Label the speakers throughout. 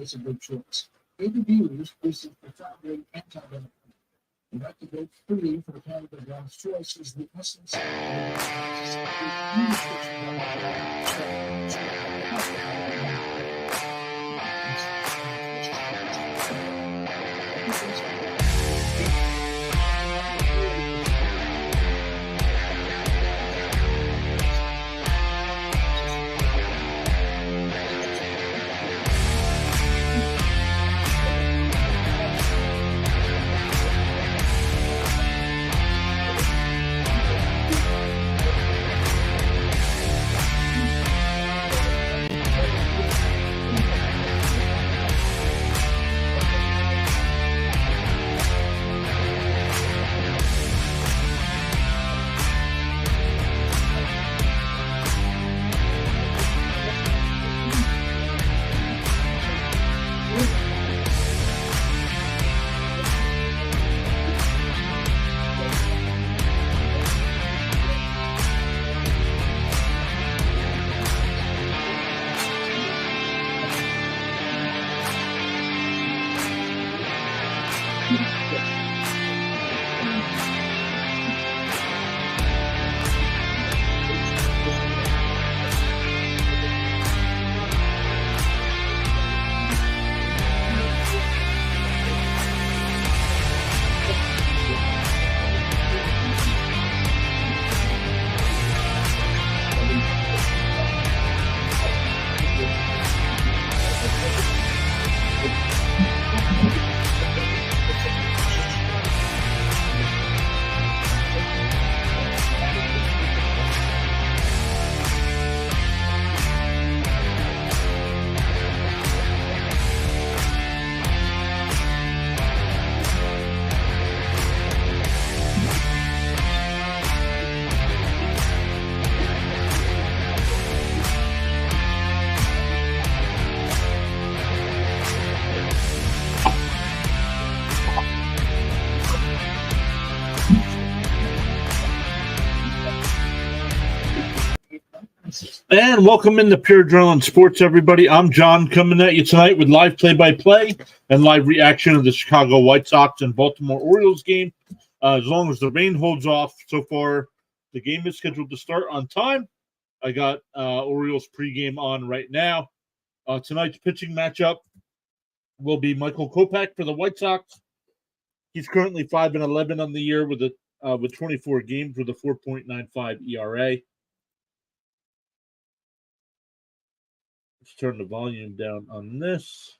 Speaker 1: It's a good choice. ABBs is profoundly anti-venom. You have to go free for the candidate of one's choice is the essence of
Speaker 2: And welcome into PureAdrenaline Sports, everybody. I'm John, coming at you tonight with live play-by-play and live reaction of the Chicago White Sox and Baltimore Orioles game. As long as the rain holds off, so far the game is scheduled to start on time. I got Orioles pregame on right now. Tonight's pitching matchup will be Michael Kopech for the White Sox. He's currently 5-11 on the year with 24 games with a 4.95 ERA. Let's turn the volume down on this.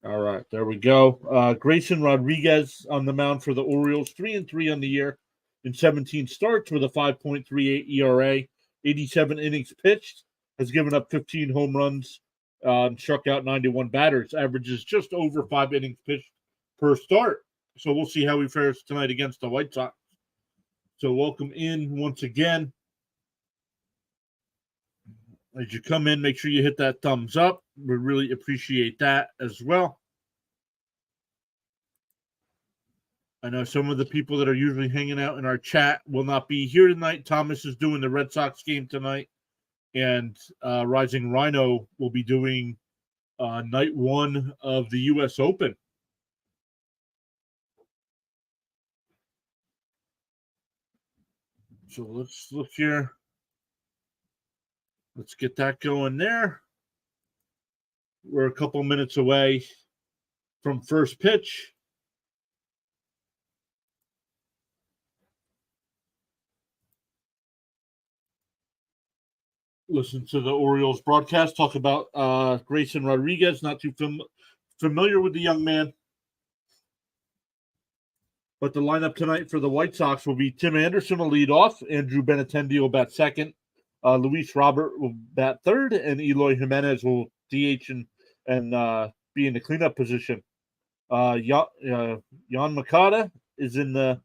Speaker 2: All right, there we go. Grayson Rodriguez on the mound for the Orioles, 3-3 on the year in 17 starts with a 5.38 ERA, 87 innings pitched, has given up 15 home runs, and struck out 91 batters, averages just over 5 innings pitched per start. So we'll see how he fares tonight against the White Sox. So welcome in once again. As you come in, make sure you hit that thumbs up. We really appreciate that as well. I know some of the people that are usually hanging out in our chat will not be here tonight. Thomas is doing the Red Sox game tonight, and Rising Rhino will be doing night one of the U.S. Open. So let's look here. Let's get that going there. We're a couple minutes away from first pitch. Listen to the Orioles broadcast, talk about Grayson Rodriguez. Not too familiar with the young man. But the lineup tonight for the White Sox will be Tim Anderson will lead off, Andrew Benintendi will bat second, Luis Robert will bat third, and Eloy Jimenez will DH and be in the cleanup position. Jan Makata is in the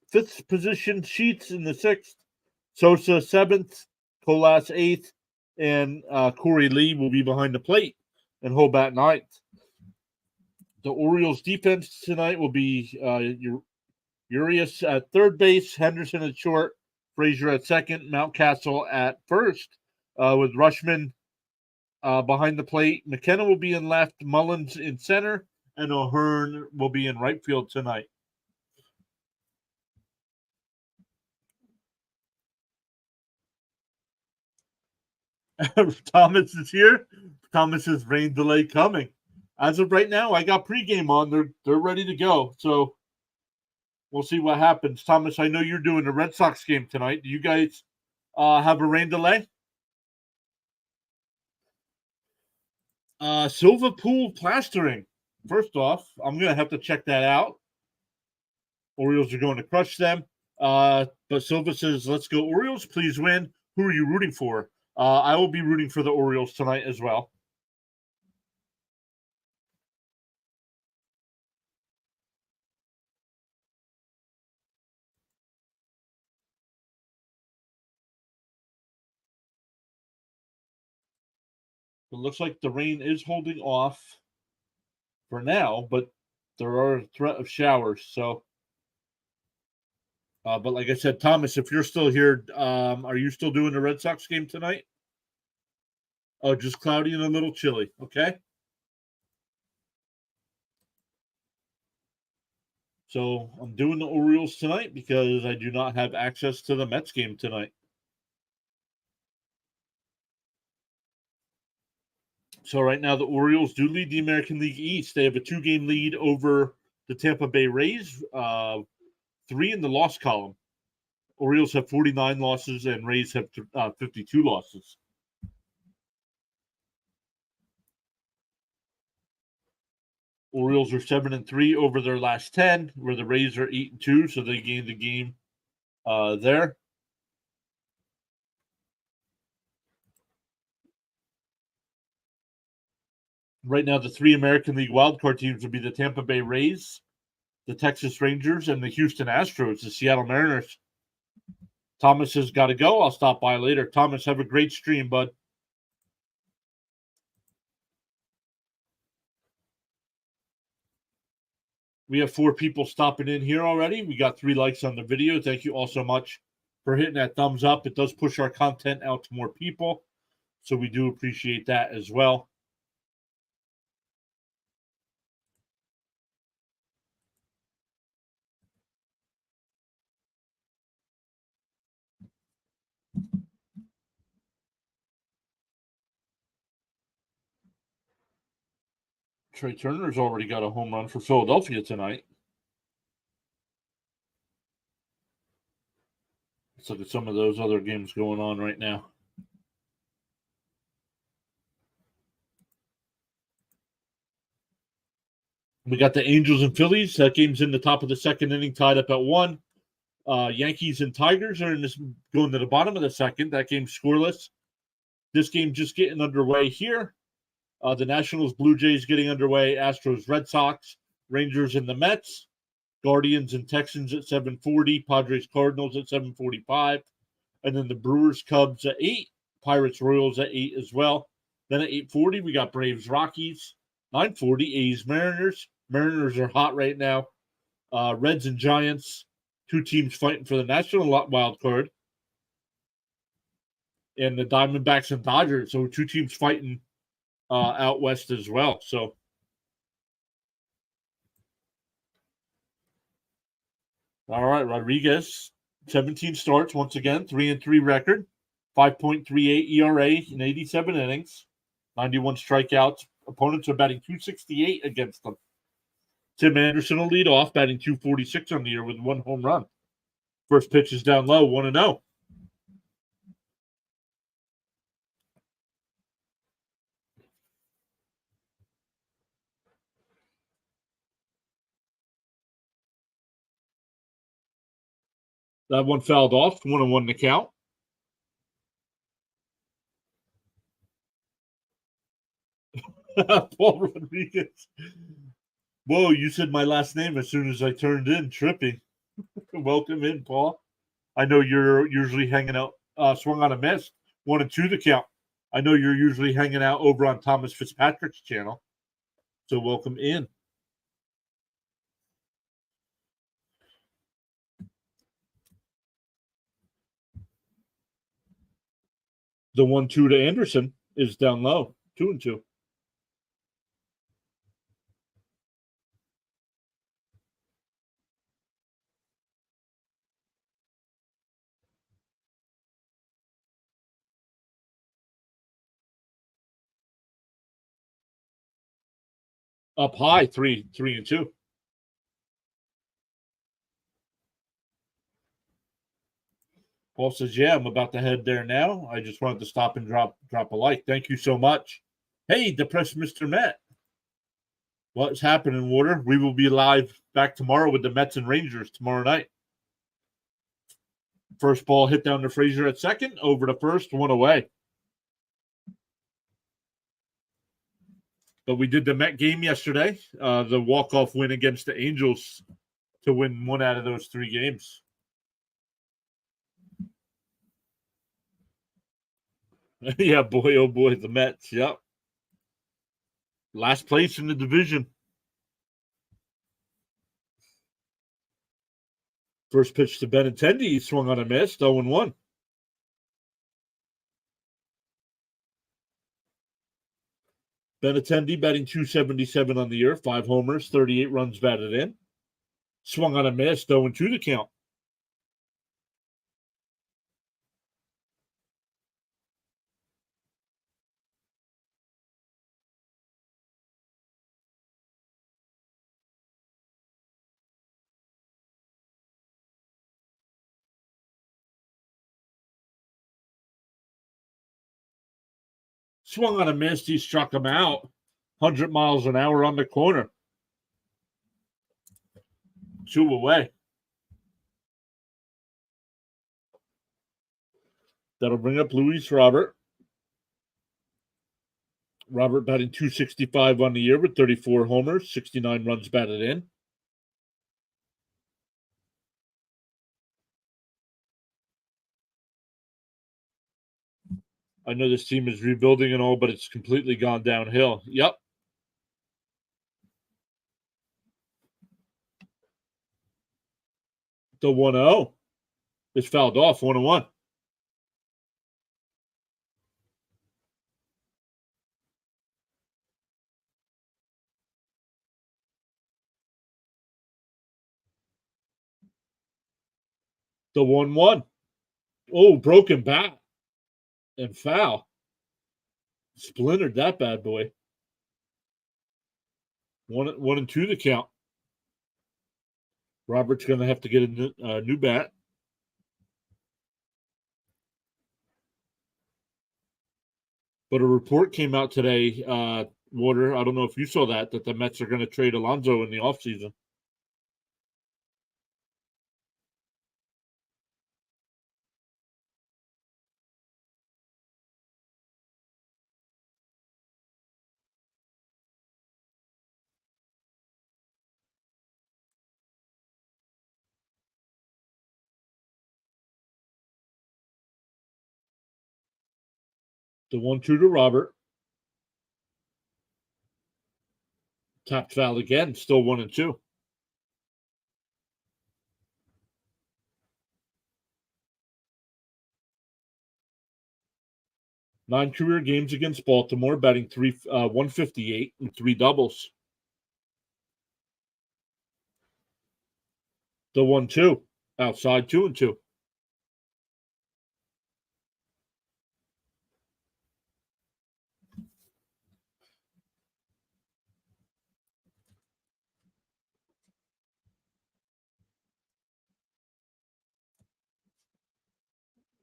Speaker 2: fifth position, Sheets in the sixth, Sosa seventh, Colas eighth, and Corey Lee will be behind the plate, and he'll bat ninth. The Orioles defense tonight will be Urias at third base, Henderson at short, Frazier at second, Mountcastle at first, with Rushman behind the plate. McKenna will be in left, Mullins in center, and O'Hearn will be in right field tonight. Thomas is here. Thomas says rain delay coming. As of right now, I got pregame on. They're ready to go. So we'll see what happens. Thomas, I know you're doing the Red Sox game tonight. Do you guys have a rain delay? Silva Pool plastering. First off, I'm going to have to check that out. Orioles are going to crush them. But Silva says, let's go Orioles. Please win. Who are you rooting for? I will be rooting for the Orioles tonight as well. It looks like the rain is holding off for now, but there are a threat of showers. So, but like I said, Thomas, if you're still here, are you still doing the Red Sox game tonight? Oh, just cloudy and a little chilly. Okay. So I'm doing the Orioles tonight because I do not have access to the Mets game tonight. So right now the Orioles do lead the American League East. They have a 2-game lead over the Tampa Bay Rays, 3 in the loss column. Orioles have 49 losses and Rays have 52 losses. Orioles are 7-3 over their last 10, where the Rays are 8-2, so they gained the game there. Right now, the 3 American League wildcard teams would be the Tampa Bay Rays, the Texas Rangers, and the Houston Astros, the Seattle Mariners. Thomas has got to go. I'll stop by later. Thomas, have a great stream, bud. We have 4 people stopping in here already. We got 3 likes on the video. Thank you all so much for hitting that thumbs up. It does push our content out to more people, so we do appreciate that as well. Trey Turner's already got a home run for Philadelphia tonight. Let's look at some of those other games going on right now. We got the Angels and Phillies. That game's in the top of the second inning, tied up at 1. Yankees and Tigers are going to the bottom of the second. That game's scoreless. This game just getting underway here. The Nationals, Blue Jays getting underway. Astros, Red Sox, Rangers, and the Mets. Guardians and Texans at 7:40. Padres, Cardinals at 7:45. And then the Brewers, Cubs at 8. Pirates, Royals at 8 as well. Then at 8:40, we got Braves, Rockies. 9:40, A's, Mariners. Mariners are hot right now. Reds and Giants, 2 teams fighting for the National wild card. And the Diamondbacks and Dodgers, so 2 teams fighting out west as well. So, all right, Rodriguez, 17 starts once again, 3-3 record, 5.38 ERA in 87 innings, 91 strikeouts. Opponents are batting .268 against them. Tim Anderson will lead off, batting .246 on the year with 1 home run. First pitch is down low, 1-0. That one fouled off, 1-1 to count. Paul Rodriguez. Whoa, you said my last name as soon as I turned in. Trippy. Welcome in, Paul. I know you're usually hanging out. Swung on a miss. 1-2 to count. I know you're usually hanging out over on Thomas Fitzpatrick's channel. So welcome in. The 1-2 to Anderson is down low. 2-2. Up high, 3-2. Paul says, yeah, I'm about to head there now. I just wanted to stop and drop a like. Thank you so much. Hey, depressed Mr. Met. What's happening, Water? We will be live back tomorrow with the Mets and Rangers tomorrow night. First ball hit down to Frazier at second, over to first, 1 away. But we did the Met game yesterday, the walk-off win against the Angels to win 1 out of those 3 games. Yeah, boy, oh boy, the Mets, yep. Last place in the division. First pitch to Benintendi, he swung on a miss, 0-1. Benintendi batting .277 on the year, 5 homers, 38 runs batted in. Swung on a miss, 0-2 to count. Swung on a miss, he struck him out. 100 miles an hour on the corner. 2 away. That'll bring up Luis Robert. Robert batting .265 on the year with 34 homers, 69 runs batted in. I know this team is rebuilding and all, but it's completely gone downhill. Yep. The 1-0 is fouled off, 1-1. The 1-1. Oh, broken bat and foul. Splintered that bad boy. 1 and 2 the count. Robert's going to have to get a new bat. But a report came out today, Water, I don't know if you saw that the Mets are going to trade Alonso in the offseason. The 1-2 to Robert. Tapped foul again, still 1 and 2. Nine career games against Baltimore, batting 158 and 3 doubles. The 1-2, outside 2 and 2.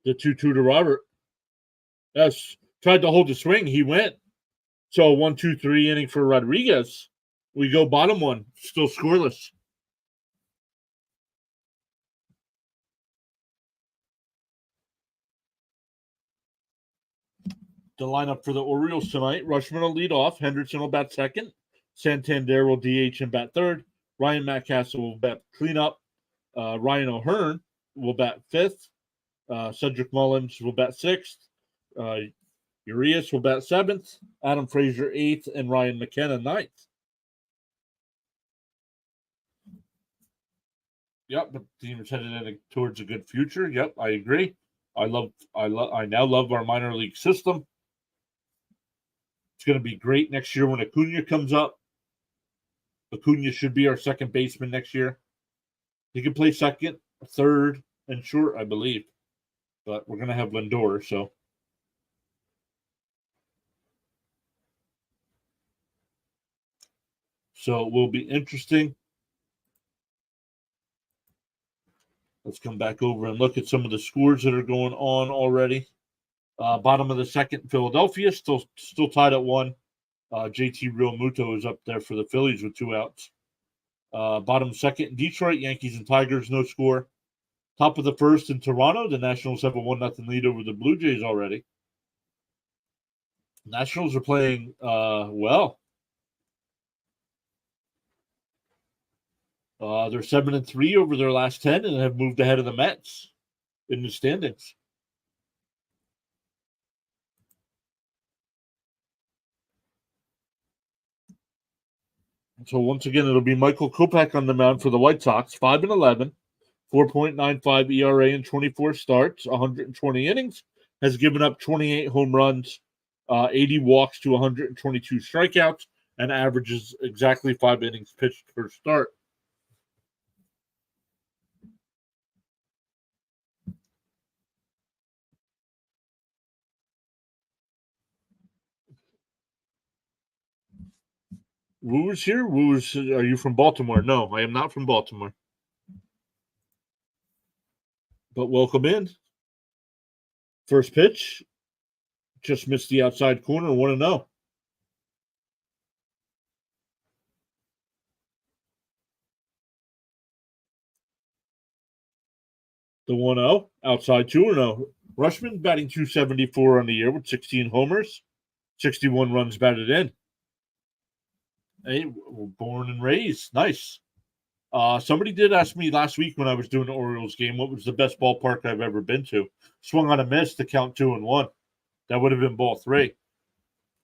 Speaker 2: The 2-2 to Robert. Yes, tried to hold the swing. He went. So 1-2-3 inning for Rodriguez. We go bottom one, still scoreless. The lineup for the Orioles tonight: Rushman will lead off. Henderson will bat second. Santander will DH and bat third. Ryan Mountcastle will bat cleanup. Ryan O'Hearn will bat fifth. Cedric Mullins will bat sixth. Urias will bat seventh. Adam Frazier eighth, and Ryan McKenna ninth. Yep, the team is headed towards a good future. Yep, I agree. I now love our minor league system. It's going to be great next year when Acuna comes up. Acuna should be our second baseman next year. He can play second, third, and short, I believe. But we're going to have Lindor, so. So it will be interesting. Let's come back over and look at some of the scores that are going on already. Bottom of the second, Philadelphia still tied at 1. JT Realmuto is up there for the Phillies with 2 outs. Bottom second, Detroit, Yankees and Tigers, no score. Top of the first in Toronto, the Nationals have a 1-0 lead over the Blue Jays already. Nationals are playing well. They're 7-3 over their last 10 and have moved ahead of the Mets in the standings. So once again, it'll be Michael Kopech on the mound for the White Sox, 5-11, 4.95 ERA in 24 starts, 120 innings, has given up 28 home runs, 80 walks to 122 strikeouts, and averages exactly 5 innings pitched per start. Woo's here? Woo's, are you from Baltimore? No, I am not from Baltimore. But welcome in. First pitch, just missed the outside corner, 1-0. The 1-0, outside 2-0. Rushman batting .274 on the year with 16 homers, 61 runs batted in. Hey, born and raised. Nice. Somebody did ask me last week when I was doing the Orioles game what was the best ballpark I've ever been to. Swung on a miss to count 2-1. That would have been ball 3.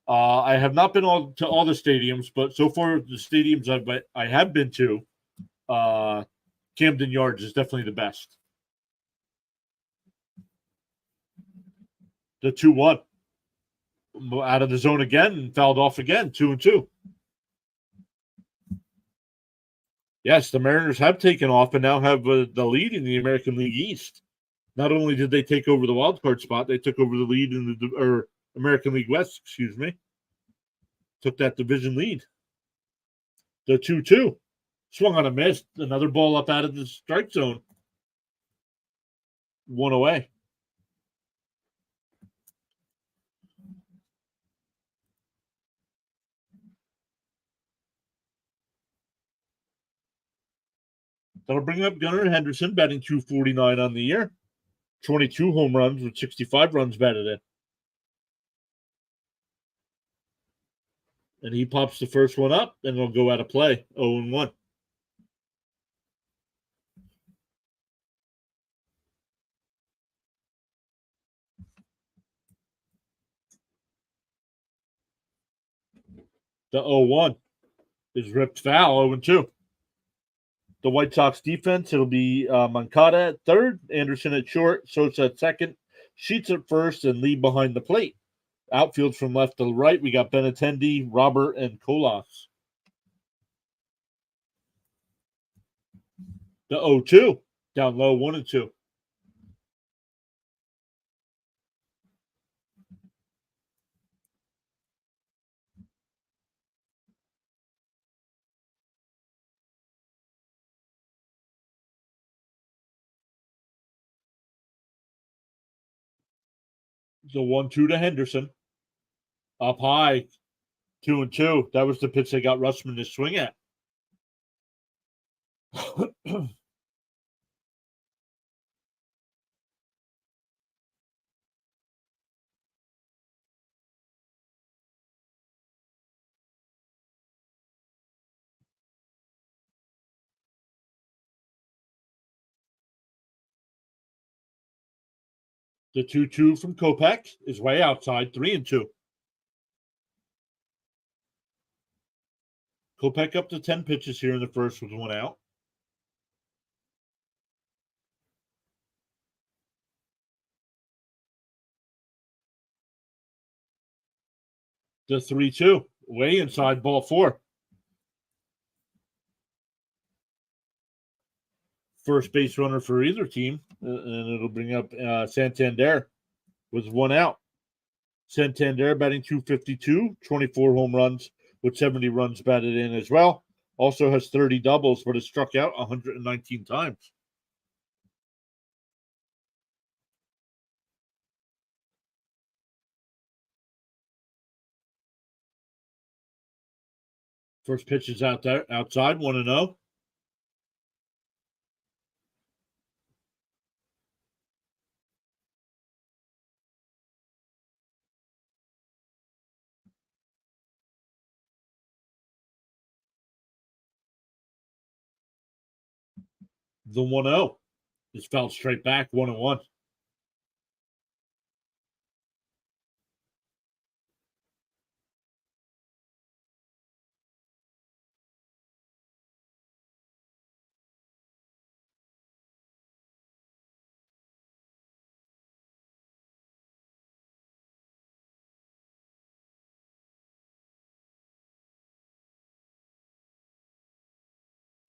Speaker 2: I have not been to all the stadiums, but so far the stadiums I have been to, Camden Yards is definitely the best. The 2-1. Out of the zone again and fouled off again, 2-2. Yes, the Mariners have taken off and now have the lead in the American League East. Not only did they take over the wild card spot, they took over the lead in the American League West, excuse me. Took that division lead. The 2-2. Swung on a miss. Another ball up out of the strike zone. One away. That'll bring up Gunnar Henderson, batting .249 on the year. 22 home runs with 65 runs batted in. And he pops the first one up, and it'll go out of play. 0-1. The 0-1 is ripped foul. 0-2. The White Sox defense, it'll be Moncada at third, Anderson at short, Sosa at second, Sheets at first, and Lee behind the plate. Outfield from left to right, we got Benintendi, Robert, and Colas. The 0-2, down low, 1-2. The 1-2 to Henderson. Up high, 2-2. That was the pitch they got Russman to swing at. The 2-2 from Kopech is way outside, 3-2. Kopech up to 10 pitches here in the first with one out. The 3-2, way inside, ball 4. First base runner for either team, and it'll bring up Santander with one out. Santander batting .252, 24 home runs with 70 runs batted in as well. Also has 30 doubles, but has struck out 119 times. First pitch is out there, outside, 1-0. The 1-0 is fouled straight back, 1-1.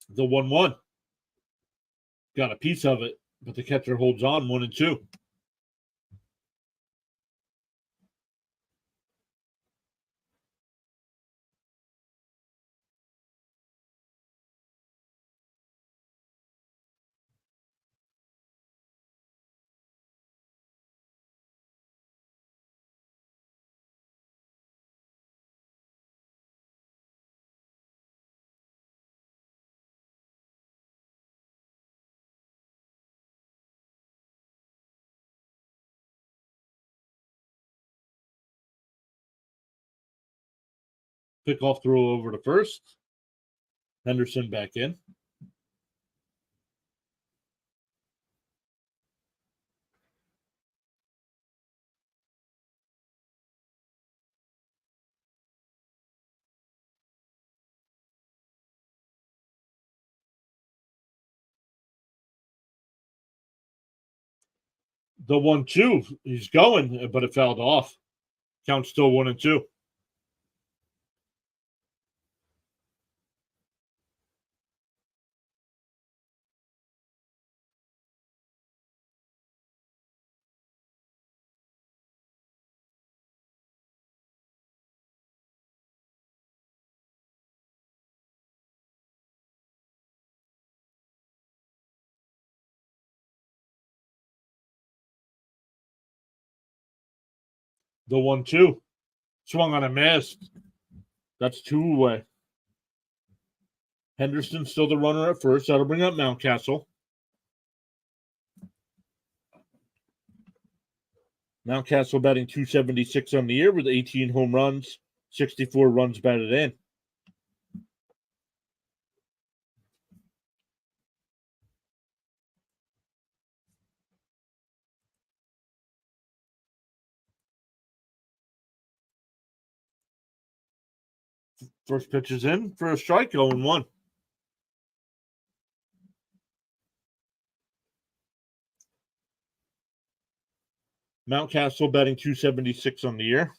Speaker 2: The 1-1 got a piece of it, but the catcher holds on, 1-2. Pickoff throw over to first. Henderson back in. The 1-2, he's going, but it fouled off. Count still 1-2. The 1-2. Swung on a miss. That's 2 away. Henderson still the runner at first. That'll bring up Mountcastle. Mountcastle batting .276 on the year with 18 home runs, 64 runs batted in. First pitch is in for a strike, 0-1. Mountcastle batting .276 on the year.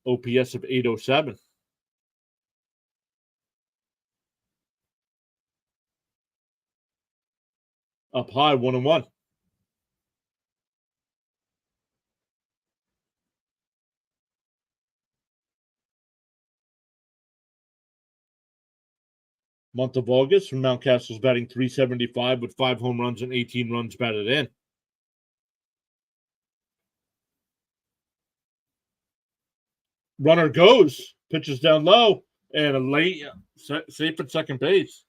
Speaker 2: OPS of .807. Up high, 1-1. Month of August, from Mountcastle's batting .375 with 5 home runs and 18 runs batted in. Runner goes, pitches down low, and a late safe at second base.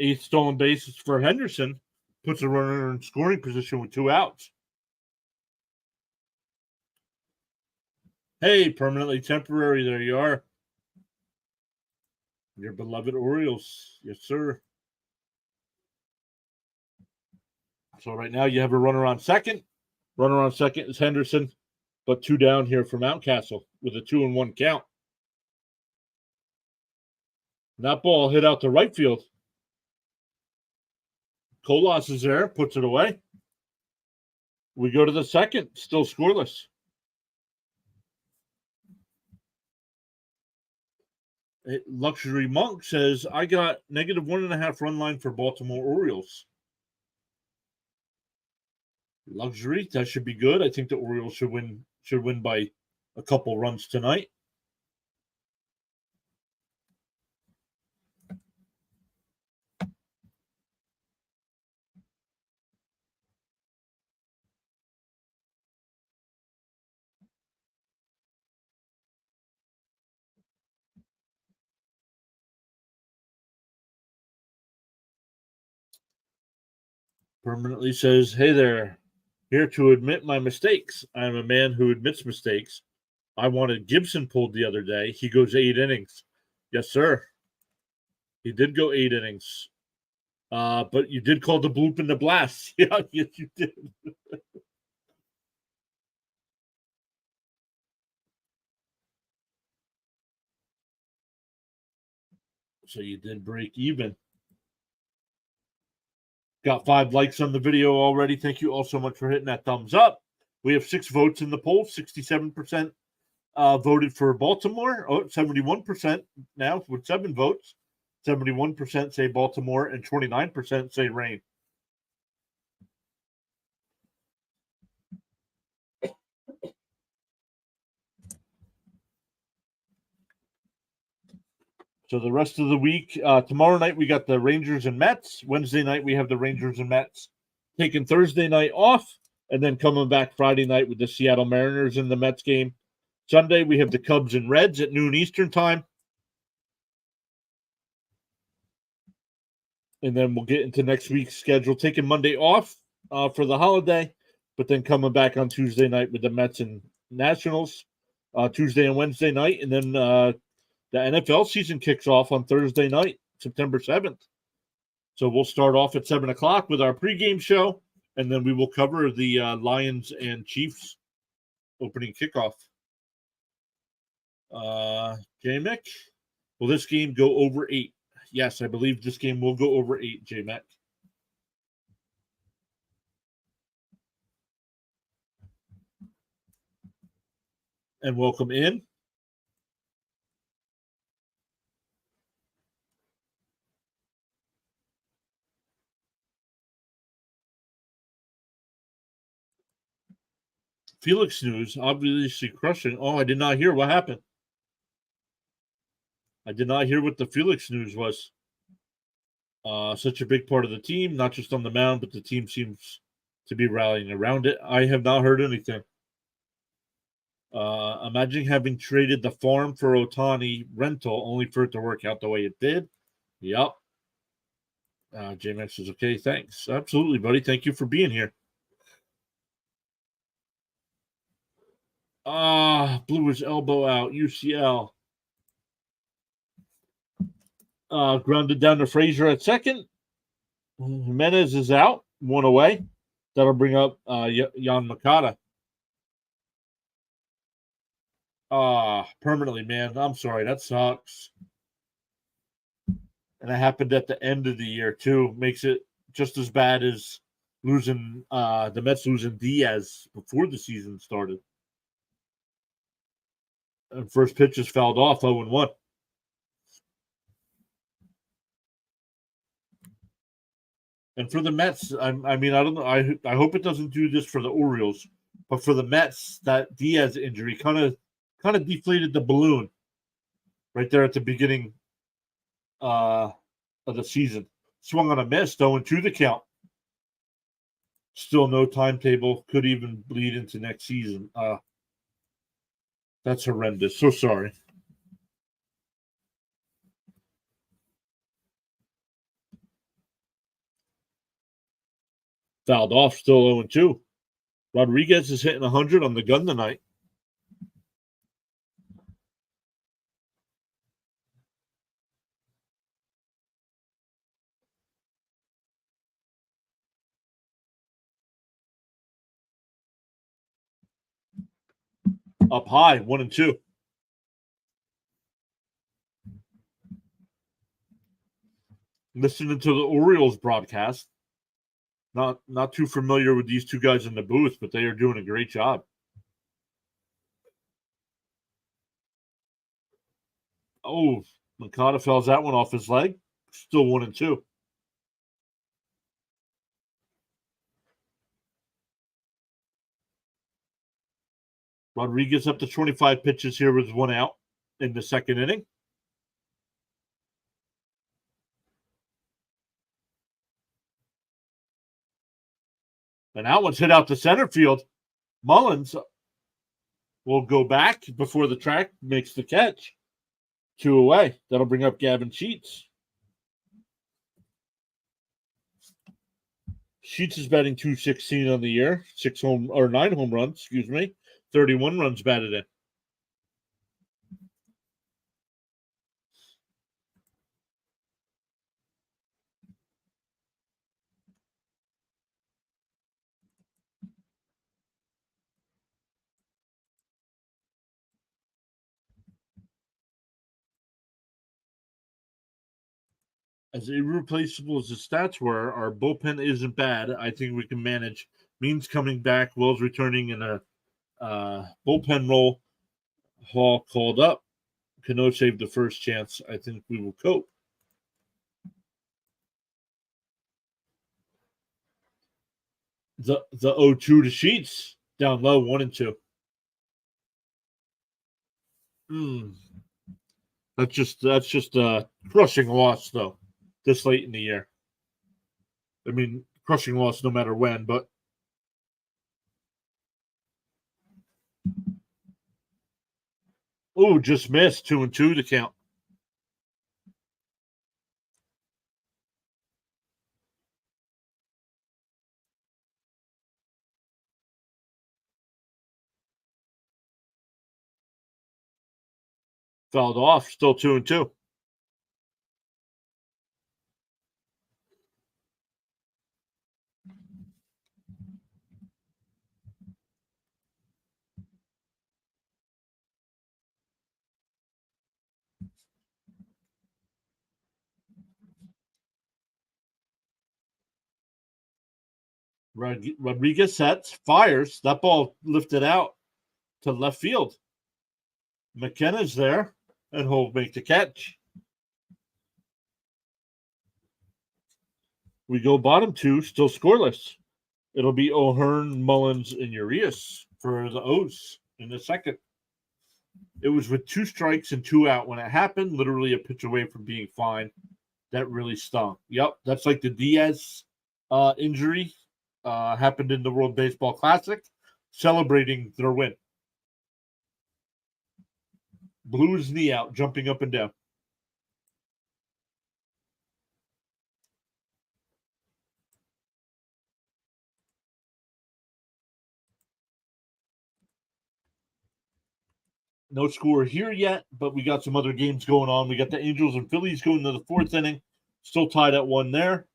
Speaker 2: 8th stolen bases for Henderson, puts a runner in scoring position with 2 outs. Hey, permanently temporary, there you are. Your beloved Orioles. Yes, sir. So right now you have a runner on second. Runner on second is Henderson, but 2 down here for Mountcastle with a 2-1 count. That ball hit out to right field. Colas is there, puts it away. We go to the second, still scoreless. Luxury Monk says, I got -1.5 run line for Baltimore Orioles. Luxury, that should be good. I think the Orioles should win by a couple runs tonight. Permanently says, hey there, here to admit my mistakes. I'm a man who admits mistakes. I wanted Gibson pulled the other day. He goes 8 innings. Yes, sir. He did go 8 innings. But you did call the bloop and the blast. Yeah, yes, you did. So you did break even. Got 5 likes on the video already. Thank you all so much for hitting that thumbs up. We have 6 votes in the poll. 67% voted for Baltimore. 71% now with 7 votes. 71% say Baltimore and 29% say rain. So the rest of the week, tomorrow night we got the Rangers and Mets. Wednesday night we have the Rangers and Mets. Taking Thursday night off, and then coming back Friday night with the Seattle Mariners in the Mets game. Sunday we have the Cubs and Reds at noon Eastern time. And then we'll get into next week's schedule. Taking Monday off for the holiday, but then coming back on Tuesday night with the Mets and Nationals. Tuesday and Wednesday night, and then the NFL season kicks off on Thursday night, September 7th. So we'll start off at 7 o'clock with our pregame show, and then we will cover the Lions and Chiefs opening kickoff. J-Mick, will this game go over 8? Yes, I believe this game will go over 8, J-Mick. And welcome in. Felix News, obviously crushing. Oh, I did not hear what happened. I did not hear what the Felix News was. Such a big part of the team, not just on the mound, but the team seems to be rallying around it. I have not heard anything. Imagine having traded the farm for Otani rental only for it to work out the way it did. Yep. JMax is okay. Thanks. Absolutely, buddy. Thank you for being here. Blew his elbow out. UCL. Grounded down to Frazier at second. Jimenez is out. One away. That'll bring up Jan Makata. Permanently, man. I'm sorry. That sucks. And it happened at the end of the year, too. Makes it just as bad as losing the Mets losing Diaz before the season started. And first pitch is fouled off 0-1. And for the Mets, I mean, I don't know. I hope it doesn't do this for the Orioles, but for the Mets, that Diaz injury kind of deflated the balloon right there at the beginning of the season. Swung on a miss, 0-2 the count. Still no timetable. Could even bleed into next season. That's horrendous. So sorry. Fouled off, still 0-2. Rodriguez is hitting 100 on the gun tonight. Up high, 1-2. Listening to the Orioles broadcast. Not too familiar with these two guys in the booth, but they are doing a great job. Oh, Makata fouls that one off his leg. Still 1-2. Rodriguez up to 25 pitches here with one out in the second inning. And that one's hit out to center field. Mullins will go back before the track makes the catch. 2 away. That'll bring up Gavin Sheets. Sheets is batting .216 on the year. 9 home runs, 31 runs batted in. As irreplaceable as the stats were, our bullpen isn't bad. I think we can manage. Means coming back, Wells returning in a bullpen role. Hall called up. Cano saved the first chance. I think we will cope. The 0-2 to Sheets. Down low, 1-2. That's just a crushing loss, though, this late in the year. I mean, crushing loss no matter when, but just missed. 2-2 to count. Fouled off, still 2-2. Rodriguez sets, fires. That ball lifted out to left field. McKenna's there, and he'll make the catch. We go bottom 2, still scoreless. It'll be O'Hearn, Mullins, and Urias for the O's in the second. It was with 2 strikes and 2 out when it happened, literally a pitch away from being fine. That really stung. Yep, that's like the Diaz injury happened in the World Baseball Classic, celebrating their win. Blew his knee out, jumping up and down. No score here yet, but we got some other games going on. We got the Angels and Phillies going to the fourth inning, still tied at 1 there.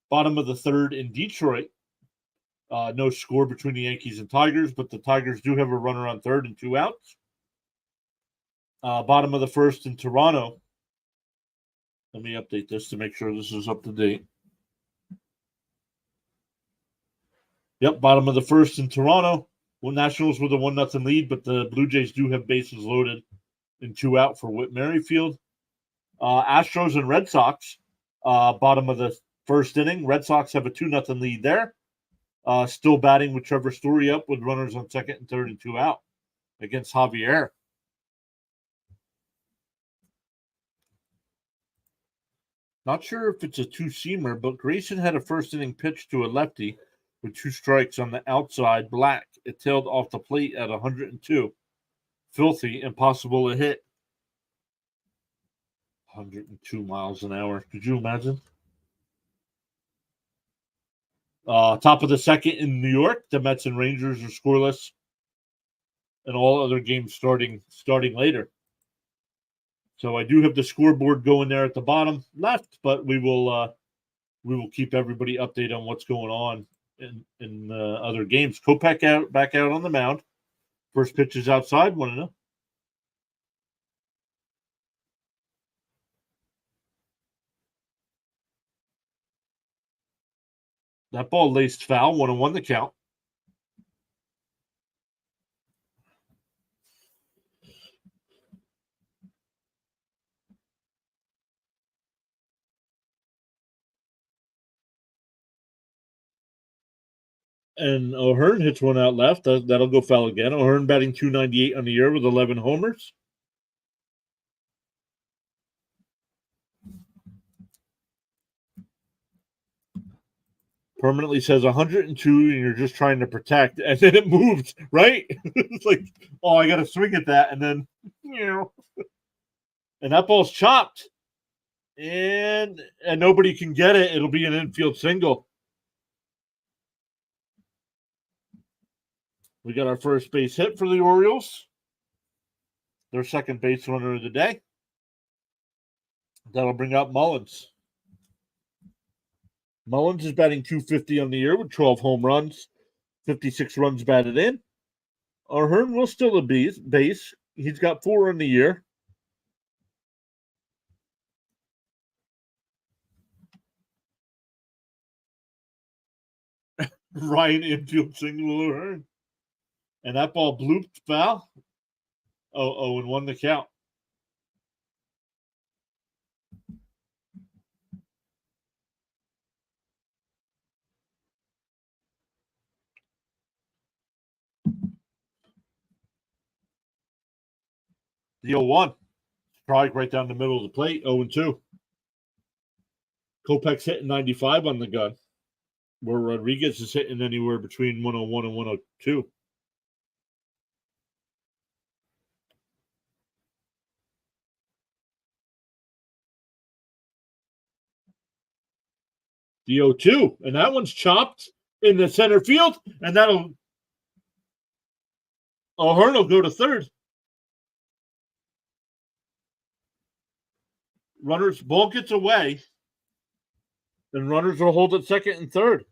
Speaker 2: Bottom of the third in Detroit. No score between the Yankees and Tigers, but the Tigers do have a runner on third and 2 outs. Bottom of the first in Toronto. Let me update this to make sure this is up to date. Yep, bottom of the first in Toronto. Well, Nationals with a 1-0 lead, but the Blue Jays do have bases loaded and 2 out for Whit Merrifield. Astros and Red Sox, bottom of the first inning. Red Sox have a 2-0 lead there. Still batting with Trevor Story up with runners on second and third and 2 out against Javier. Not sure if it's a two-seamer, but Grayson had a first inning pitch to a lefty with 2 strikes on the outside. Black. It tailed off the plate at 102. Filthy, impossible to hit. 102 miles an hour. Could you imagine? Top of the second in New York. The Mets and Rangers are scoreless, and all other games starting later. So I do have the scoreboard going there at the bottom left, but we will keep everybody updated on what's going on in other games. Kopech back out on the mound. First pitch is outside. 1-0. That ball laced foul. 1-1 the count. And O'Hearn hits one out left. That'll go foul again. O'Hearn batting .298 on the year with 11 homers. Permanently says 102, and you're just trying to protect. And then it moved, right? It's like, oh, I got to swing at that. And then, and that ball's chopped. And nobody can get it. It'll be an infield single. We got our first base hit for the Orioles. Their second base runner of the day. That'll bring out Mullins. Mullins is batting .250 on the year with 12 home runs, 56 runs batted in. O'Hearn will still a base. He's got 4 on the year. Ryan infield single O'Hearn. And that ball blooped foul. 0-1 the count. The 0-1. Strike right down the middle of the plate. 0-2. Kopech's hitting 95 on the gun, where Rodriguez is hitting anywhere between 101 and 102. The 0-2, and that one's chopped in the center field, and O'Hearn will go to third. Runners, ball gets away, then runners will hold at second and third.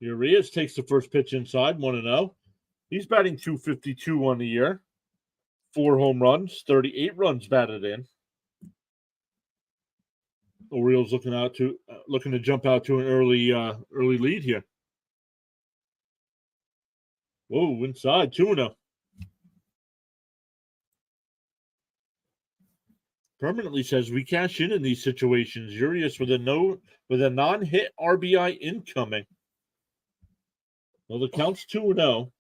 Speaker 2: Urias takes the first pitch inside, 1-0. He's batting .252 on the year. 4 home runs, 38 runs batted in. Orioles looking to jump out to an early lead here. Whoa, inside 2-0. Permanently says we cash in these situations. Urias with a non-hit RBI incoming. Well, the count's 2-0.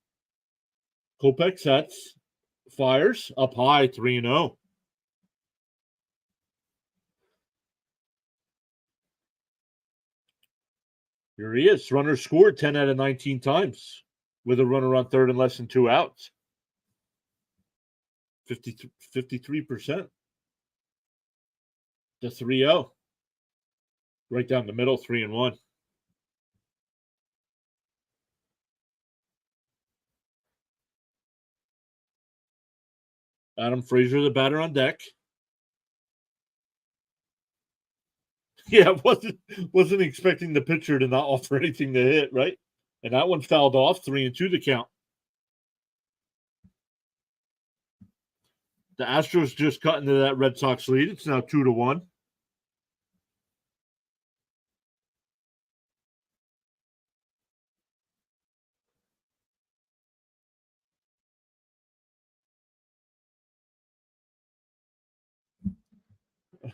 Speaker 2: Kopech sets, fires up high 3-0. Here he is. Runner scored 10 out of 19 times with a runner on third and less than 2 outs. 53%. The 3-0. Right down the middle, 3-1. Adam Frazier, the batter on deck. Yeah, wasn't expecting the pitcher to not offer anything to hit, right? And that one fouled off, 3-2 the count. The Astros just cut into that Red Sox lead. It's now 2-1.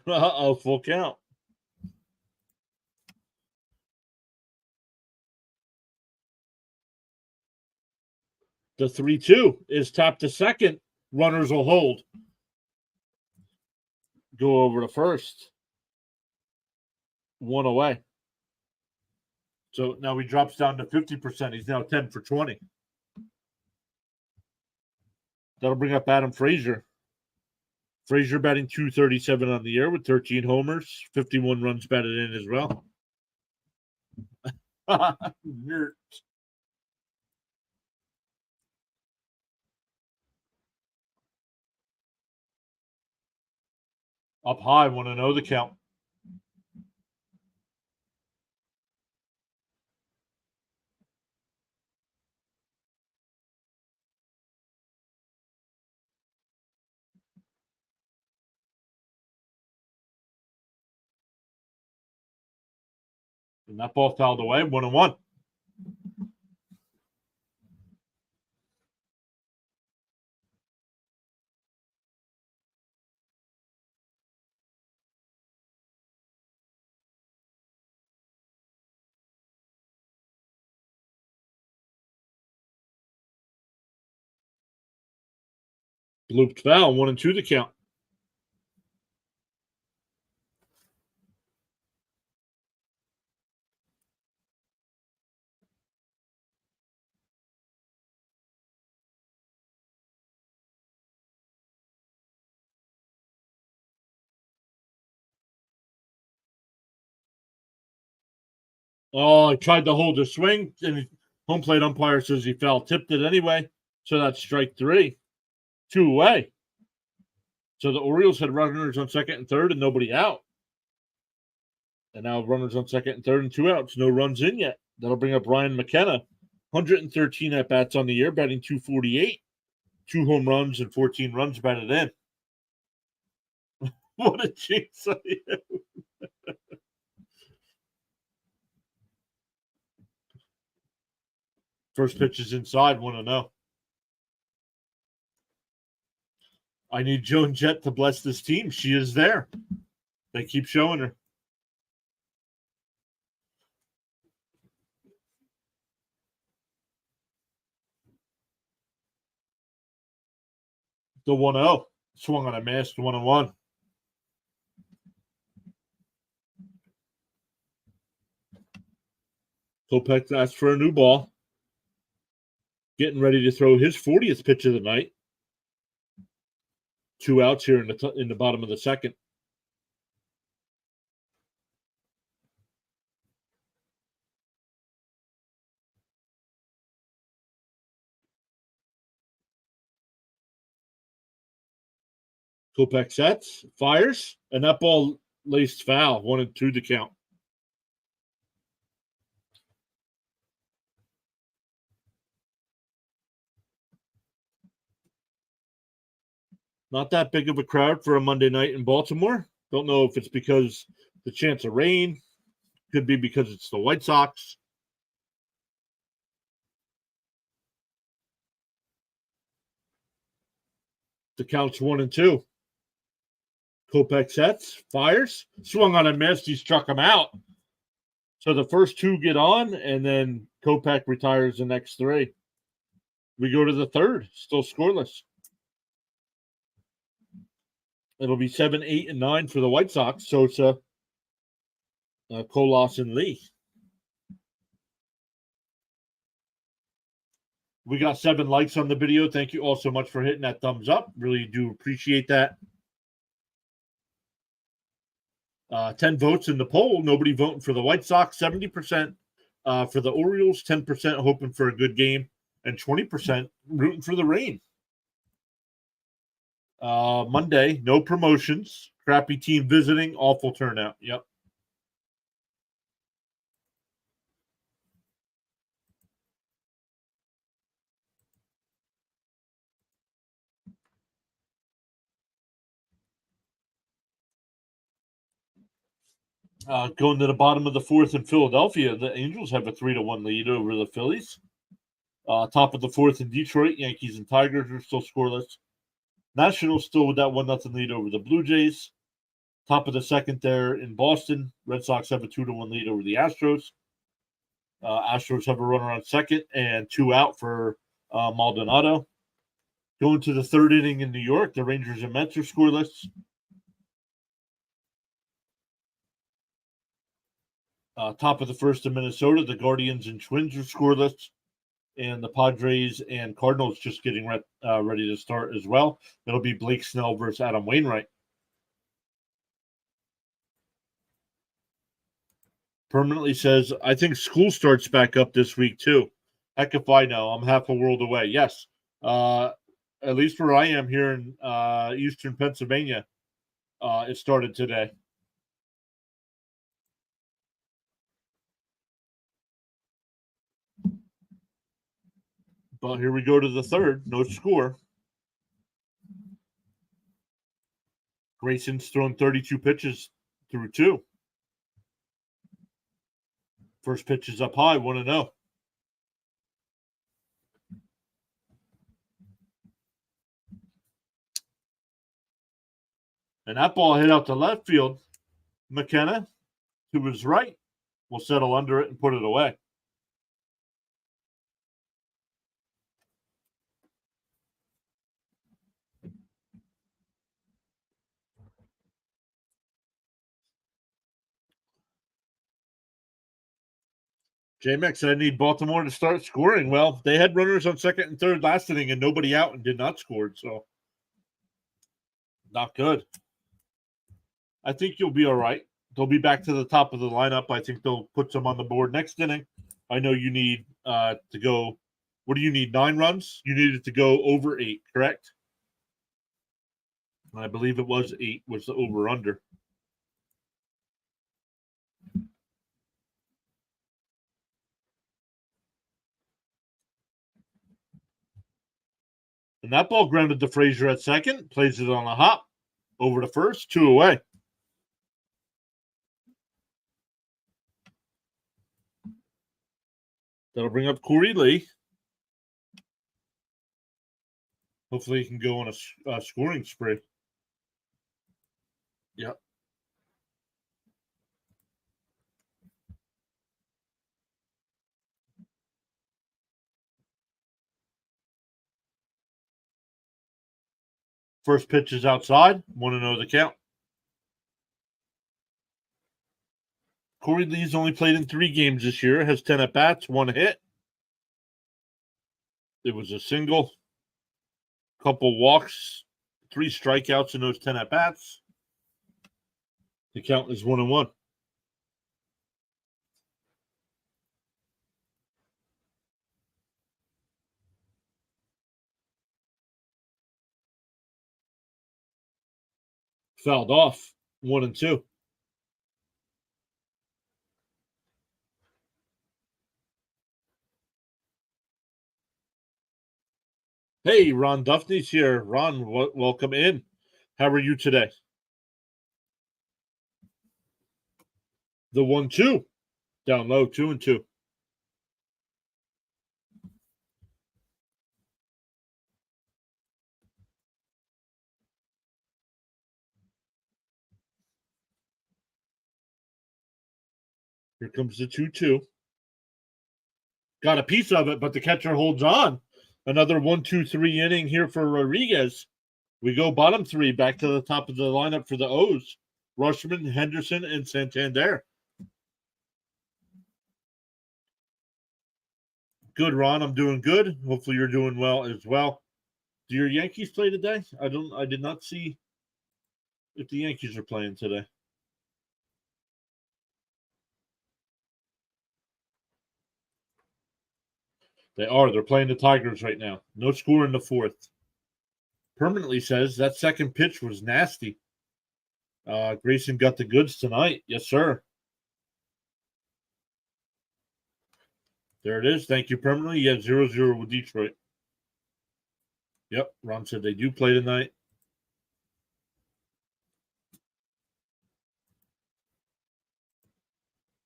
Speaker 2: Uh-oh, full count. The 3-2 is tapped to second. Runners will hold. Go over to first. 1 away. So now he drops down to 50%. He's now 10 for 20. That'll bring up Adam Frazier. Frazier batting .237 on the year with 13 homers, 51 runs batted in as well. Nerd. Up high, 1-0 the count. And that ball fouled away, 1-1. Looped foul, 1-2 the count. Oh, I tried to hold the swing, and home plate umpire says he foul tipped it anyway. So that's strike 3. 2 away. So the Orioles had runners on second and third and nobody out. And now runners on second and third and 2 outs. No runs in yet. That'll bring up Ryan McKenna. 113 at-bats on the year, batting .248. 2 home runs and 14 runs batted in. What a jinx I am. First pitch is inside, 1-0. I need Joan Jett to bless this team. She is there. They keep showing her. The 1-0. Swung on a miss, 1-1. Kopech asks for a new ball. Getting ready to throw his 40th pitch of the night. 2 outs here in the bottom of the second. Kopech sets, fires, and that ball laced foul. 1-2 to count. Not that big of a crowd for a Monday night in Baltimore. Don't know if it's because the chance of rain. Could be because it's the White Sox. The count's 1-2. Kopech sets, fires, swung on a miss. He struck him out. So the first two get on, and then Kopech retires the next three. We go to the third, still scoreless. It'll be 7, 8, and 9 for the White Sox. Sosa, Kolas, and Lee. We got 7 likes on the video. Thank you all so much for hitting that thumbs up. Really do appreciate that. 10 votes in the poll. Nobody voting for the White Sox. 70% for the Orioles. 10% hoping for a good game. And 20% rooting for the rain. Monday, no promotions. Crappy team visiting. Awful turnout. Yep. Going to the bottom of the fourth in Philadelphia, the Angels have a 3-1 lead over the Phillies. Top of the fourth in Detroit, Yankees and Tigers are still scoreless. Nationals still with that 1-0 lead over the Blue Jays. Top of the second there in Boston, Red Sox have a 2-1 lead over the Astros. Astros have a runner on second and 2 out for Maldonado. Going to the third inning in New York, the Rangers and Mets are scoreless. Top of the first in Minnesota, the Guardians and Twins are scoreless. And the Padres and Cardinals just getting ready to start as well. It'll be Blake Snell versus Adam Wainwright. Permanently says, I think school starts back up this week too. Heck if I know. I'm half a world away. Yes. At least where I am here in eastern Pennsylvania, it started today. But here we go to the third. No score. Grayson's thrown 32 pitches through 2. First pitch is up high, 1-0. And that ball hit out to left field. McKenna, to his right, will settle under it and put it away. J-Max, I need Baltimore to start scoring. Well, they had runners on second and third last inning and nobody out and did not score, so not good. I think you'll be all right. They'll be back to the top of the lineup. I think they'll put some on the board next inning. I know you need to go. What do you need? 9 runs? You needed to go over 8, correct? I believe it was 8 was the over-under. And that ball grounded to Frazier at second. Plays it on a hop. Over to first. 2 away. That'll bring up Corey Lee. Hopefully he can go on a scoring spree. Yep. First pitch is outside. 1-0 the count. Corey Lee's only played in 3 games this year. Has 10 at-bats, 1 hit. It was a single. Couple walks. 3 strikeouts in those 10 at-bats. The count is 1-1. Fouled off. 1-2. Hey, Ron Duffney's here. Ron, welcome in. How are you today? The 1-2. Down low, 2-2. Here comes the 2-2. Got a piece of it, but the catcher holds on. Another 1-2-3 inning here for Rodriguez. We go bottom three, back to the top of the lineup for the O's. Rushman, Henderson, and Santander. Good, Ron. I'm doing good. Hopefully you're doing well as well. Do your Yankees play today? I did not see if the Yankees are playing today. They are. They're playing the Tigers right now. No score in the fourth. Permanently says that second pitch was nasty. Grayson got the goods tonight. Yes, sir. There it is. Thank you, Permanently. Yeah, 0-0 with Detroit. Yep, Ron said they do play tonight.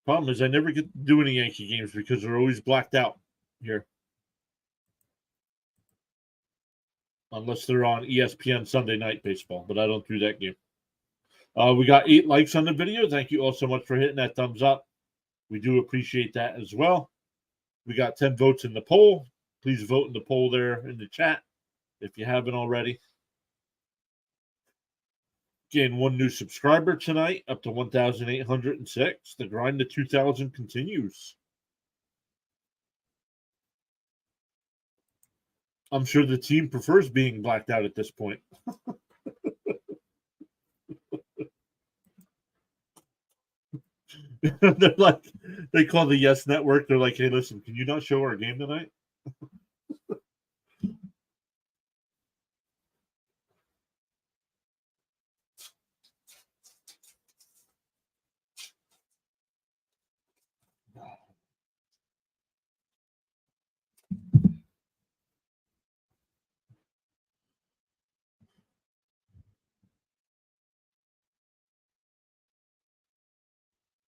Speaker 2: Problem is I never get to do any Yankee games because they're always blacked out here. Unless they're on ESPN Sunday Night Baseball, but I don't do that game. We got 8 likes on the video. Thank you all so much for hitting that thumbs up. We do appreciate that as well. We got 10 votes in the poll. Please vote in the poll there in the chat if you haven't already. Gain 1 new subscriber tonight, up to 1,806. The grind to 2,000 continues. I'm sure the team prefers being blacked out at this point. They're like, they call the Yes Network. They're like, hey, listen, can you not show our game tonight?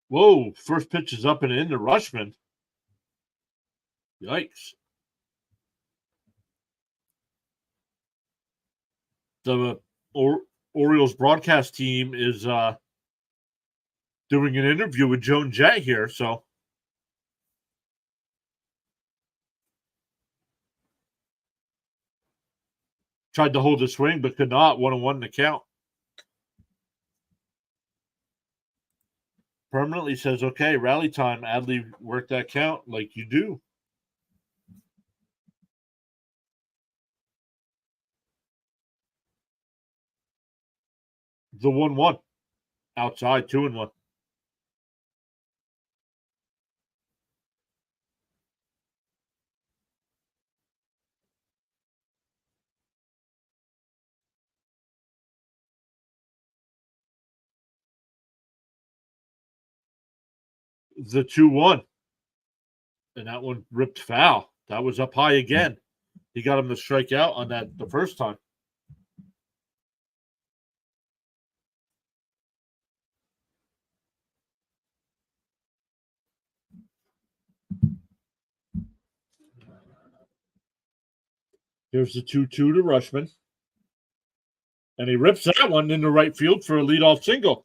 Speaker 2: Whoa, first pitch is up and in to Rushman. Yikes. The Orioles broadcast team is doing an interview with Joan Jett here, so tried to hold the swing but could not. 1-1 the count. Permanently says, okay, rally time. Adley, work that count like you do. The 1-1. Outside, 2-1. The 2-1. And that one ripped foul. That was up high again. He got him to strike out on that the first time. Here's the 2-2 to Rushman. And he rips that one into right field for a leadoff single.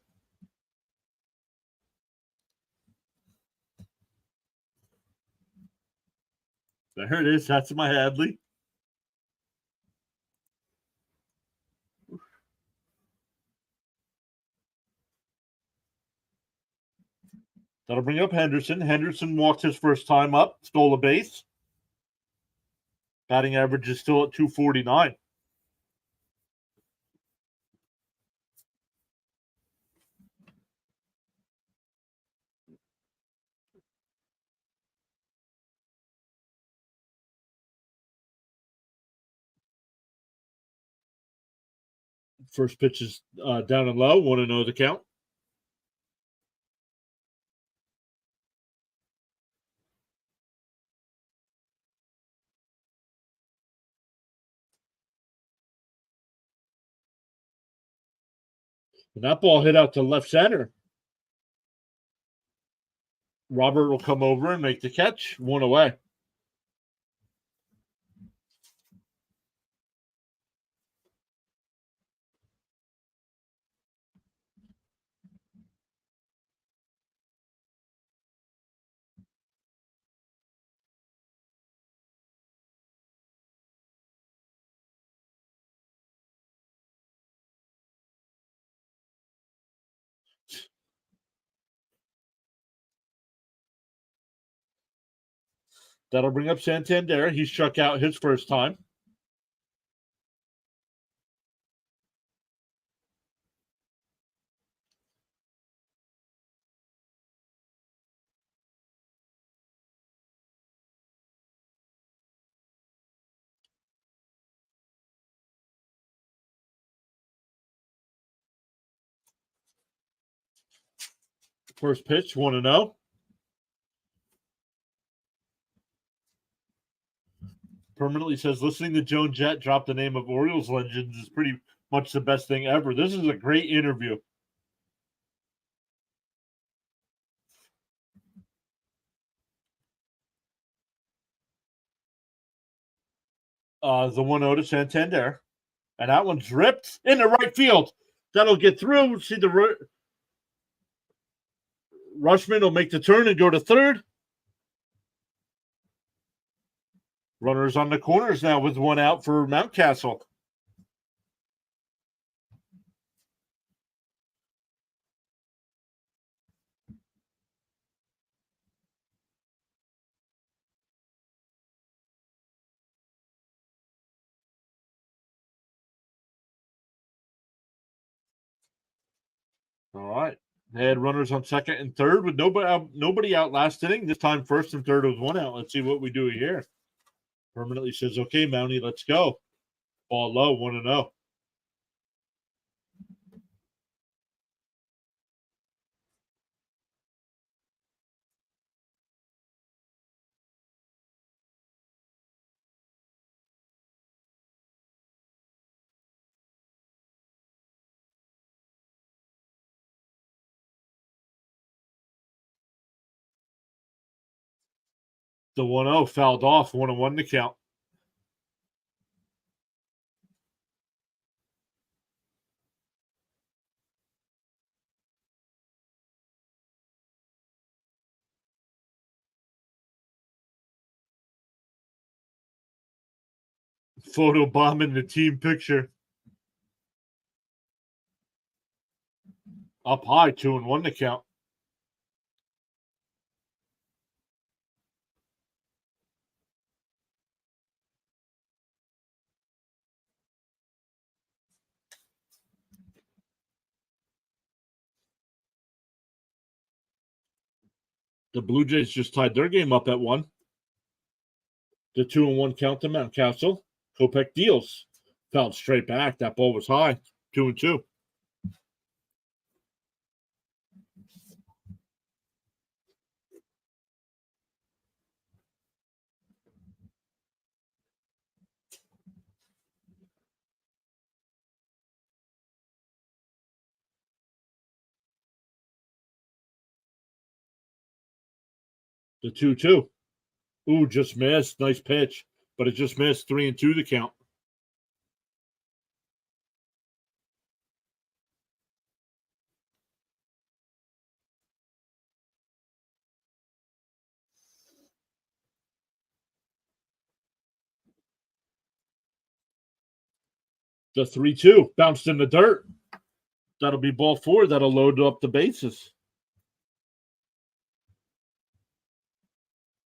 Speaker 2: There it is. That's my Hadley. That'll bring up Henderson. Henderson walked his first time up, stole a base. Batting average is still at 249. First pitch is down and low. 1-0 the count. And that ball hit out to left center. Robert will come over and make the catch. 1 away. That'll bring up Santander. He struck out his first time. First pitch, 1-0. Permanently says, listening to Joan Jett drop the name of Orioles legends is pretty much the best thing ever. This is a great interview. The 1-0 to Santander. And that one's ripped into right field. That'll get through. See the Rushman will make the turn and go to third. Runners on the corners now with one out for Mountcastle. All right. They had runners on second and third with nobody out last inning. This time, first and third was one out. Let's see what we do here. Permanently says, okay, Mountie, let's go. Ball low, 1-0. The 1-0 fouled off, 1-1 to count. Photo bomb in the team picture. Up high, 2-1 to count. The Blue Jays just tied their game up at 1. The 2-1 count to Mountcastle. Kopech deals. Fouled straight back. That ball was high. 2-2. The 2-2. Ooh, just missed. Nice pitch. But it just missed. 3-2 the count. The 3-2. Bounced in the dirt. That'll be ball 4. That'll load up the bases.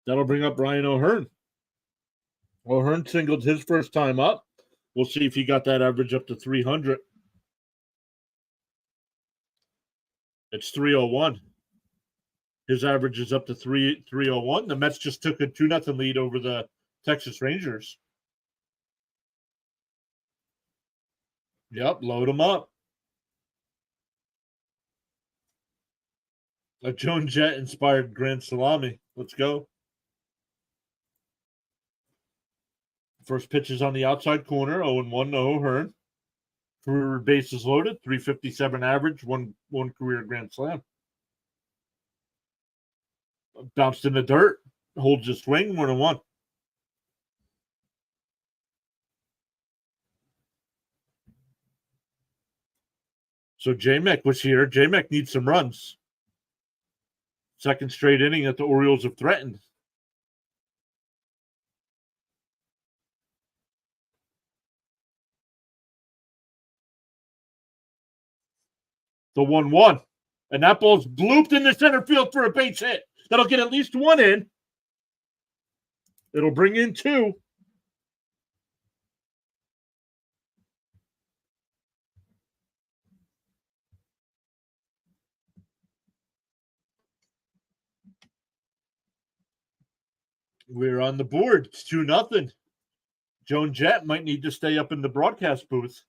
Speaker 2: That'll bring up Ryan O'Hearn. O'Hearn singled his first time up. We'll see if he got that average up to 300. It's 301. His average is up to 301. The Mets just took a 2-0 lead over the Texas Rangers. Yep, load them up. A Joan Jett-inspired grand salami. Let's go. First pitch is on the outside corner, 0-1 to O'Hearn. Career bases loaded, 357 average, one career grand slam. Bounced in the dirt, holds his swing, 1-1. So J-Mec was here. J-Mec needs some runs. Second straight inning that the Orioles have threatened. The 1-1. And that ball's blooped into center field for a base hit. That'll get at least one in. It'll bring in 2. We're on the board. It's 2-0. Joan Jett might need to stay up in the broadcast booth.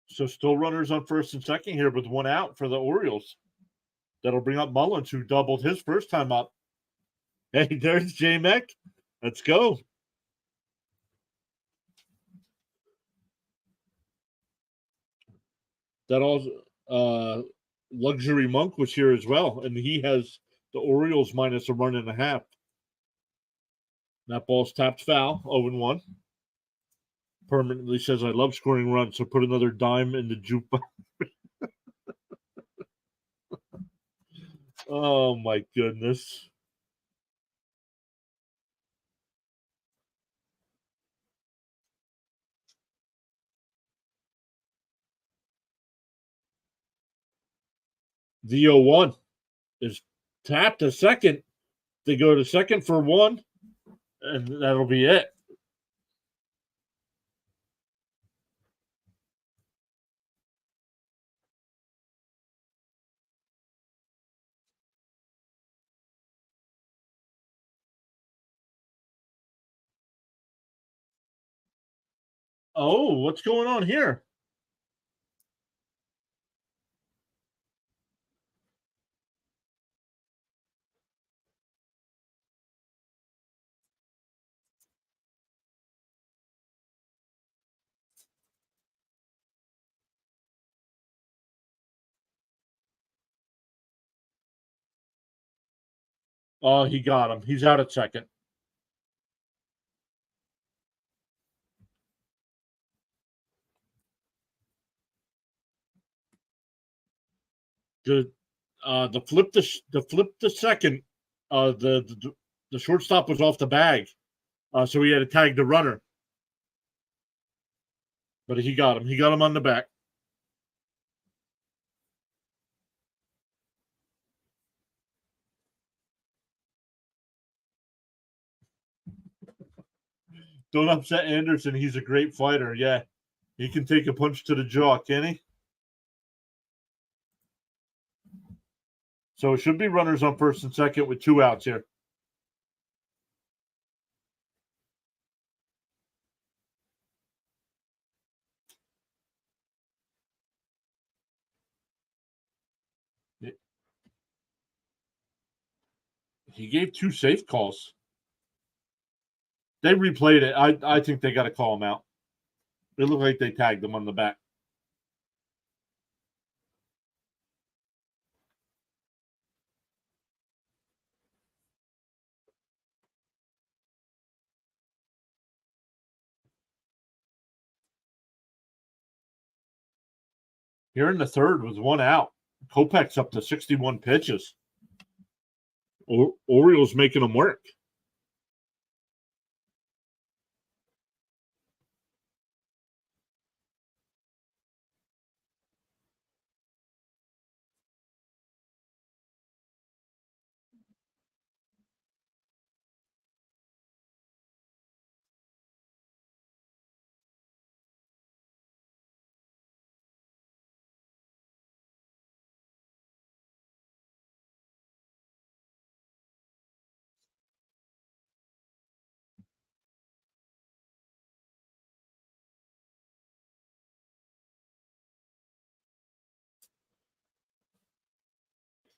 Speaker 2: So still runners on first and second here with 1 out for the Orioles. That'll bring up Mullins, who doubled his first time up. Hey, there's J-Mec. Let's go. That also Luxury Monk was here as well, and he has the Orioles minus a 1.5. That ball's tapped foul, 0-1. Permanently says, I love scoring runs, so put another dime in the jukebox. Oh, my goodness. The 0-1 is tapped to second. They go to second for 1, and that'll be it. Oh, what's going on here? Oh, he got him. He's out at second. The flip to second. The shortstop was off the bag, so he had to tag the runner. But he got him. He got him on the back. Don't upset Anderson. He's a great fighter. Yeah, he can take a punch to the jaw, can he? So it should be runners on first and second with 2 outs here. He gave 2 safe calls. They replayed it. I think they got to call him out. It looked like they tagged him on the back. Here in the third with 1 out. Kopech's up to 61 pitches. Orioles making them work.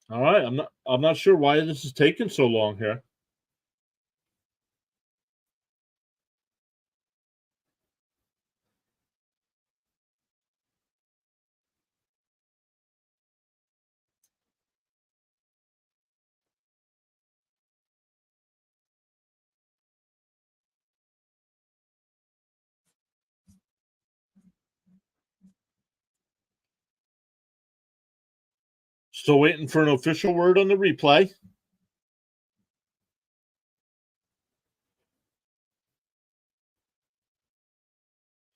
Speaker 2: All right, I'm not sure why this is taking so long here. Still waiting for an official word on the replay.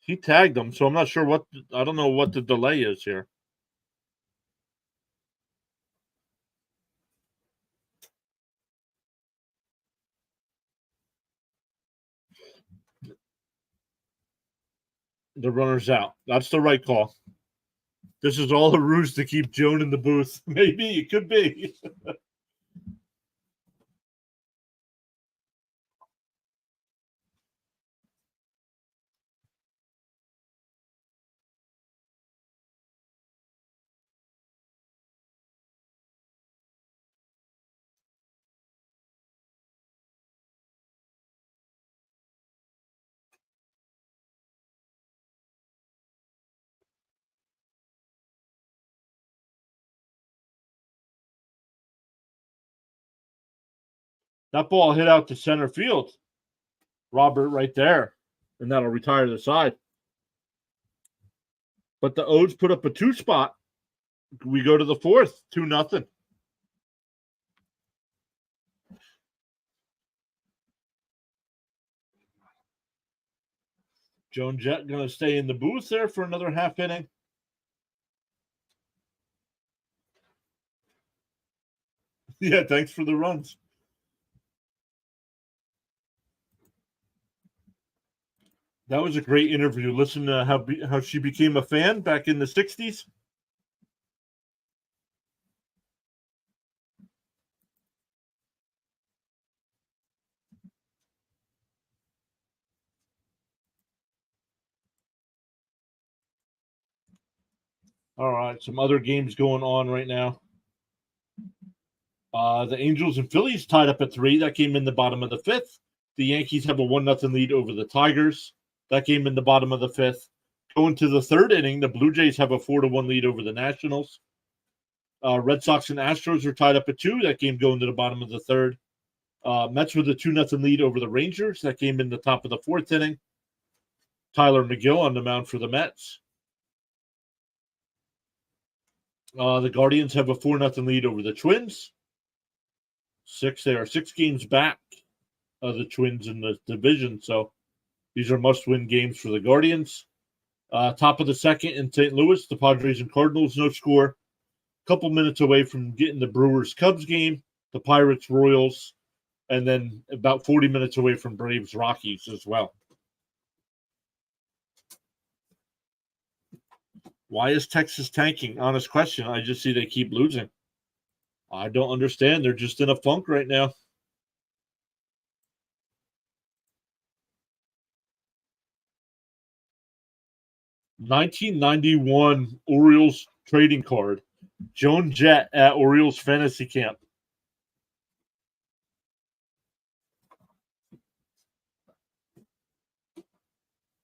Speaker 2: He tagged him, so I'm not sure I don't know what the delay is here. The runner's out. That's the right call. This is all a ruse to keep Joan in the booth. Maybe it could be. That ball hit out to center field. Robert right there. And that'll retire the side. But the O's put up a 2 spot. We go to the 4th, 2-0. Joan Jett going to stay in the booth there for another half inning. Yeah, thanks for the runs. That was a great interview. Listen to how she became a fan back in the 60s. All right, some other games going on right now. The Angels and Phillies tied up at 3. That came in the bottom of the 5th. The Yankees have a 1-0 lead over the Tigers. That came in the bottom of the 5th. Going to the 3rd inning, the Blue Jays have a 4-1 lead over the Nationals. Red Sox and Astros are tied up at 2. That game going to the bottom of the 3rd. Mets with a 2-0 lead over the Rangers. That came in the top of the 4th inning. Tyler McGill on the mound for the Mets. The Guardians have a 4-0 lead over the Twins. They are 6 games back of the Twins in the division, so these are must-win games for the Guardians. Top of the 2nd in St. Louis, the Padres and Cardinals, no score. A couple minutes away from getting the Brewers-Cubs game, the Pirates-Royals, and then about 40 minutes away from Braves-Rockies as well. Why is Texas tanking? Honest question. I just see they keep losing. I don't understand. They're just in a funk right now. (1991) Orioles trading card. Joan Jett at Orioles fantasy camp.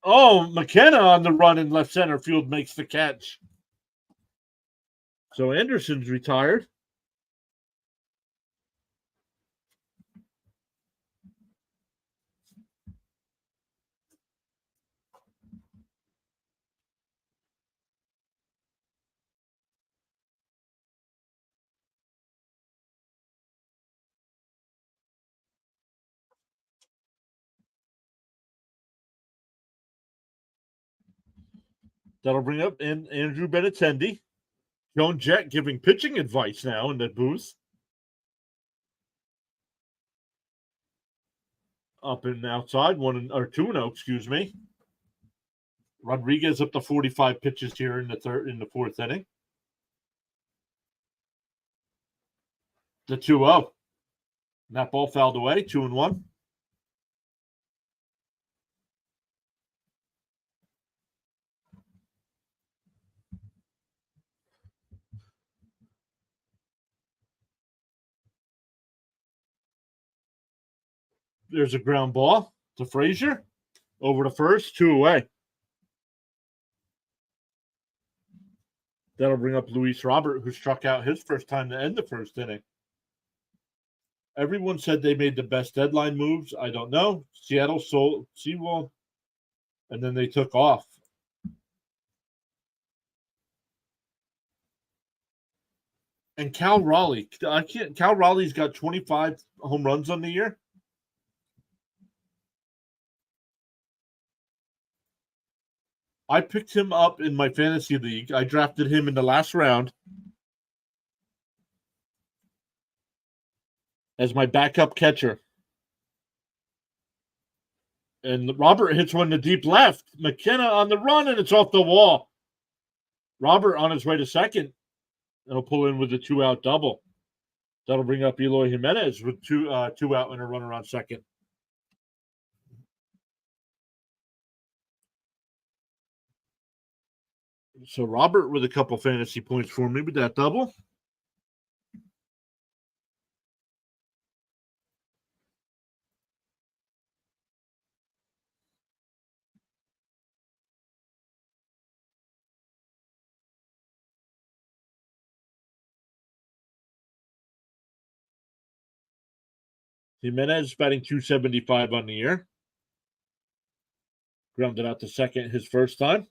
Speaker 2: Oh, McKenna on the run in left center field makes the catch. So Anderson's retired. That'll bring up Andrew Benintendi. Joan Jett giving pitching advice now in the booth. Up and outside, 2-0, excuse me. Rodriguez up to 45 pitches here in the 4th inning. The 2-0. That ball fouled away, 2-1. There's a ground ball to Frazier. Over to first, 2 away. That'll bring up Luis Robert, who struck out his first time to end the 1st inning. Everyone said they made the best deadline moves. I don't know. Seattle sold Sewell, and then they took off. And Cal Raleigh. Cal Raleigh's got 25 home runs on the year. I picked him up in my fantasy league. I drafted him in the last round as my backup catcher. And Robert hits one to deep left. McKenna on the run, and it's off the wall. Robert on his way to second. And he'll pull in with a 2-out double. That'll bring up Eloy Jimenez with two out and a runner on second. So Robert with a couple fantasy points for me with that double. Jimenez batting .275 on the year. Grounded out to second his first time.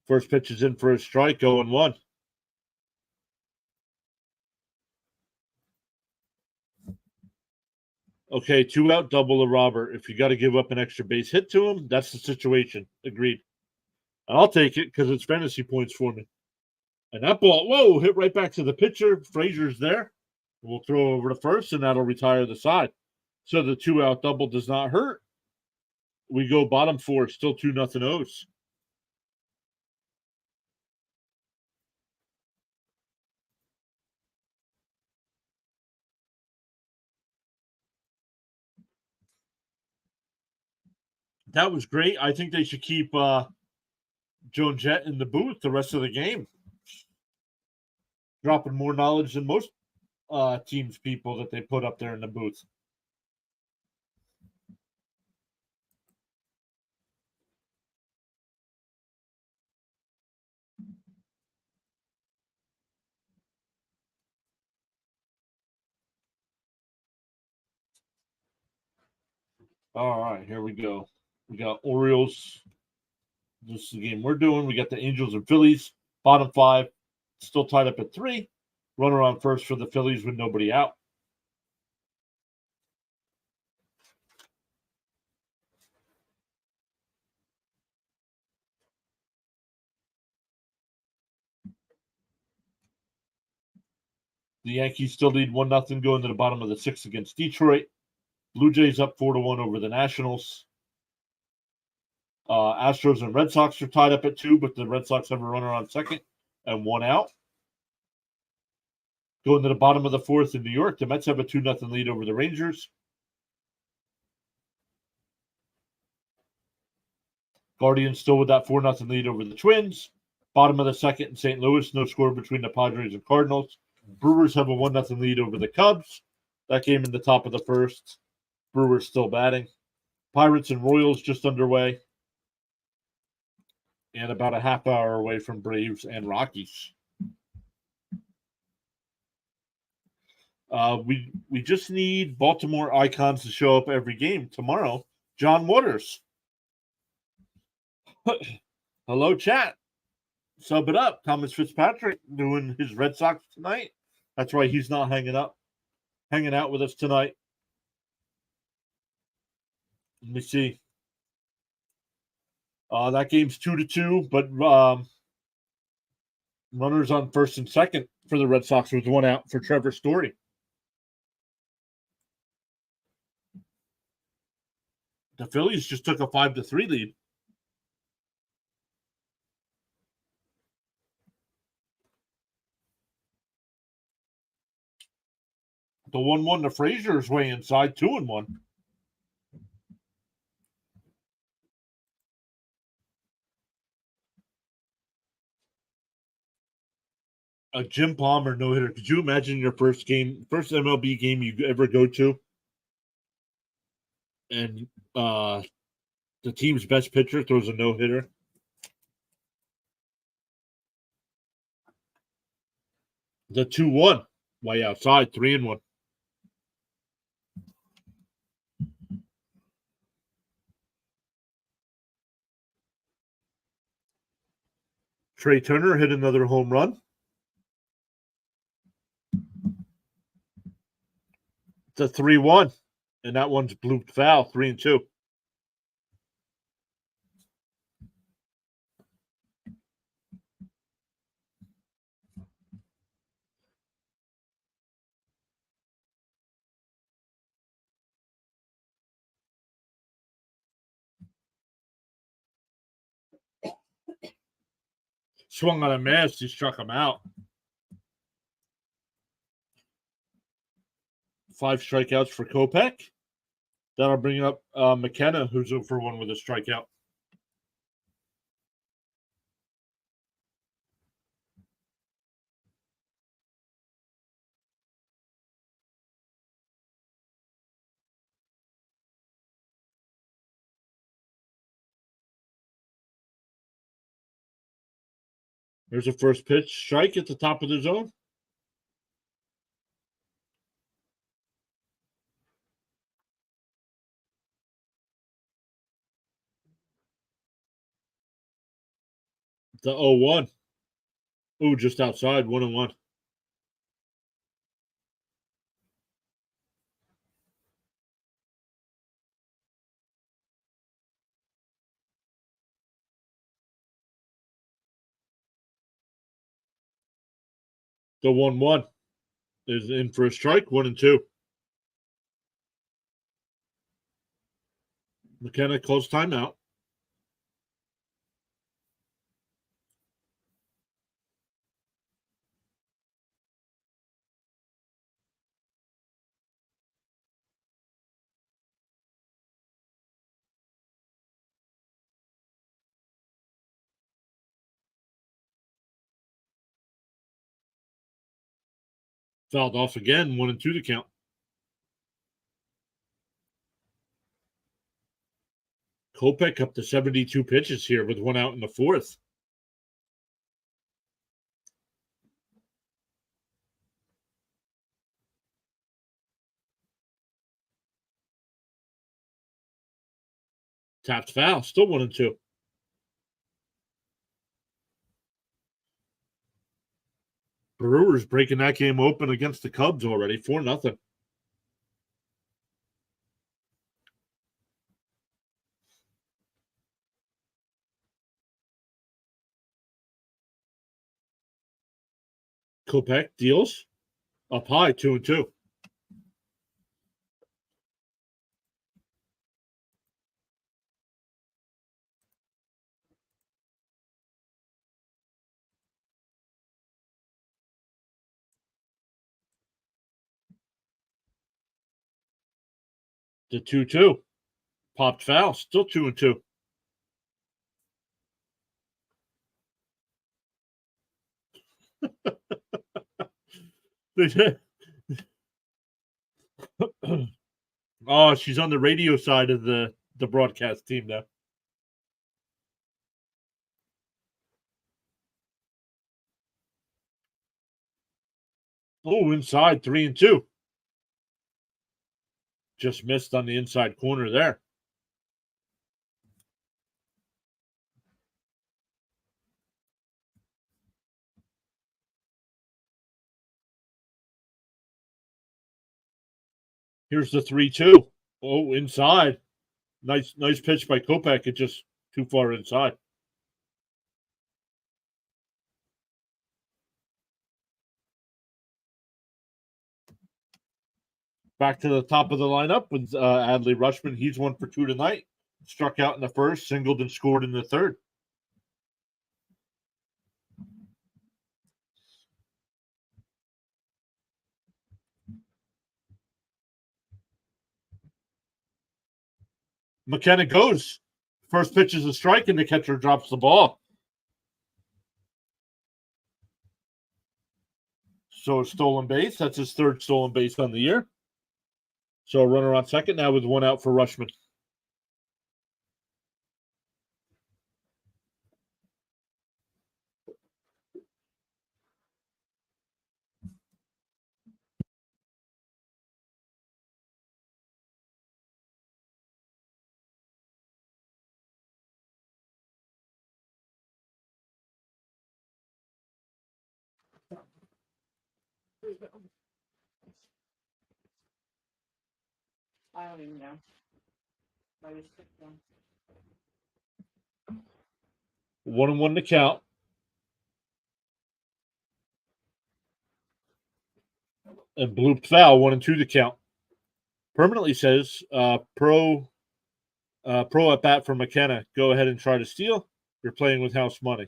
Speaker 2: First pitch is in for a strike, 0-1. Okay, 2-out double of Robert. If you got to give up an extra base hit to him, that's the situation. Agreed. And I'll take it because it's fantasy points for me. And that ball, hit right back to the pitcher. Frazier's there. We'll throw over to first, and that'll retire the side. So the 2-out double does not hurt. We go bottom four, still 2-0 O's. That was great. I think they should keep Joan Jett in the booth the rest of the game. Dropping more knowledge than most teams people that they put up there in the booth. All right, here we go. We got Orioles. This is the game we're doing. We got the Angels and Phillies. Bottom five, still tied up at 3. Runner on first for the Phillies with nobody out. The Yankees still lead 1-0 going to the bottom of the 6th against Detroit. Blue Jays up 4-1 over the Nationals. Astros and Red Sox are tied up at 2, but the Red Sox have a runner on second and 1 out. Going to the bottom of the 4th in New York, the Mets have a 2-0 lead over the Rangers. Guardians still with that 4-0 lead over the Twins. Bottom of the 2nd in St. Louis, no score between the Padres and Cardinals. Brewers have a 1-0 lead over the Cubs. That game in the top of the 1st. Brewers still batting. Pirates and Royals just underway. And about a half hour away from Braves and Rockies. We just need Baltimore icons to show up every game tomorrow. John Waters. Hello, chat. Sub it up. Thomas Fitzpatrick doing his Red Sox tonight. That's why he's not hanging out with us tonight. Let me see. That game's 2-2, but runners on first and second for the Red Sox with 1 out for Trevor Story. The Phillies just took a 5-3 lead. The 1-1 to Frazier's way inside, 2-1. A Jim Palmer no-hitter. Could you imagine your first MLB game you ever go to? And the team's best pitcher throws a no-hitter? The 2-1, way outside, 3-1. Trey Turner hit another home run. It's a 3-1, and that one's blooped foul, 3-2. Swung on a miss. He struck him out. 5 strikeouts for Kopech. That'll bring up McKenna, who's 0 for 1 with a strikeout. There's a first pitch strike at the top of the zone. The 0-1. Ooh, just outside, 1-1. The 1-1 is in for a strike, 1-2. McKenna calls timeout. Fouled off again, 1-2 to count. Kopech up to 72 pitches here with 1 out in the 4th. Tapped foul, still 1-2. Brewers breaking that game open against the Cubs already, 4-0. Kopech deals up high, 2-2. The 2-2. Popped foul, still 2-2. Oh, she's on the radio side of the broadcast team now. Oh, inside, 3-2. Just missed on the inside corner there. Here's the 3-2. Oh, inside. Nice pitch by Kopech. It just too far inside. Back to the top of the lineup with Adley Rutschman. He's 1 for 2 tonight. Struck out in the 1st, singled and scored in the 3rd. McKenna goes. First pitch is a strike, and the catcher drops the ball. So a stolen base. That's his 3rd stolen base on the year. So a runner on second now with 1 out for Rutschman.
Speaker 3: I don't even know.
Speaker 2: 1-1 to count. And blooped foul, 1-2 to count. Permanently says pro at bat for McKenna. Go ahead and try to steal. You're playing with house money.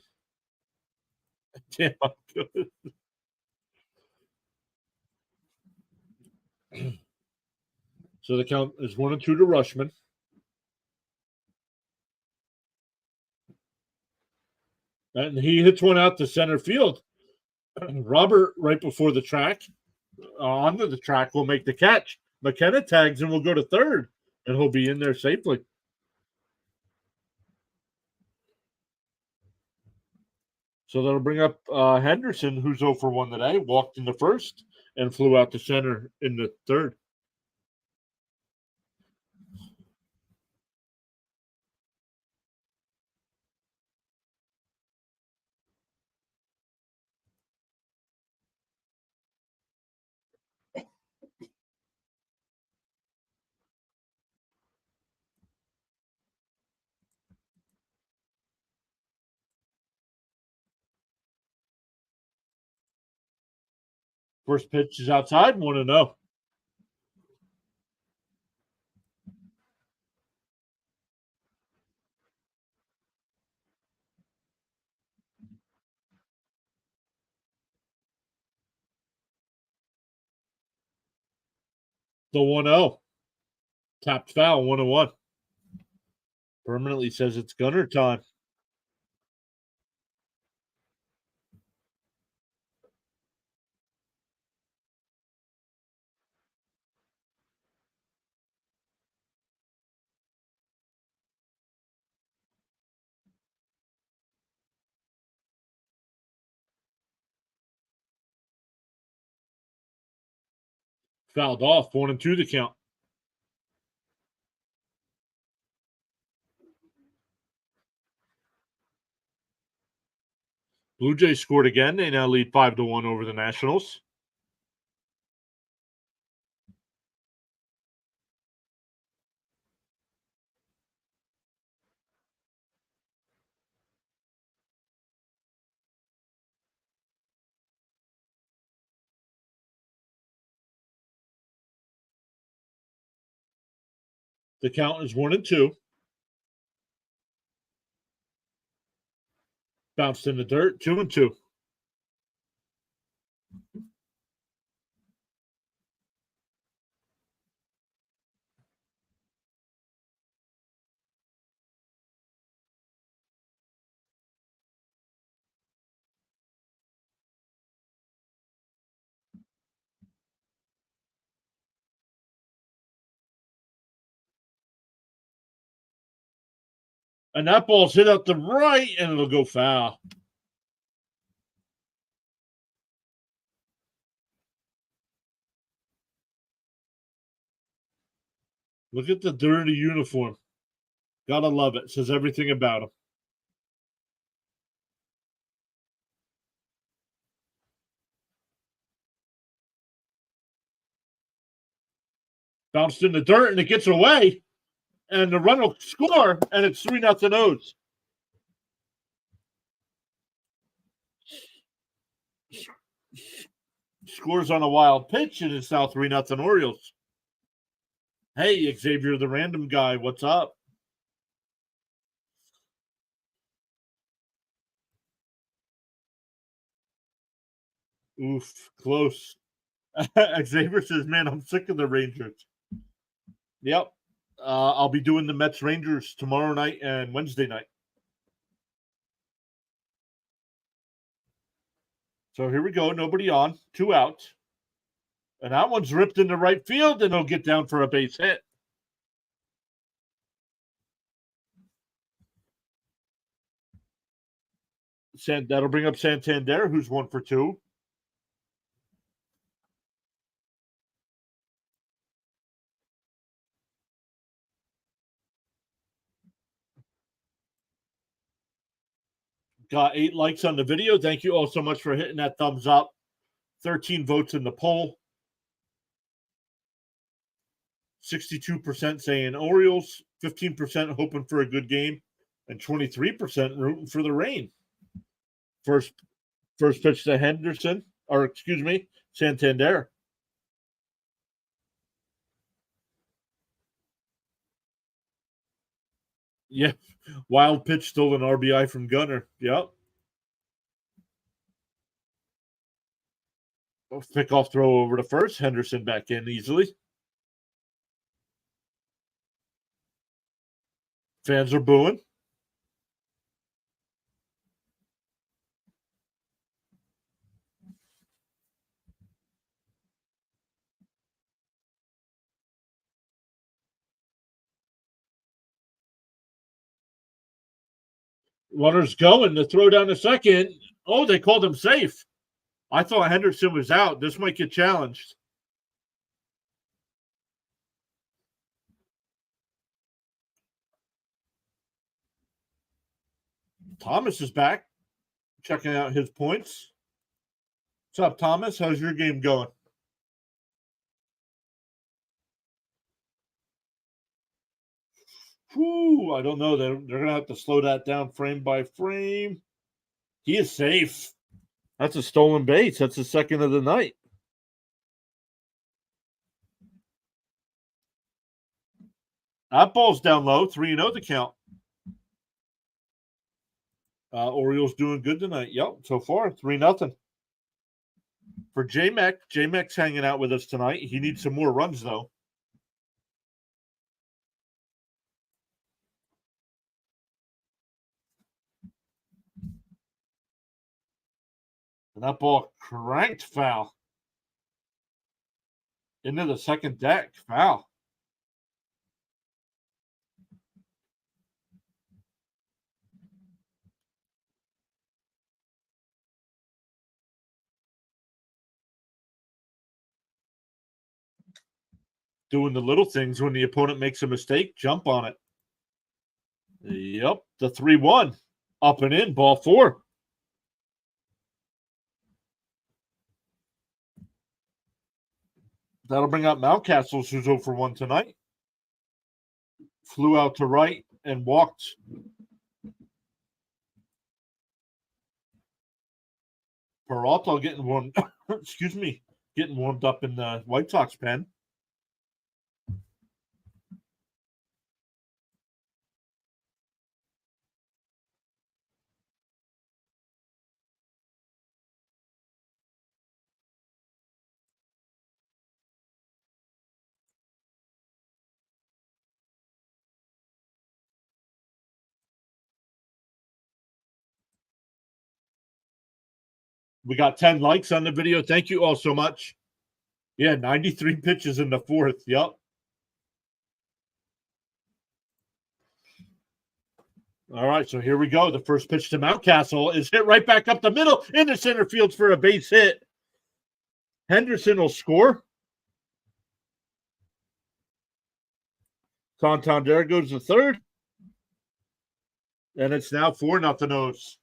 Speaker 2: Damn, I'm good. So the count is 1-2 to Rushman. And he hits one out to center field. Robert, right before the track, onto the track, will make the catch. McKenna tags and will go to third, and he'll be in there safely. So that'll bring up Henderson, who's 0 for 1 today, walked in the first and flew out to center in the third. First pitch is outside, 1-0. The 1-0. Tapped foul, 1-1. Permanently says it's gunner time. Fouled off, 1-2 the count. Blue Jays scored again. They now lead 5-1 over the Nationals. The count is 1-2. Bounced in the dirt, 2-2. And that ball's hit out the right, and it'll go foul. Look at the dirty uniform. Gotta love it. Says everything about him. Bounced in the dirt, and it gets away. And the run will score, and it's 3-0 O's. Scores on a wild pitch, and it's now 3-0 Orioles. Hey, Xavier, the random guy, what's up? Oof, close. Xavier says, man, I'm sick of the Rangers. Yep. I'll be doing the Mets Rangers tomorrow night and Wednesday night. So here we go. Nobody on. 2 outs. And that one's ripped into right field, and he'll get down for a base hit. That'll bring up Santander, who's 1 for 2. Got 8 likes on the video. Thank you all so much for hitting that thumbs up. 13 votes in the poll. 62% saying Orioles, 15% hoping for a good game, and 23% rooting for the rain. First pitch to Henderson, or excuse me, Santander. Yeah, wild pitch, stole an RBI from Gunner. Yep. Pickoff throw over to first. Henderson back in easily. Fans are booing. Runners going to throw down the second. Oh, they called him safe. I thought Henderson was out. This might get challenged. Thomas is back, checking out his points. What's up, Thomas? How's your game going? Whew, I don't know. They're going to have to slow that down frame by frame. He is safe. That's a stolen base. That's the second of the night. That ball's down low. 3-0 the count. Orioles doing good tonight. Yep, so far, 3-0. For J-Mec, J-Mec's hanging out with us tonight. He needs some more runs, though. And that ball cranked foul. Into the second deck. Foul. Doing the little things when the opponent makes a mistake, jump on it. Yep, the 3-1. Up and in, ball 4. That'll bring up Mountcastles, who's 0 for 1 tonight. Flew out to right and walked. Peralta getting warmed excuse me, getting warmed up in the White Sox pen. We got 10 likes on the video. Thank you all so much. Yeah, 93 pitches in the 4th. Yep. All right, so here we go. The first pitch to Mountcastle is hit right back up the middle into center field for a base hit. Henderson will score. Santander goes to third. And it's now 4-0 O's.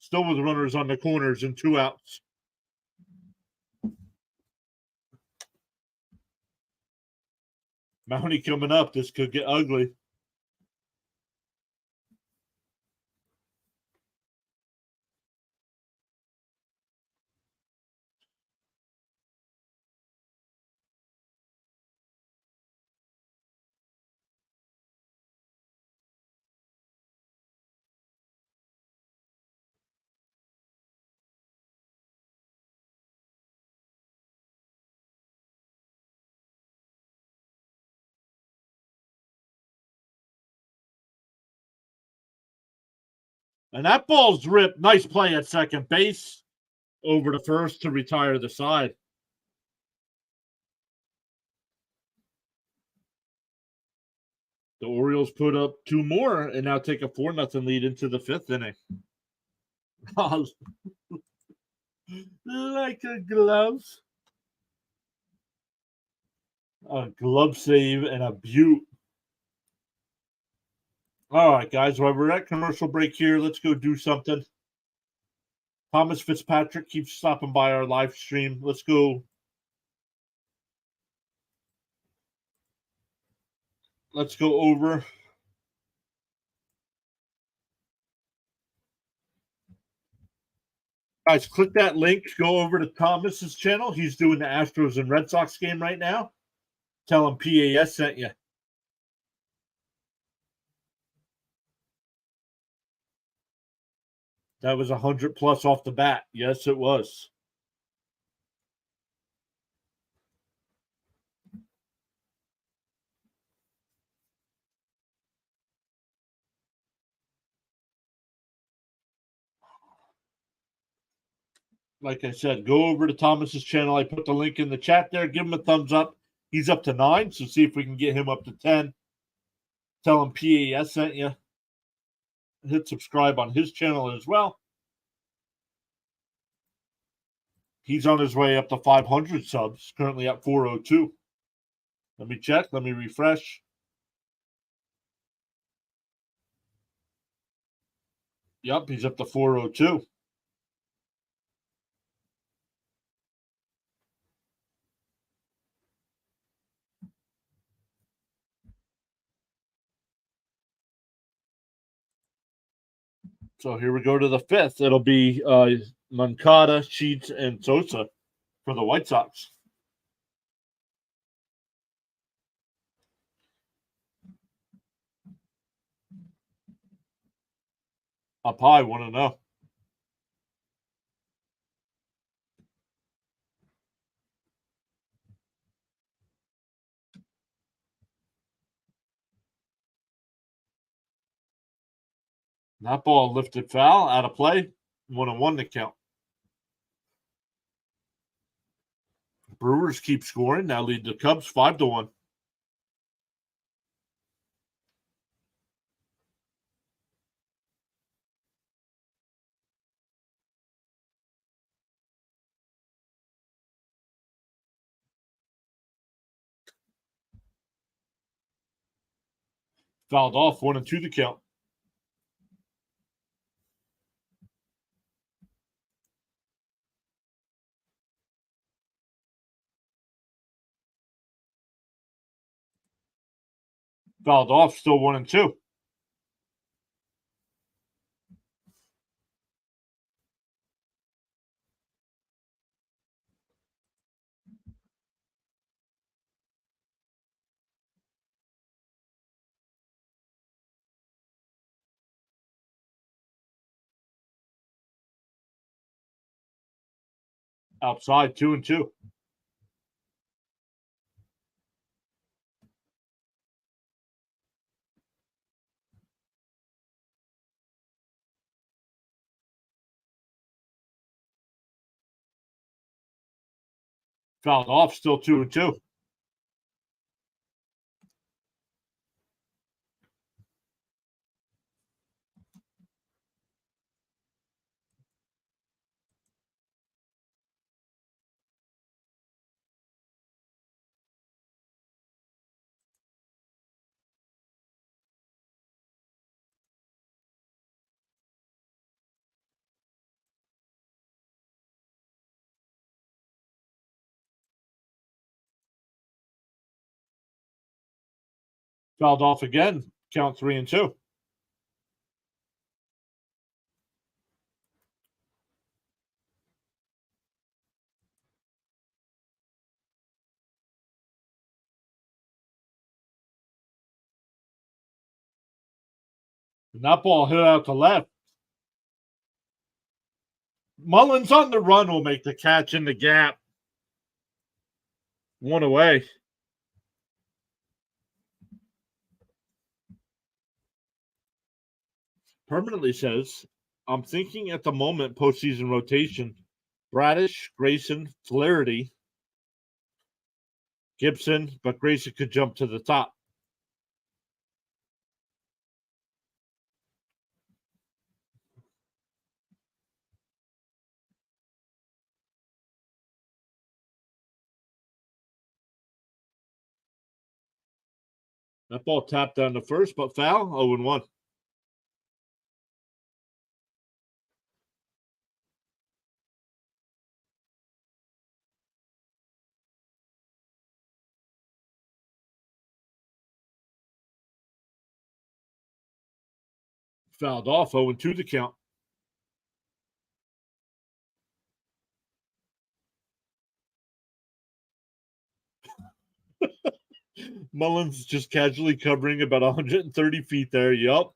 Speaker 2: Still with runners on the corners and 2 outs. Mountie coming up. This could get ugly. And that ball's ripped. Nice play at second base. Over to first to retire the side. The Orioles put up 2 more and now take a 4-0 lead into the 5th inning. Like a glove. A glove save and a beaut. All right, guys. While we're at commercial break here, let's go do something. Thomas Fitzpatrick keeps stopping by our live stream. Let's go. Let's go over. Guys, click that link. Go over to Thomas's channel. He's doing the Astros and Red Sox game right now. Tell him PAS sent you. That was 100 plus off the bat. Yes, it was. like I said, go over to Thomas's channel. I put the link in the chat there. Give him a thumbs up. He's up to 9, so see if we can get him up to 10. Tell him PAS sent you. Hit subscribe on his channel as well. He's on his way up to 500 subs, currently at 402. Let me check. Let me refresh. Yep, he's up to 402. So here we go to the 5th. It'll be Moncada, Sheets, and Sosa for the White Sox. Up high, 1-0. That ball lifted foul, out of play, 1-1 to count. Brewers keep scoring, now lead the Cubs 5-1. Fouled off, 1-2 to count. Fouled off, still 1-2. Outside, 2-2. Fouled off, still 2-2. Fouled off again, count 3-2. And that ball hit out to left. Mullins on the run will make the catch in the gap. 1 away. Permanently says, I'm thinking at the moment postseason rotation, Bradish, Grayson, Flaherty, Gibson, but Grayson could jump to the top. That ball tapped down the first, but foul, 0-1. Fouled off, 0-2 to count. Mullins just casually covering about 130 feet there. Yup.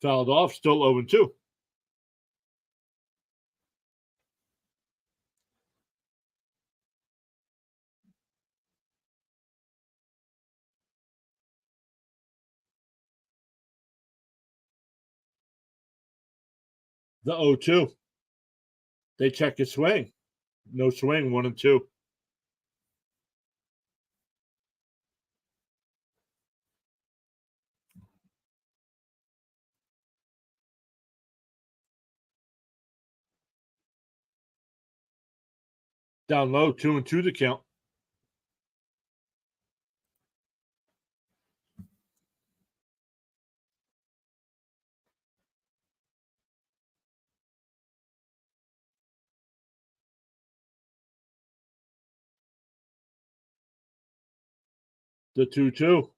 Speaker 2: Fouled off, still 0-2. The 0-2. They check his swing. No swing, 1-2. Down low, 2-2 to count. The 2-2.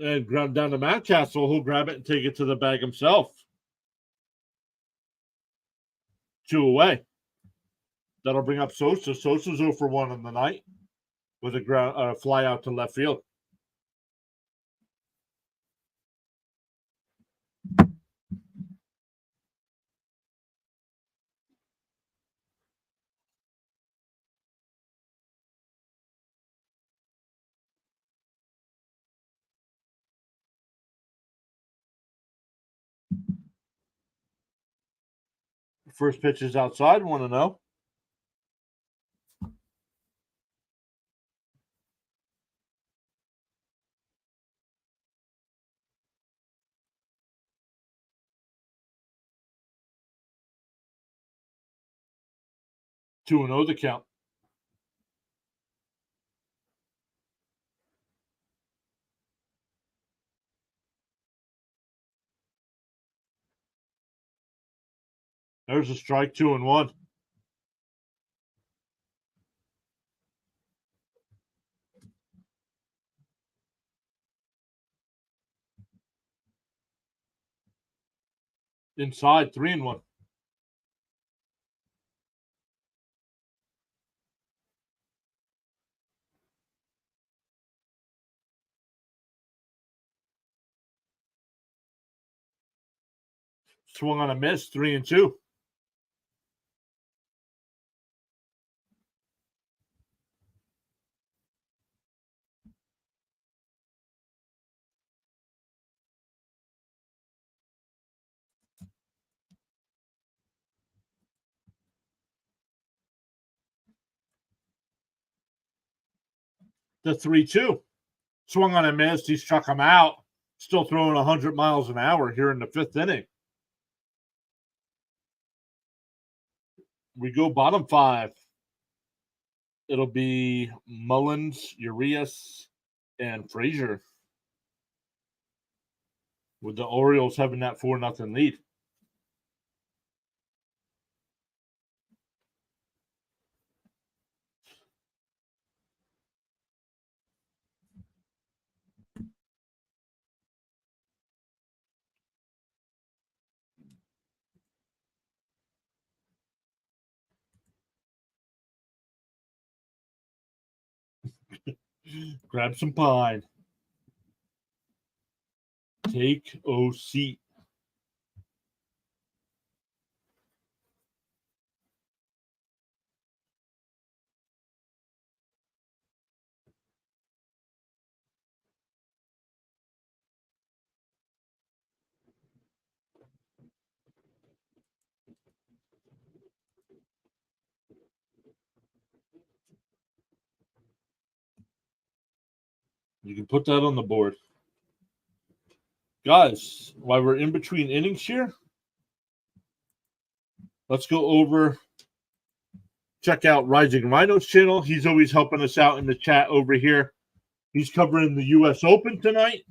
Speaker 2: And ground down to Mountcastle, who'll grab it and take it to the bag himself. 2 away. That'll bring up Sosa. Sosa's 0 for 1 on the night with a fly out to left field. First pitch is outside, 1-0. Two and 0 the count. There's a strike, 2-1. Inside, 3-1. Swung on a miss, 3-2. The 3-2. Swung on a miss. He struck him out. Still throwing 100 miles an hour here in the 5th inning. We go bottom 5. It'll be Mullins, Urias, and Frazier, with the Orioles having that 4-0 lead. Grab some pine. Take a seat. You can put that on the board. Guys, while we're in between innings here, let's go over, check out Rising Rhino's channel. He's always helping us out in the chat over here. He's covering the U.S. Open tonight.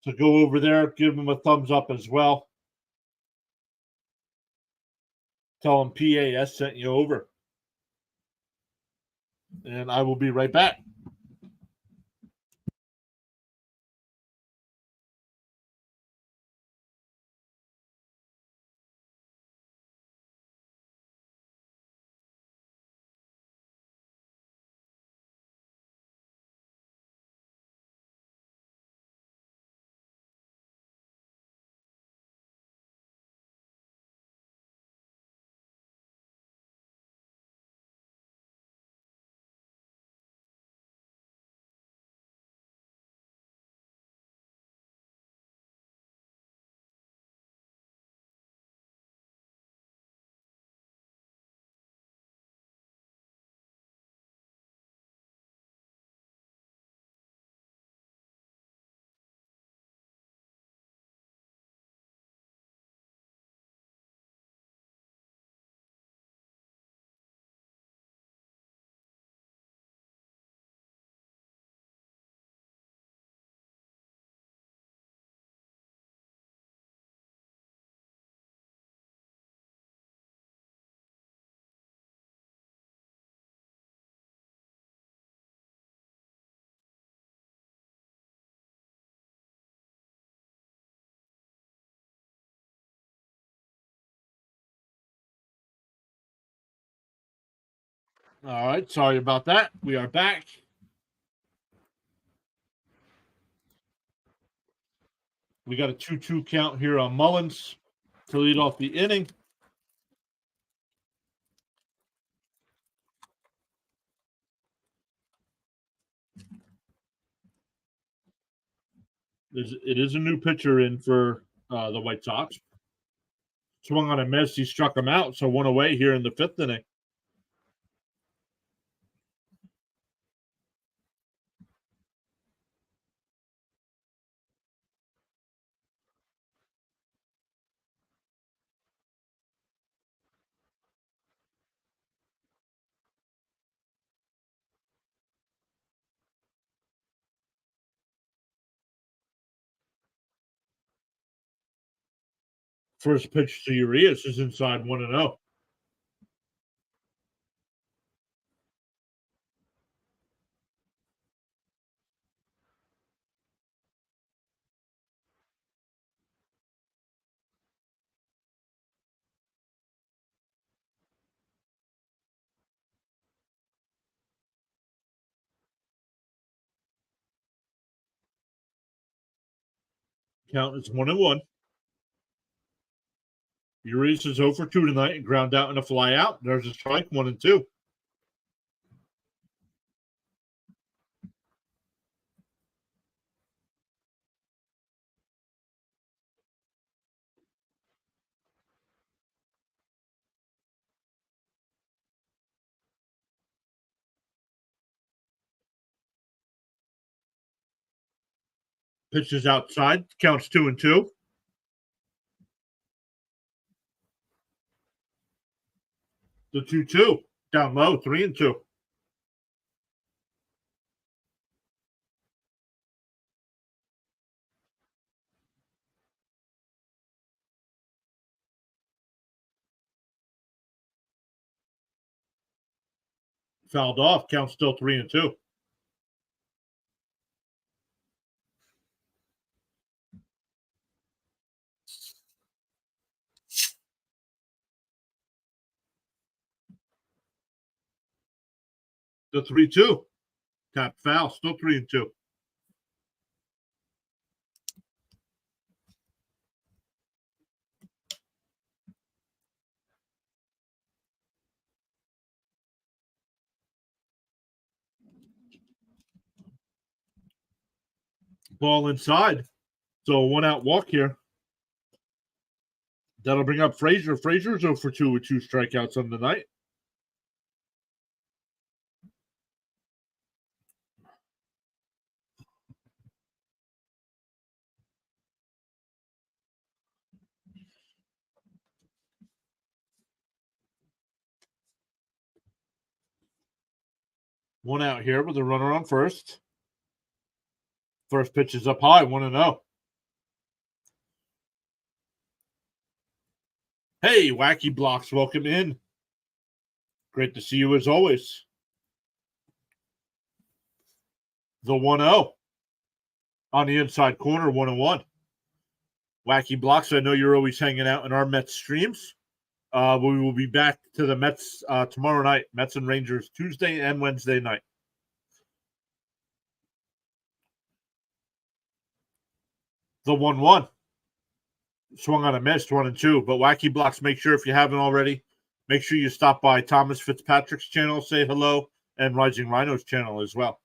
Speaker 2: So go over there, give him a thumbs up as well. Tell him PAS sent you over. And I will be right back. All right, sorry about that. We are back. We got a 2-2 count here on Mullins to lead off the inning. It is a new pitcher in for the White Sox. Swung on a miss. He struck him out, so one away here in the fifth inning. First pitch to Urias is inside 1-0. Count is 1-1. Urias is 0 for 2 tonight and ground out and a fly out. There's a strike, 1-2. Pitches outside, counts 2-2. The 2-2 down low, 3-2. Fouled off, count still 3-2. The 3-2. Tap foul, still 3-2. Ball inside. So a 1-out walk here. That'll bring up Frazier. Frazier's 0 for 2 with 2 strikeouts on the night. One out here with a runner on first. First pitch is up high, 1-0. Hey, Wacky Blocks, welcome in. Great to see you as always. The 1-0 on the inside corner, 1-1. Wacky Blocks, I know you're always hanging out in our Mets streams. We will be back to the Mets tomorrow night. Mets and Rangers Tuesday and Wednesday night. The 1-1. Swung on a miss, 1-2. But Wacky Blocks, make sure if you haven't already, make sure you stop by Thomas Fitzpatrick's channel, say hello, and Rising Rhino's channel as well.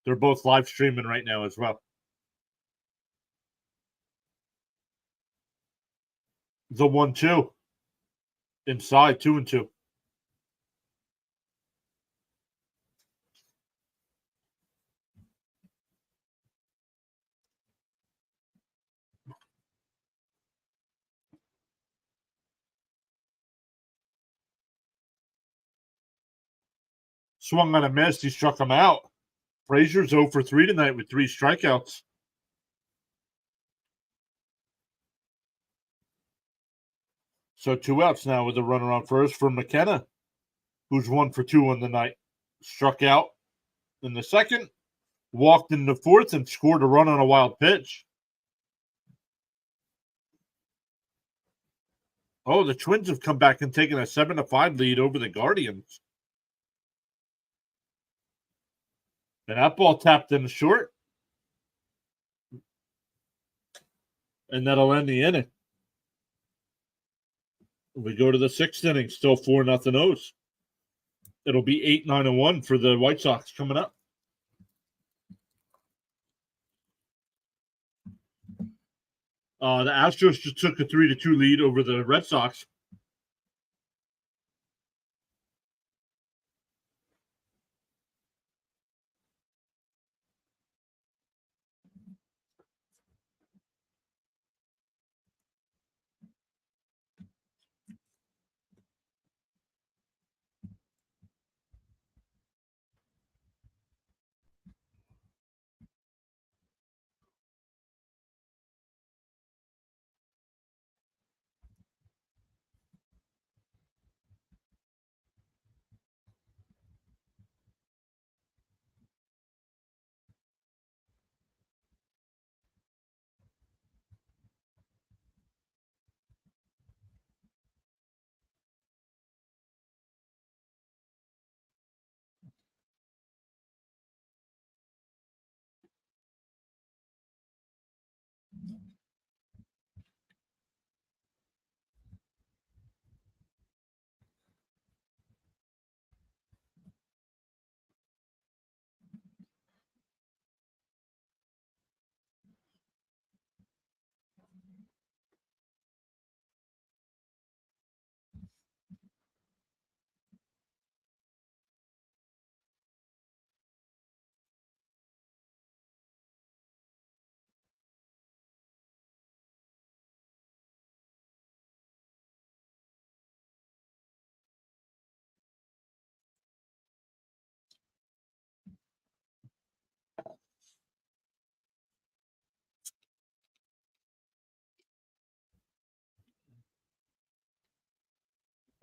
Speaker 2: They're both live streaming right now as well. The 1-2. Inside, 2-2. Swung on a miss. He struck him out. Frazier's 0 for 3 tonight with 3 strikeouts. So 2 outs now with a runner on first for McKenna, who's 1 for 2 on the night. Struck out in the second, walked in the fourth, and scored a run on a wild pitch. Oh, the Twins have come back and taken a 7-5 lead over the Guardians. And that ball tapped in the short. And that'll end the inning. We go to the 6th inning, still 4-0 O's. It'll be 8-9-1 for the White Sox coming up. The Astros just took a 3-2 lead over the Red Sox.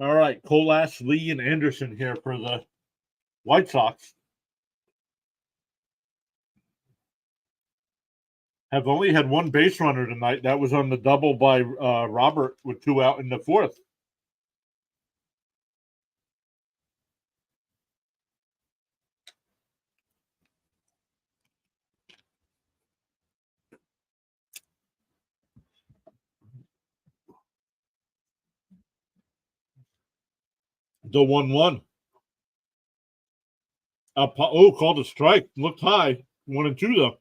Speaker 2: All right, Colas, Lee, and Anderson here for the White Sox. Have only had one base runner tonight. That was on the double by Robert with 2 out in the 4th. The 1-1. Called a strike. Looked high. 1-2 though.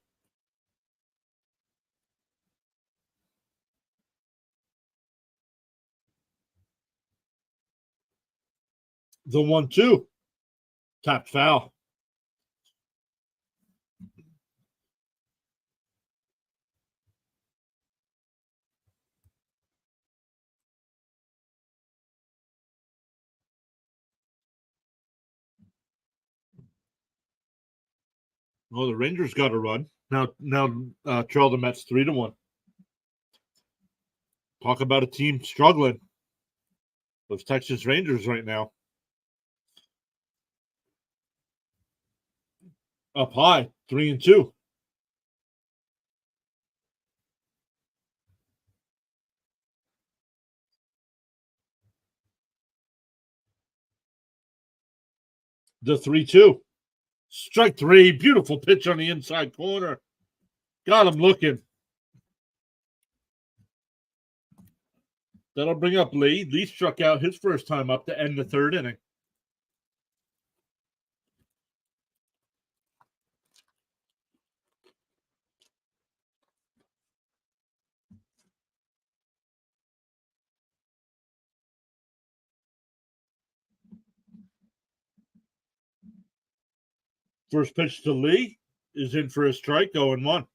Speaker 2: The 1-2. Tapped foul. Well, the Rangers got a run. Now trail the Mets 3-1. Talk about a team struggling. Those Texas Rangers right now. Up high, 3-2. The 3-2. Strike 3. Beautiful pitch on the inside corner. Got him looking. That'll bring up Lee. Lee struck out his first time up to end the 3rd inning. First pitch to Lee is in for a strike, 0-1.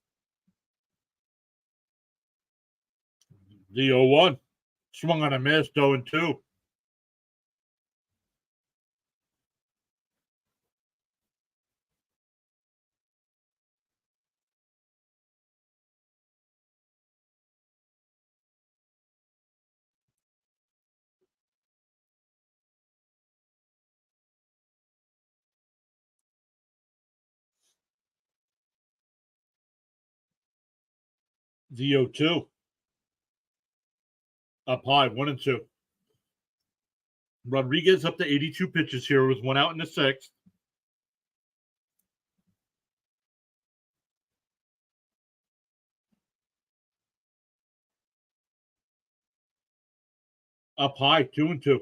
Speaker 2: The 0-1. Swung on a miss, 0-2. The 0-2. Up high, 1-2. Rodriguez up to 82 pitches here with 1 out in the 6th. Up high, 2-2.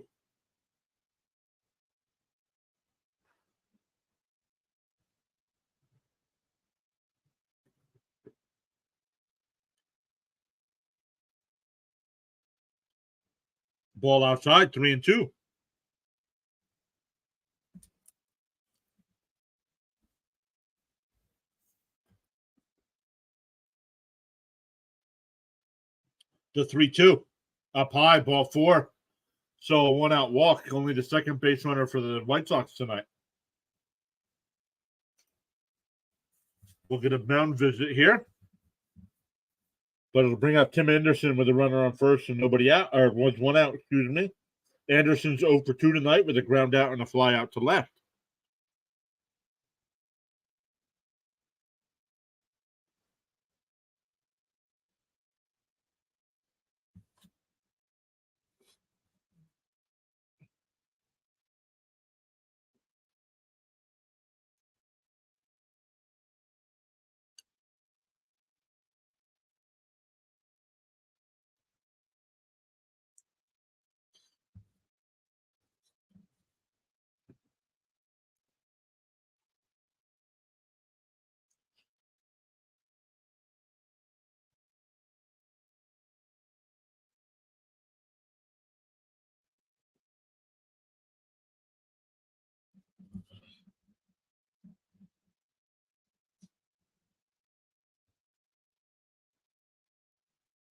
Speaker 2: Ball outside, 3-2. The 3-2. Up high, ball 4. So a 1-out walk, only the second base runner for the White Sox tonight. We'll get a mound visit here. But it'll bring up Tim Anderson with a runner on first and nobody out, or was 1 out, excuse me. Anderson's 0 for 2 tonight with a ground out and a fly out to left.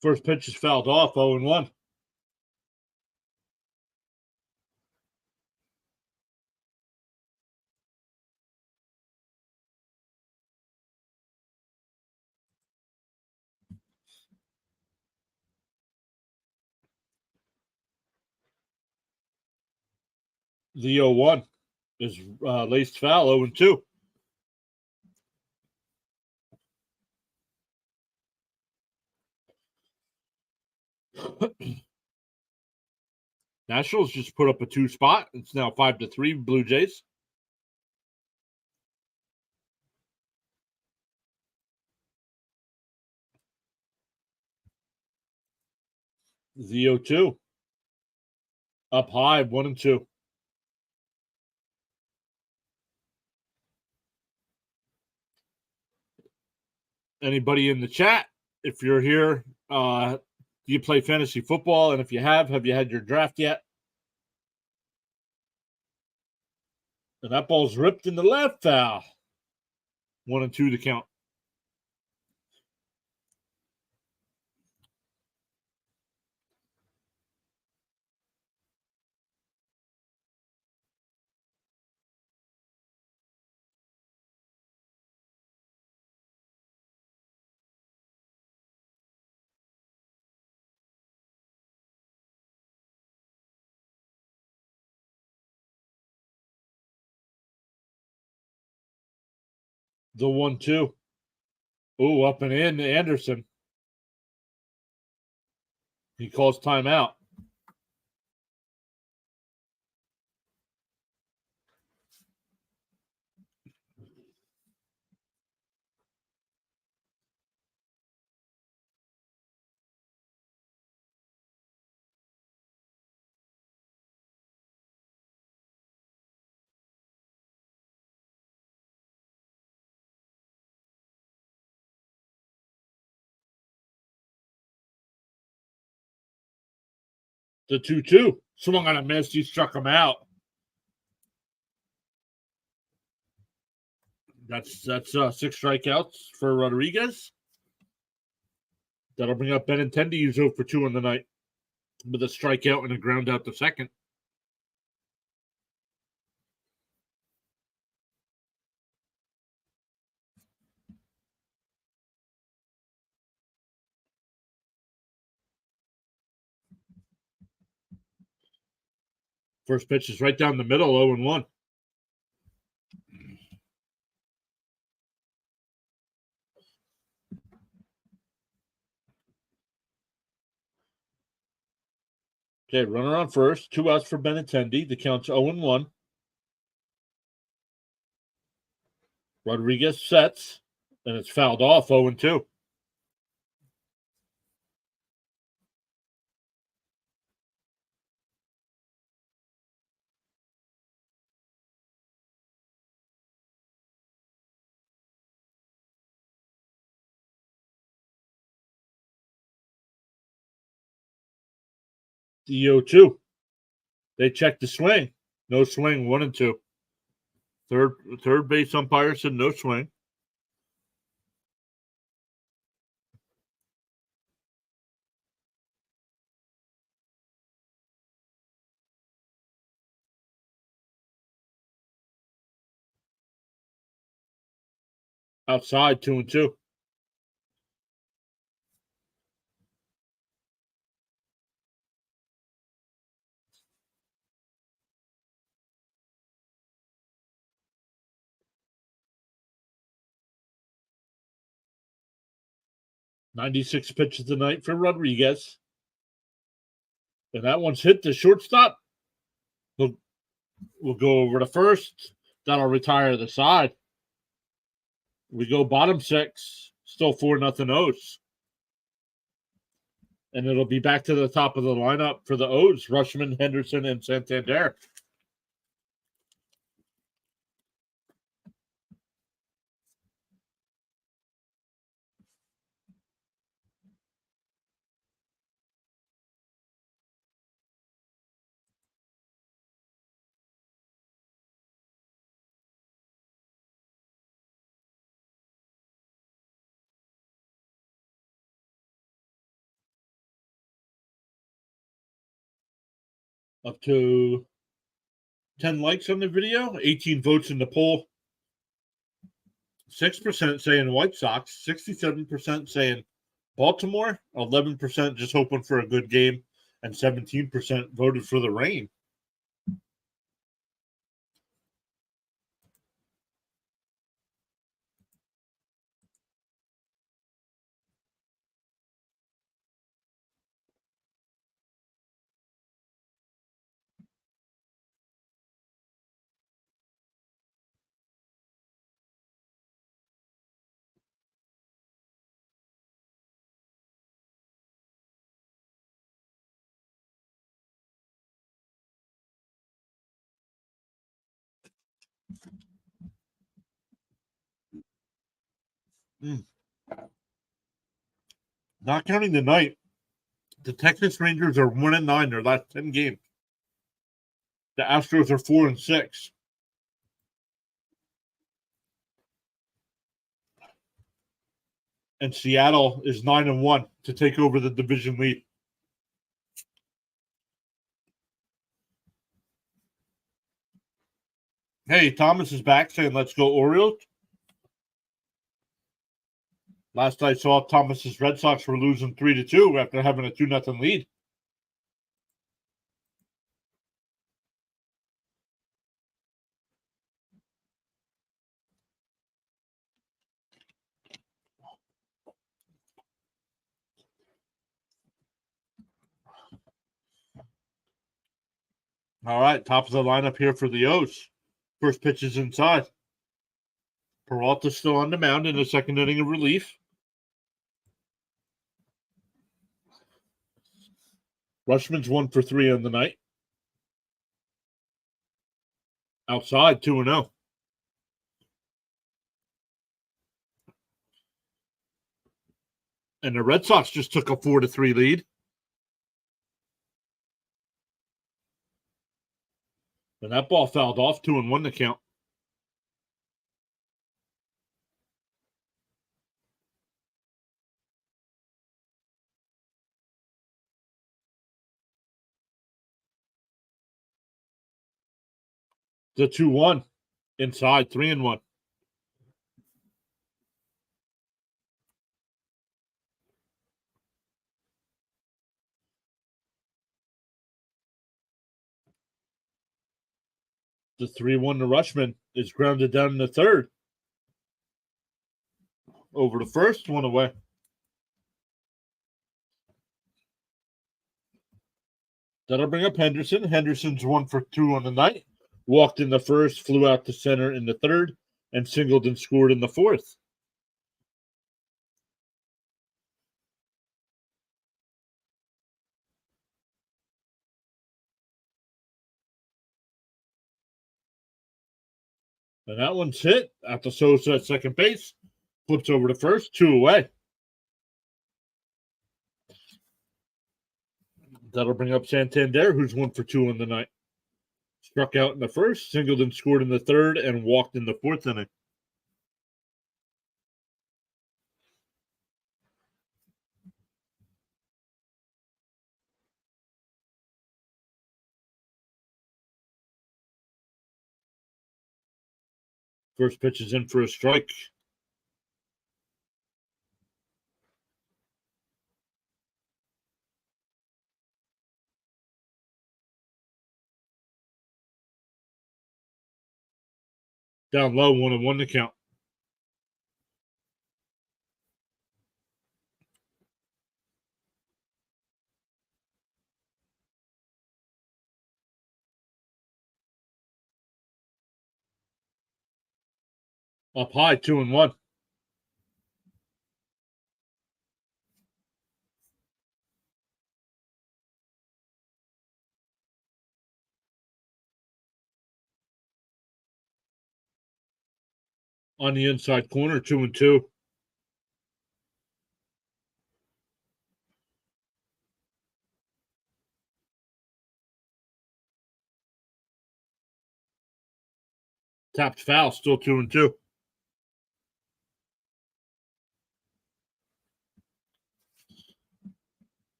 Speaker 2: First pitch is fouled off, 0-1. The 0-1 is laced foul, 0-2. Nationals just put up a 2 spot. It's now 5-3 Blue Jays. The 0-2. Up high, 1-2. Anybody in the chat, if you're here, do you play fantasy football? And if you have you had your draft yet? And that ball's ripped in the left, foul. 1-2 to count. The 1-2. Oh, up and in, Anderson. He calls timeout. The 2-2. Swung on a miss. He struck him out. That's 6 strikeouts for Rodriguez. That'll bring up Benintendi, who's 0 for 2 on the night, with a strikeout and a ground out to second. First pitch is right down the middle, 0-1. Okay, runner on first. 2 outs for Benintendi. The count's 0-1. Rodriguez sets, and it's fouled off, 0-2. The 0-2. They checked the swing. No swing, 1-2. Third base umpire said no swing. Outside, 2-2. "96 pitches tonight for Rodriguez. And that one's hit the shortstop. We'll go over to first. That'll retire the side. We go bottom 6. Still 4-0 O's. And it'll be back to the top of the lineup for the O's. Rutschman, Henderson, and Santander. Up to 10 likes on the video, 18 votes in the poll. 6% saying White Sox, 67% saying Baltimore, 11% just hoping for a good game, and 17% voted for the rain. Not counting the night, the Texas Rangers are 1-9 their last 10 games. The Astros are 4-6. And Seattle is 9-1 to take over the division lead. Hey, Thomas is back saying, "Let's go Orioles." Last I saw, Thomas's Red Sox were losing 3-2 after having a 2-0 lead. All right, top of the lineup here for the O's. First pitch is inside. Peralta's still on the mound in the second inning of relief. Rutschman's 1 for 3 on the night. Outside, 2-0. And the Red Sox just took a 4-3 lead. And that ball fouled off, 2-1 to count. The 2-1 inside, 3-1. The 3-1 to Rutschman is grounded down in the third. Over to first, 1 away. That'll bring up Henderson. Henderson's 1 for 2 on the night. Walked in the first, flew out to center in the third, and singled and scored in the fourth. And that one's hit at the Sosa at second base. Flips over to first, 2 away. That'll bring up Santander, who's 1-for-2 on the night. Struck out in the first, singled and scored in the third, and walked in the fourth inning. First pitch is in for a strike. Down low, 1-1 to count. Up high, 2-1. On the inside corner, 2-2. Tapped foul, still 2-2.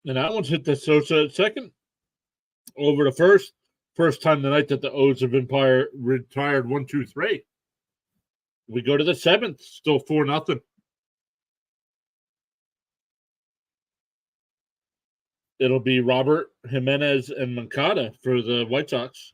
Speaker 2: And that one's hit the Sosa at second. Over to first. First time tonight that the O's have been retired 1-2-3. We go to the seventh, still 4-0. It'll be Robert, Jimenez, and Moncada for the White Sox.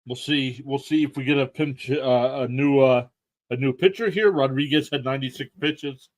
Speaker 2: We'll see. We'll see if we get a new pitcher here. Rodriguez had 96 pitches.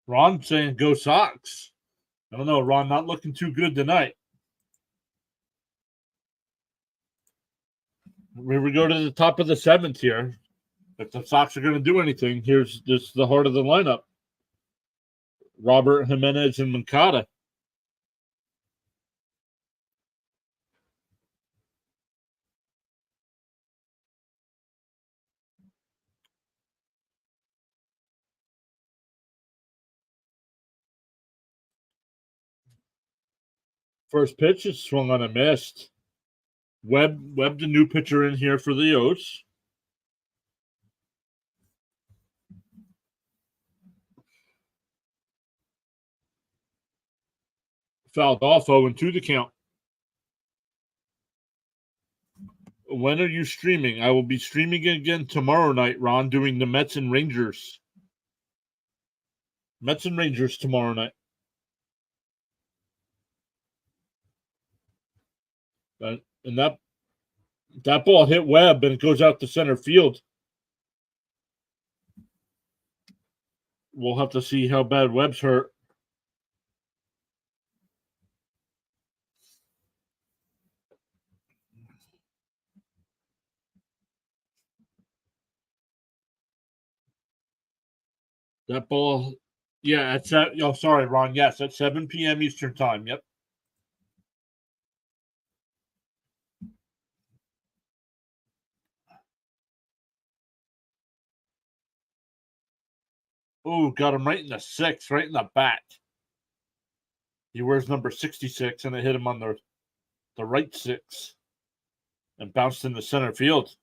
Speaker 2: Ron saying go Sox. I don't know. Ron not looking too good tonight. Here we go to the top of the seventh here. If the Sox are going to do anything, here's just the heart of the lineup. Robert, Jimenez, and Moncada. First pitch is swung on a missed. Webb, the new pitcher in here for the O's. Fouled off 0-2 the count. When are you streaming? I will be streaming again tomorrow night, Ron, doing the Mets and Rangers. Mets and Rangers tomorrow night. And That ball hit Webb, and it goes out to center field. We'll have to see how bad Webb's hurt. That ball, yeah, at sorry, Ron. Yes, at 7 p.m. Eastern time. Yep. Oh, got him right in the 6, right in the back. He wears number 66, and it hit him on the right 6 and bounced into center field.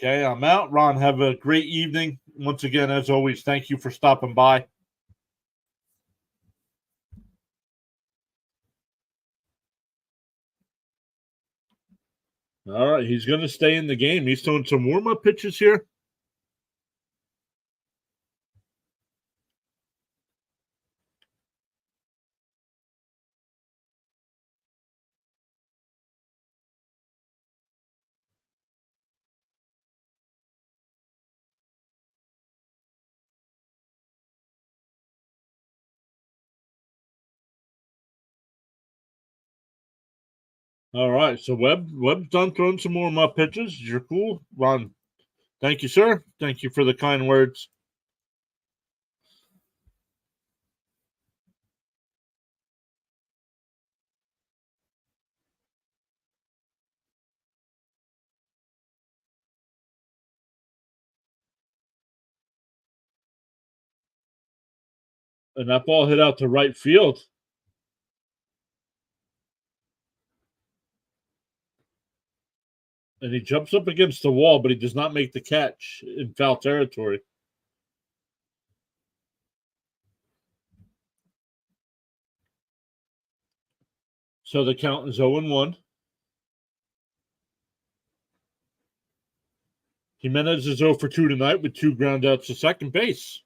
Speaker 2: Okay, I'm out. Ron, have a great evening. Once again, as always, thank you for stopping by. All right, he's going to stay in the game. He's throwing some warm-up pitches here. All right, so Webb's done throwing some warm-up pitches. You're cool. Ron, thank you, sir. Thank you for the kind words. And that ball hit out to right field. And he jumps up against the wall, but he does not make the catch in foul territory. So the count is 0-1. Jimenez is 0 for 2 tonight with 2 groundouts to second base.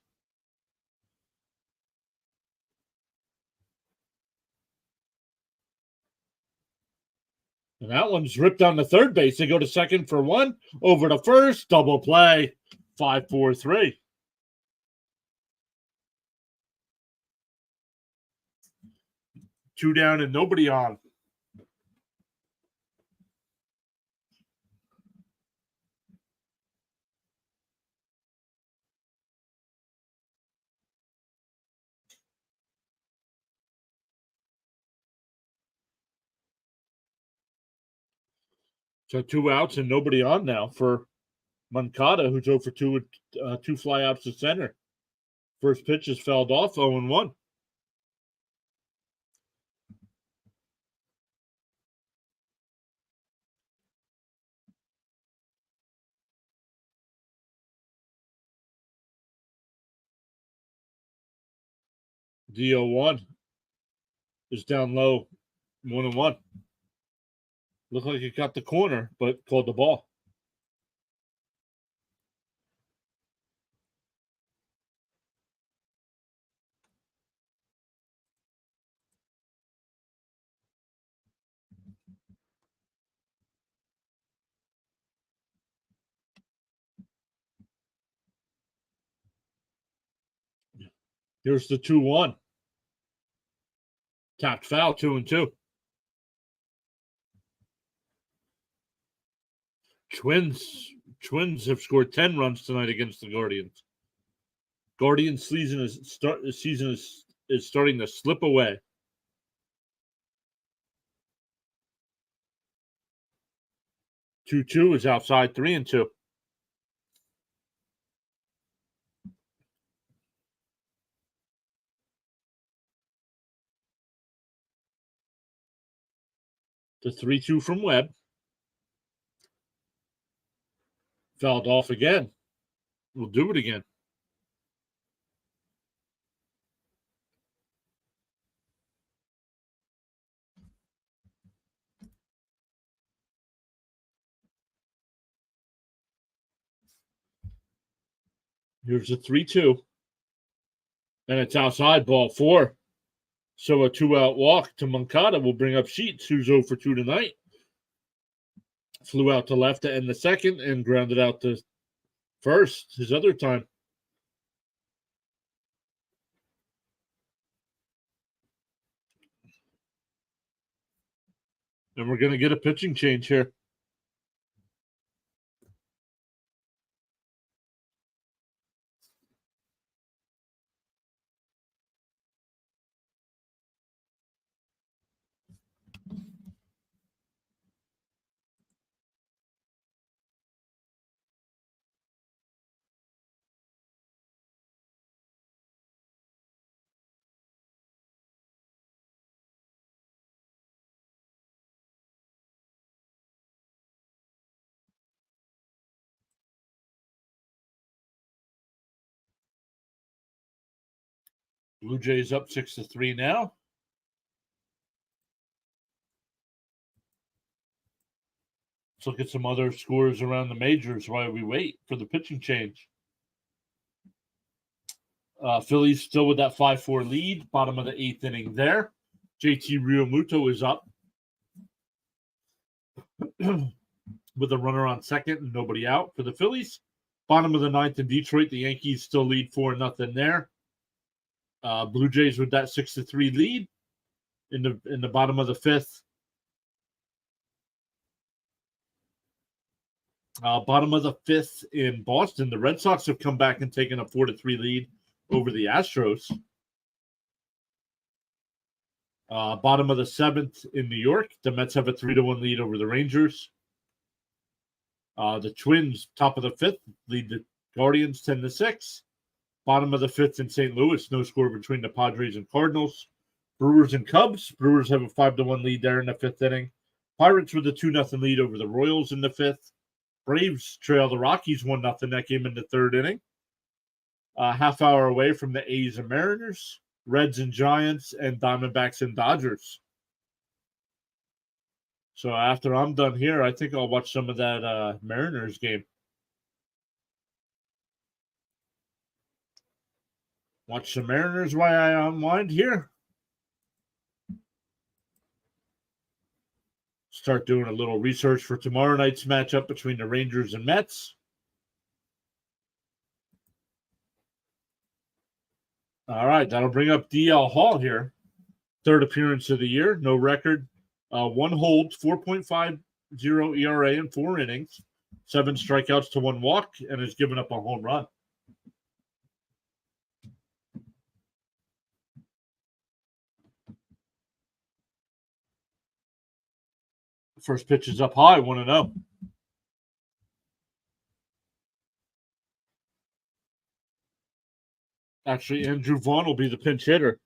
Speaker 2: And that one's ripped on the third base. They go to second for 1. Over to first. Double play. 5-4-3. Two down and nobody on. So 2 outs and nobody on now for Moncada, who's 0 for 2 with 2 flyouts to center. First pitch is fouled off, 0-1. The 0-1 is down low, 1-1. Looked like it got the corner, but called the ball. Here's the 2-1. Tapped foul, 2-2. Twins have scored 10 runs tonight against the Guardians. Guardians' season is starting to slip away. Two is outside, 3-2. The 3-2 from Webb. Fouled off again. We'll do it again. Here's a 3-2. And it's outside, ball 4. So a 2-out walk to Moncada will bring up Sheets, who's 0 for 2 tonight. Flew out to left to end the second and grounded out to first his other time. And we're going to get a pitching change here. Blue Jays up 6-3 now. Let's look at some other scores around the majors while we wait for the pitching change. Phillies still with that 5-4 lead, bottom of the 8th inning there. JT Realmuto is up with a runner on second and nobody out for the Phillies. Bottom of the 9th in Detroit, the Yankees still lead 4-0 there. Blue Jays with that 6-3 lead in the bottom of the 5th. Bottom of the 5th in Boston, the Red Sox have come back and taken a 4-3 lead over the Astros. Bottom of the 7th in New York, the Mets have a 3-1 lead over the Rangers. The Twins, top of the 5th, lead the Guardians 10-6. Bottom of the 5th in St. Louis, no score between the Padres and Cardinals. Brewers and Cubs. Brewers have a 5-1 lead there in the 5th inning. Pirates with a 2-0 lead over the Royals in the 5th. Braves trail the Rockies 1-0 that game in the 3rd inning. Half hour away from the A's and Mariners, Reds and Giants, and Diamondbacks and Dodgers. So after I'm done here, I think I'll watch some of that Mariners game. Watch the Mariners while I unwind here. Start doing a little research for tomorrow night's matchup between the Rangers and Mets. All right, that'll bring up DL Hall here. 3rd appearance of the year, no record. 1 hold, 4.50 ERA in 4 innings, 7 strikeouts to 1 walk, and has given up a home run. First pitch is up high, 1-0. Actually, Andrew Vaughn will be the pinch hitter.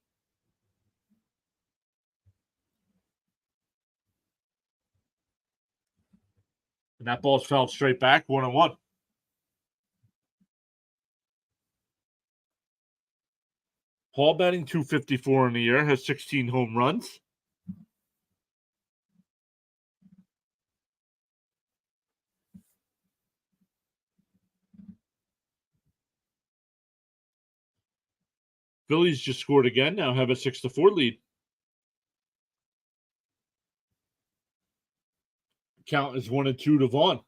Speaker 2: And that ball's fouled straight back, 1-1. Hall batting .254 in the year, has 16 home runs. Phillies just scored again, now have a 6-4 lead. Count is 1-2 to Vaughn.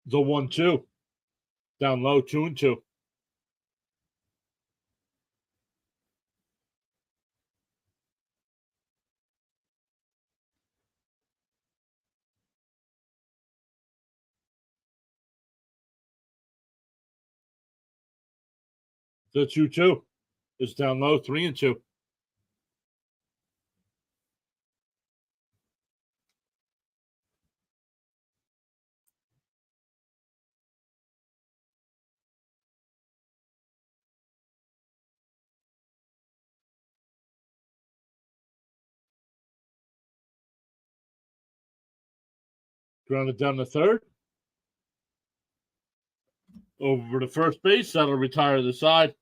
Speaker 2: The 1-2. Down low, 2-2. The 2-2 is down low, 3-2. Grounded down to 3rd. Over to first base. That'll retire the side.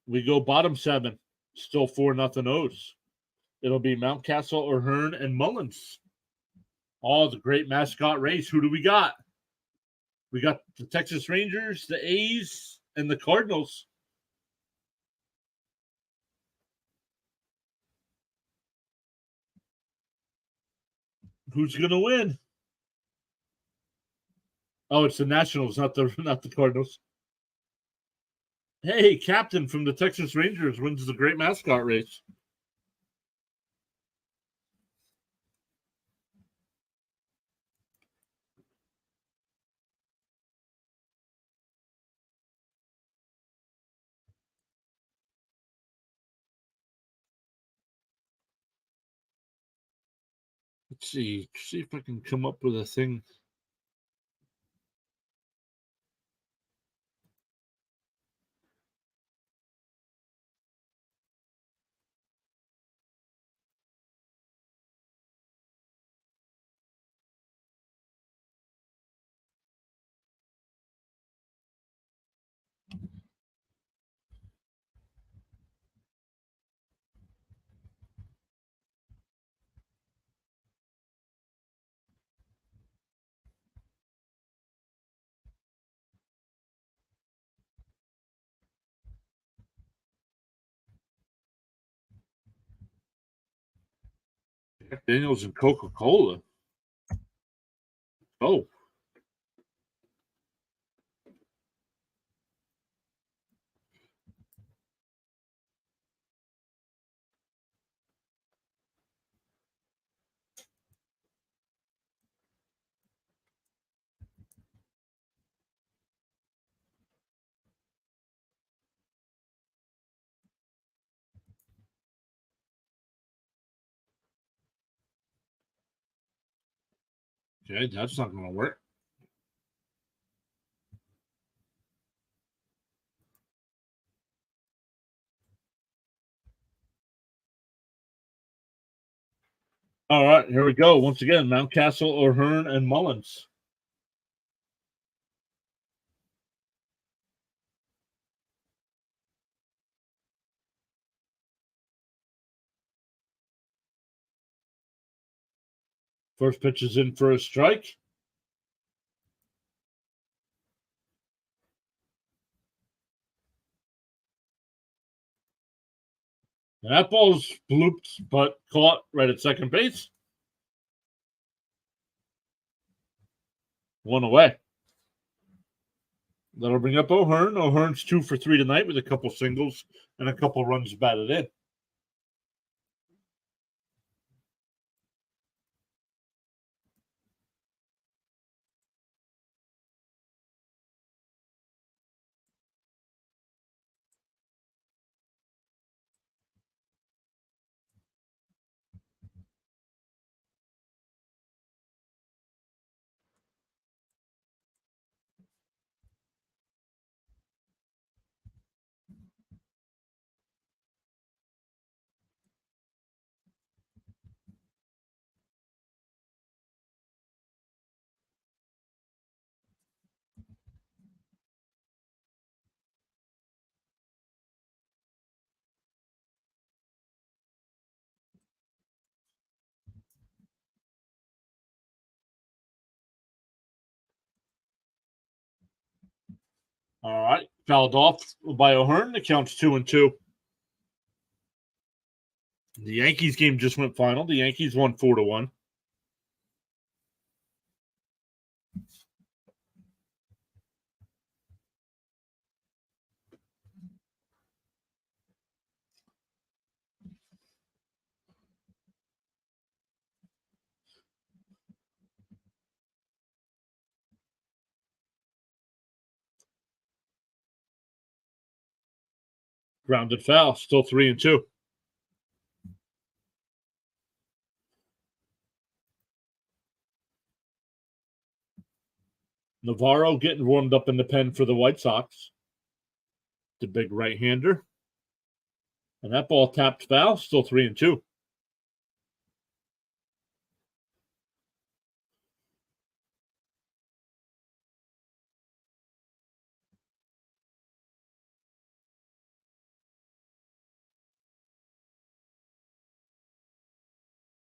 Speaker 2: We go bottom 7. Still 4-0 O's. It'll be Mountcastle, O'Hearn, and Mullins. Oh, the great mascot race. Who do we got? We got the Texas Rangers, the A's, and the Cardinals. Who's going to win? Oh, it's the Nationals, not the Cardinals. Hey, Captain from the Texas Rangers wins the great mascot race. Let's see if I can come up with a thing. Jack Daniels and Coca-Cola. Oh. Okay, that's not going to work. All right, here we go. Once again, Mountcastle, O'Hearn, and Mullins. First pitch is in for a strike. And that ball's blooped, but caught right at second base. One away. That'll bring up O'Hearn. O'Hearn's 2 for 3 tonight with a couple singles and a couple runs batted in. All right, fouled off by O'Hearn. The count's 2-2. The Yankees game just went final. The Yankees won 4-1. Grounded foul, still 3-2. Navarro getting warmed up in the pen for the White Sox. The big right-hander. And that ball tapped foul, still 3-2.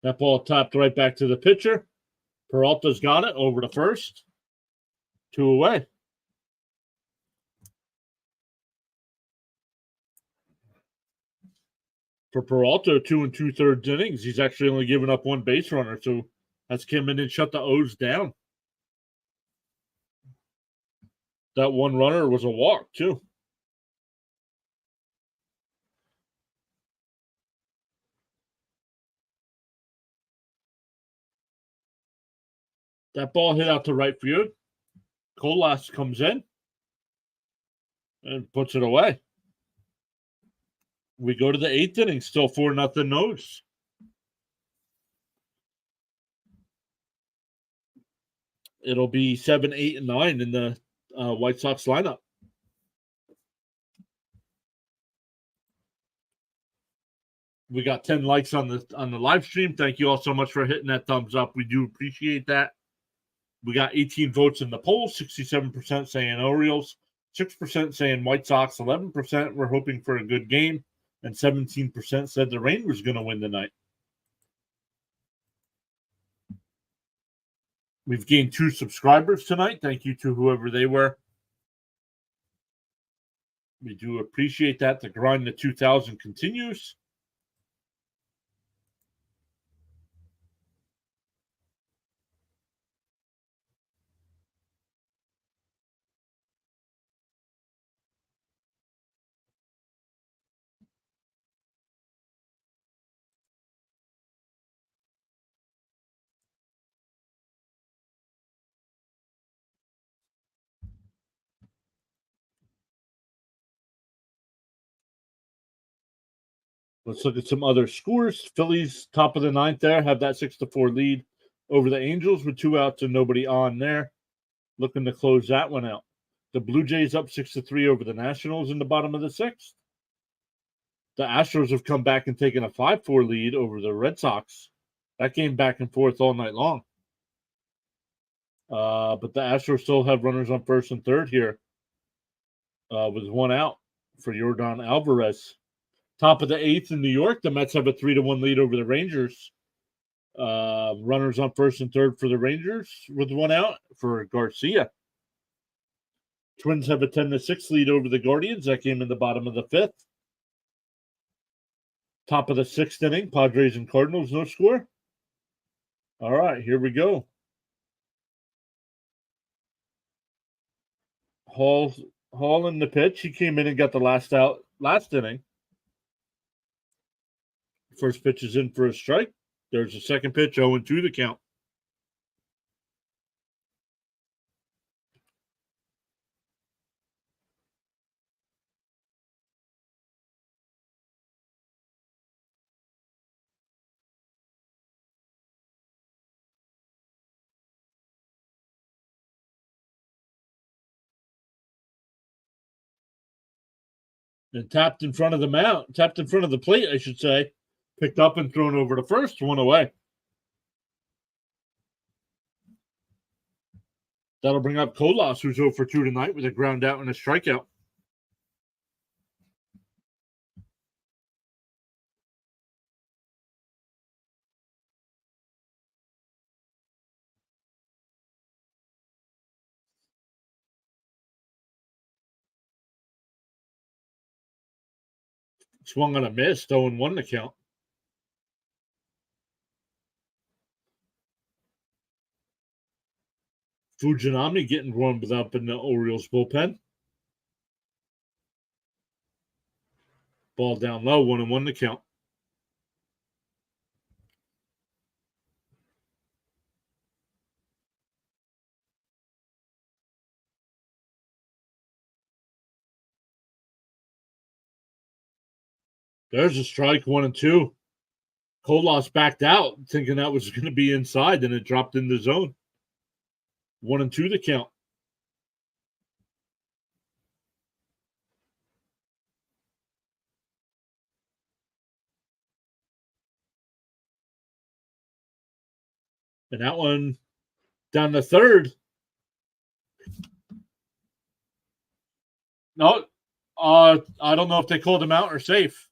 Speaker 2: That ball tapped right back to the pitcher. Peralta's got it over to first. 2 away. For Peralta, 2 2/3 innings. He's actually only given up 1 base runner, so that's come in and shut the O's down. That 1 runner was a walk, too. That ball hit out to right field. Colas comes in and puts it away. We go to the 8th inning, still 4-0 O's. It'll be 7, 8, and 9 in the White Sox lineup. We got 10 likes on the live stream. Thank you all so much for hitting that thumbs up. We do appreciate that. We got 18 votes in the poll, 67% saying Orioles, 6% saying White Sox, 11% were hoping for a good game, and 17% said the Rain was going to win tonight. We've gained 2 subscribers tonight. Thank you to whoever they were. We do appreciate that. The grind to 2,000 continues. Let's look at some other scores. Phillies, top of the 9th there, have that 6-4 lead over the Angels with 2 outs and nobody on there. Looking to close that one out. The Blue Jays up 6-3 over the Nationals in the bottom of the 6th. The Astros have come back and taken a 5-4 lead over the Red Sox. That game back and forth all night long. But the Astros still have runners on first and third here with 1 out for Yordan Alvarez. Top of the 8th in New York, the Mets have a 3-1 lead over the Rangers. Runners on first and third for the Rangers with 1 out for Garcia. Twins have a 10-6 lead over the Guardians. That came in the bottom of the 5th. Top of the 6th inning, Padres and Cardinals, no score. All right, here we go. Hall in the pitch. He came in and got the last out last inning. First pitch is in for a strike. There's a second pitch, 0-2 the count. And tapped in front of the plate, I should say. Picked up and thrown over to first, 1 away. That'll bring up Colas, who's 0 for 2 tonight with a ground out and a strikeout. Swung on a miss, 0-1 the count. Fujinami getting warmed up in the Orioles bullpen. Ball down low, 1-1 the count. There's a strike, 1-2. Colas backed out, thinking that was going to be inside, and it dropped in the zone. 1-2 the count. And that one down the third. No, I don't know if they called him out or safe.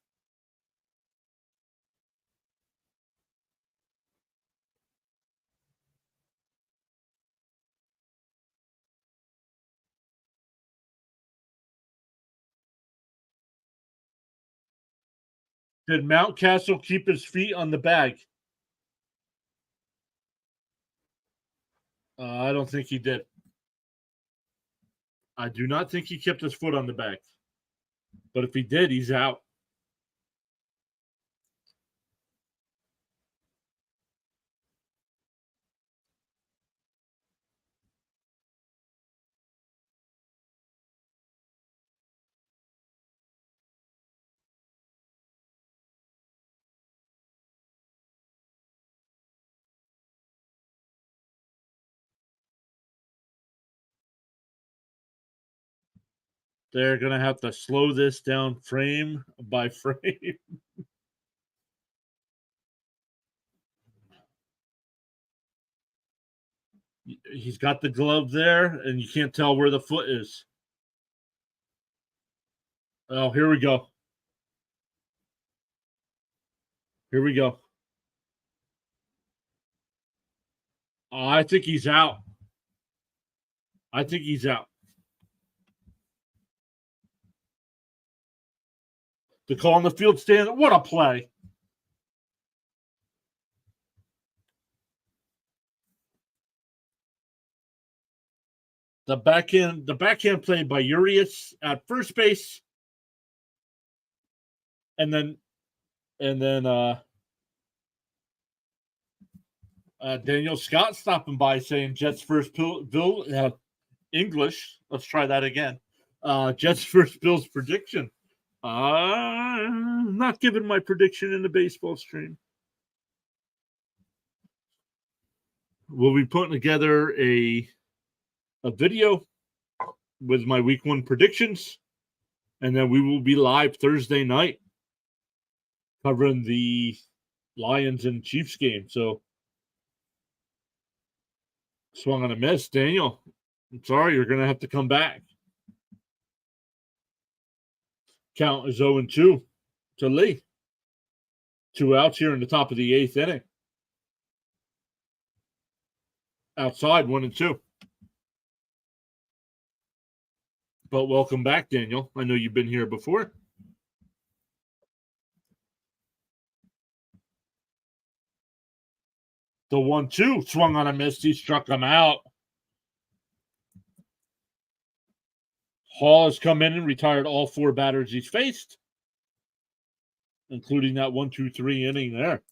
Speaker 2: Did Mountcastle keep his feet on the bag? I don't think he did. I do not think he kept his foot on the bag. But if he did, he's out. They're going to have to slow this down frame by frame. He's got the glove there, and you can't tell where the foot is. Oh, here we go. Here we go. I think he's out. I think he's out. The call on the field stand. What a play. The backhand play by Urias at first base. And then Daniel Scott stopping by saying Jets first Bill English. Let's try that again. Jets first Bills prediction. I'm not giving my prediction in the baseball stream. We'll be putting together a video with my week 1 predictions, and then we will be live Thursday night covering the Lions and Chiefs game. So swung on a miss. Daniel, I'm sorry, you're going to have to come back. Count is 0-2 to Lee. 2 outs here in the top of the 8th inning. Outside 1-2. But welcome back, Daniel. I know you've been here before. The 1-2 swung on a miss. He struck him out. Hall has come in and retired all 4 batters he's faced, including that 1-2-3 inning there.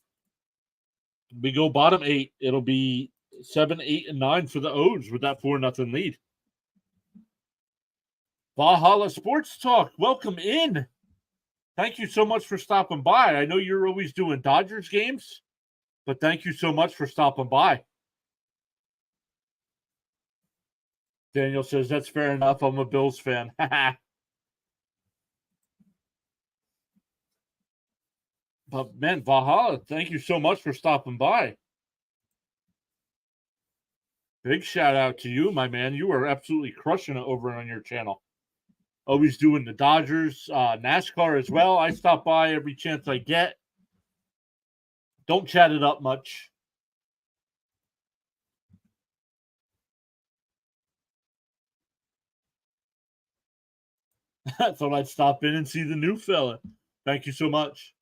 Speaker 2: We go bottom 8. It'll be 7, 8, and 9 for the O's with that 4-0 lead. Valhalla Sports Talk, welcome in. Thank you so much for stopping by. I know you're always doing Dodgers games, but thank you so much for stopping by. Daniel says, that's fair enough. I'm a Bills fan. But, man, Valhalla, thank you so much for stopping by. Big shout out to you, my man. You are absolutely crushing it over on your channel. Always doing the Dodgers, NASCAR as well. I stop by every chance I get. Don't chat it up much. I thought I'd stop in and see the new fella. Thank you so much.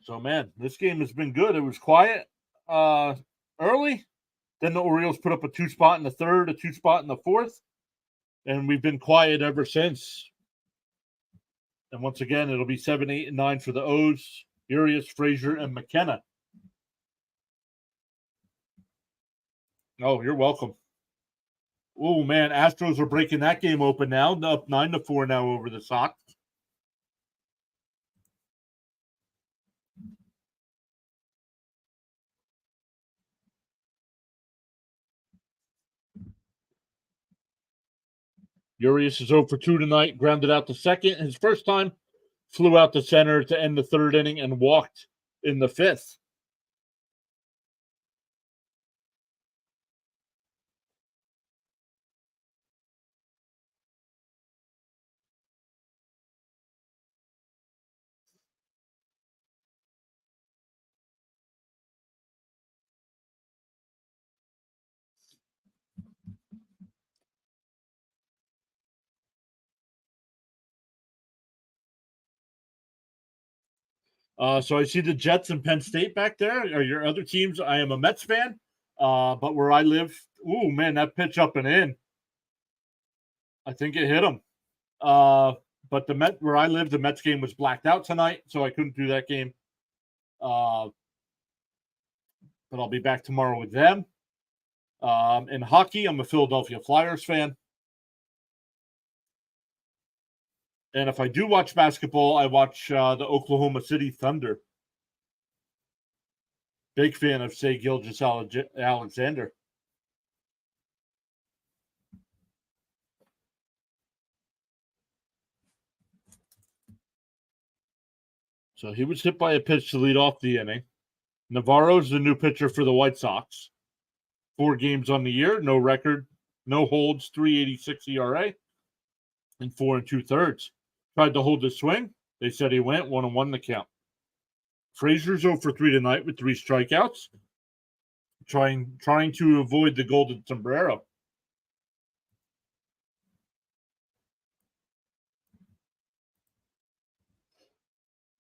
Speaker 2: So, man, this game has been good. It was quiet early. Then the Orioles put up a 2-spot in the 3rd, a 2-spot in the 4th. And we've been quiet ever since. And once again, it'll be 7, 8, and 9 for the O's. Urias, Frazier, and McKenna. Oh, you're welcome. Oh, man, Astros are breaking that game open now. Up 9-4 now over the Sox. Urias is 0 for 2 tonight, grounded out to second. His first time, flew out to center to end the 3rd inning and walked in the 5th. So I see the Jets and Penn State back there. Are your other teams? I am a Mets fan, but where I live, ooh, man, that pitch up and in. I think it hit him. But where I live, the Mets game was blacked out tonight, so I couldn't do that game. But I'll be back tomorrow with them. In hockey, I'm a Philadelphia Flyers fan. And if I do watch basketball, I watch the Oklahoma City Thunder. Big fan of Shai Gilgeous-Alexander. So he was hit by a pitch to lead off the inning. Navarro's the new pitcher for the White Sox. 4 games on the year, no record, no holds, 3.86 ERA, and 4 2/3. Tried to hold the swing. They said he went 1-1 the count. Frazier's 0 for 3 tonight with 3 strikeouts, trying to avoid the golden sombrero.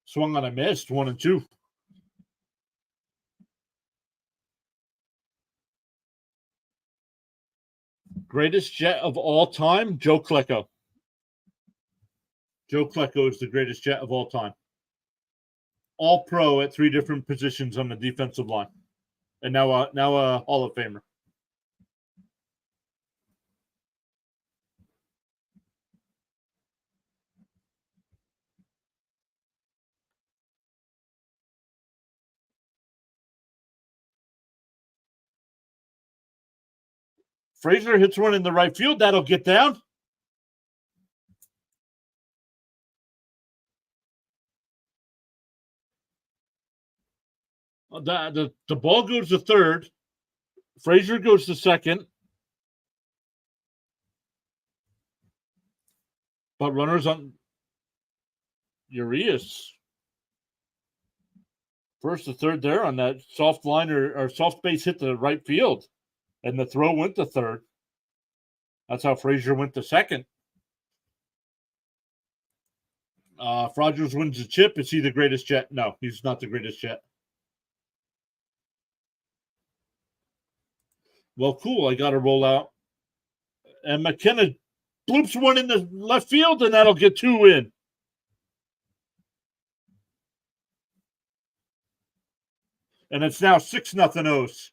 Speaker 2: Swung on a missed, 1-2. Greatest Jet of all time, Joe Klecko. Joe Klecko is the greatest Jet of all time. All pro at 3 different positions on the defensive line. And now a Hall of Famer. Frazier hits one in the right field. That'll get down. The ball goes to third. Frazier goes to second. But runners on Urias. First to third there on that soft line or soft base hit to right field. And the throw went to third. That's how Frazier went to second. Frogers wins the chip. Is he the greatest Jet? No, he's not the greatest Jet. Well, cool. I got to roll out. And McKenna bloops one in the left field, and that'll get 2 in. And it's now 6-0 O's.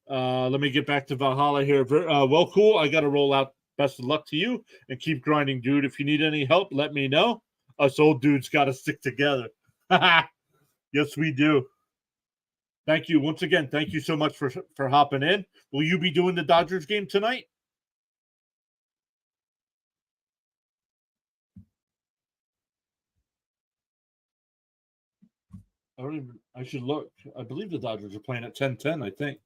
Speaker 2: Let me get back to Valhalla here. Well, cool. I got to roll out. Best of luck to you, and keep grinding, dude. If you need any help, let me know. Us old dudes got to stick together. Yes, we do. Thank you once again. Thank you so much for hopping in. Will you be doing the Dodgers game tonight? I should look. I believe the Dodgers are playing at 10:10, I think.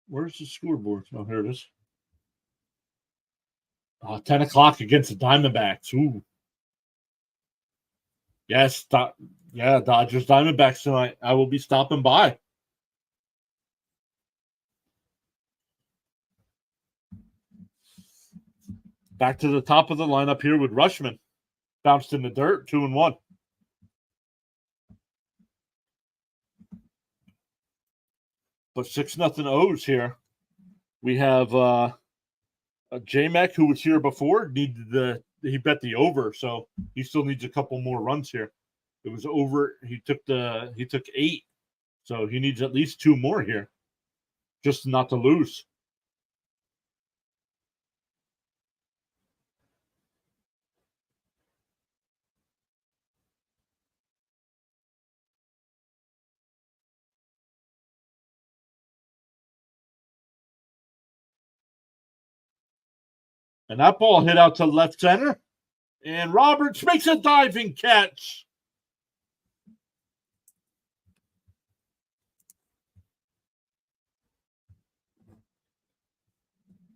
Speaker 2: Where's the scoreboard? Oh, here it is. 10 o'clock against the Diamondbacks. Ooh. Yes, Dodgers Diamondbacks tonight. I will be stopping by. Back to the top of the lineup here with Rushman. Bounced in the dirt, 2-1. But 6-0 O's here. We have J-Mac, who was here before, he bet the over, so he still needs a couple more runs here. It was over. He took 8, so he needs at least 2 more here, just not to lose. And that ball hit out to left center. And Roberts makes a diving catch.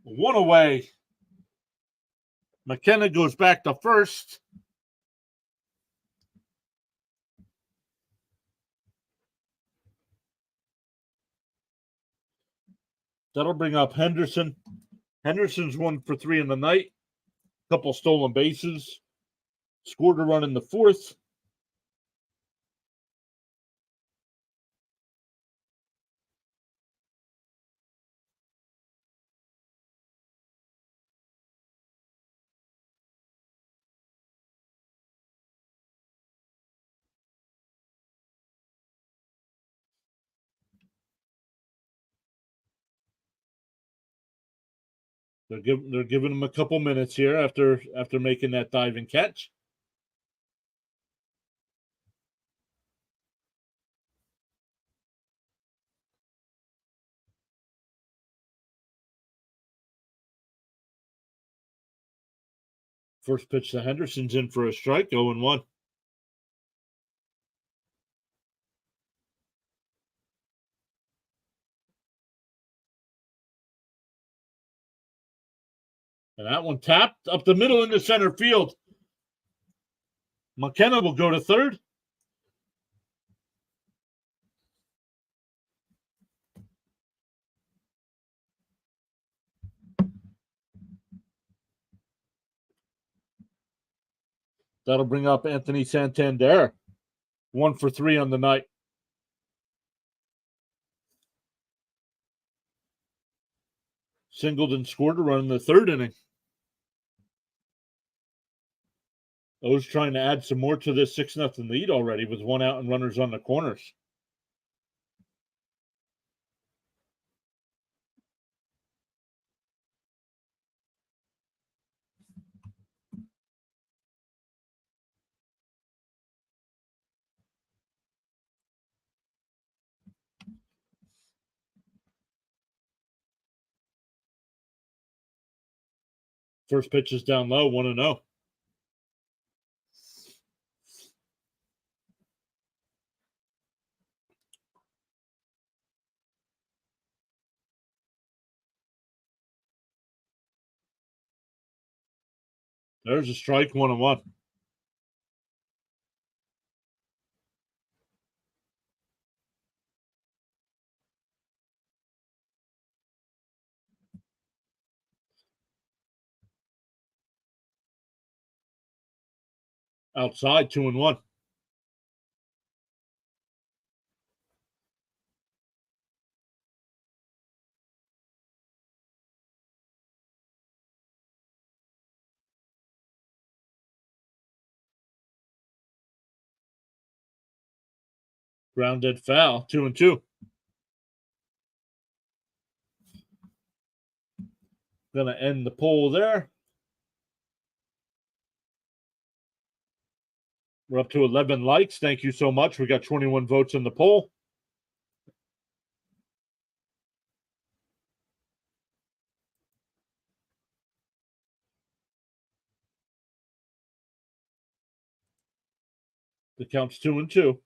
Speaker 2: One away. McKenna goes back to first. That'll bring up Henderson. Henderson's 1 for 3 in the night. Couple stolen bases. Scored a run in the fourth. They're giving him a couple minutes here after making that diving catch. First pitch to Henderson's in for a strike, 0-1. And that one tapped up the middle into center field. McKenna will go to third. That'll bring up Anthony Santander. 1 for 3 on the night. Singled and scored a run in the third inning. O's trying to add some more to this 6-0 lead already with 1 out and runners on the corners. First pitch is down low, 1-0. There's a strike, 1-1. Outside, 2-1. Grounded foul, 2-2. Gonna end the poll there. We're up to 11 likes. Thank you so much. We got 21 votes in the poll. The count's 2-2.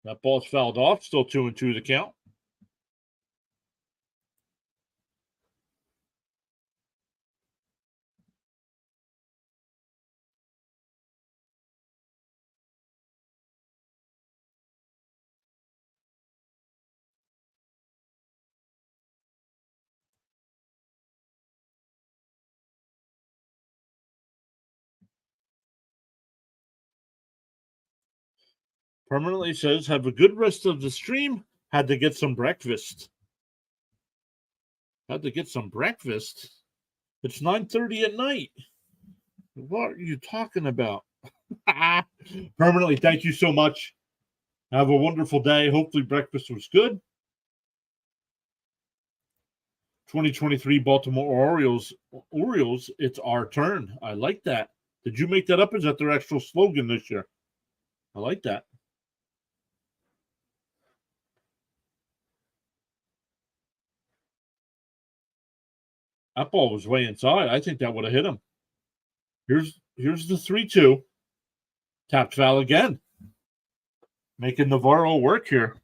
Speaker 2: That ball's fouled off. Still 2-2 the count. Permanently says, have a good rest of the stream. Had to get some breakfast. Had to get some breakfast. It's 9:30 at night. What are you talking about? Permanently, thank you so much. Have a wonderful day. Hopefully breakfast was good. 2023 Baltimore Orioles, it's our turn. I like that. Did you make that up? Is that their actual slogan this year? I like that. That ball was way inside. I think that would have hit him. Here's Here's the 3-2. Tapped foul again. Making Navarro work here.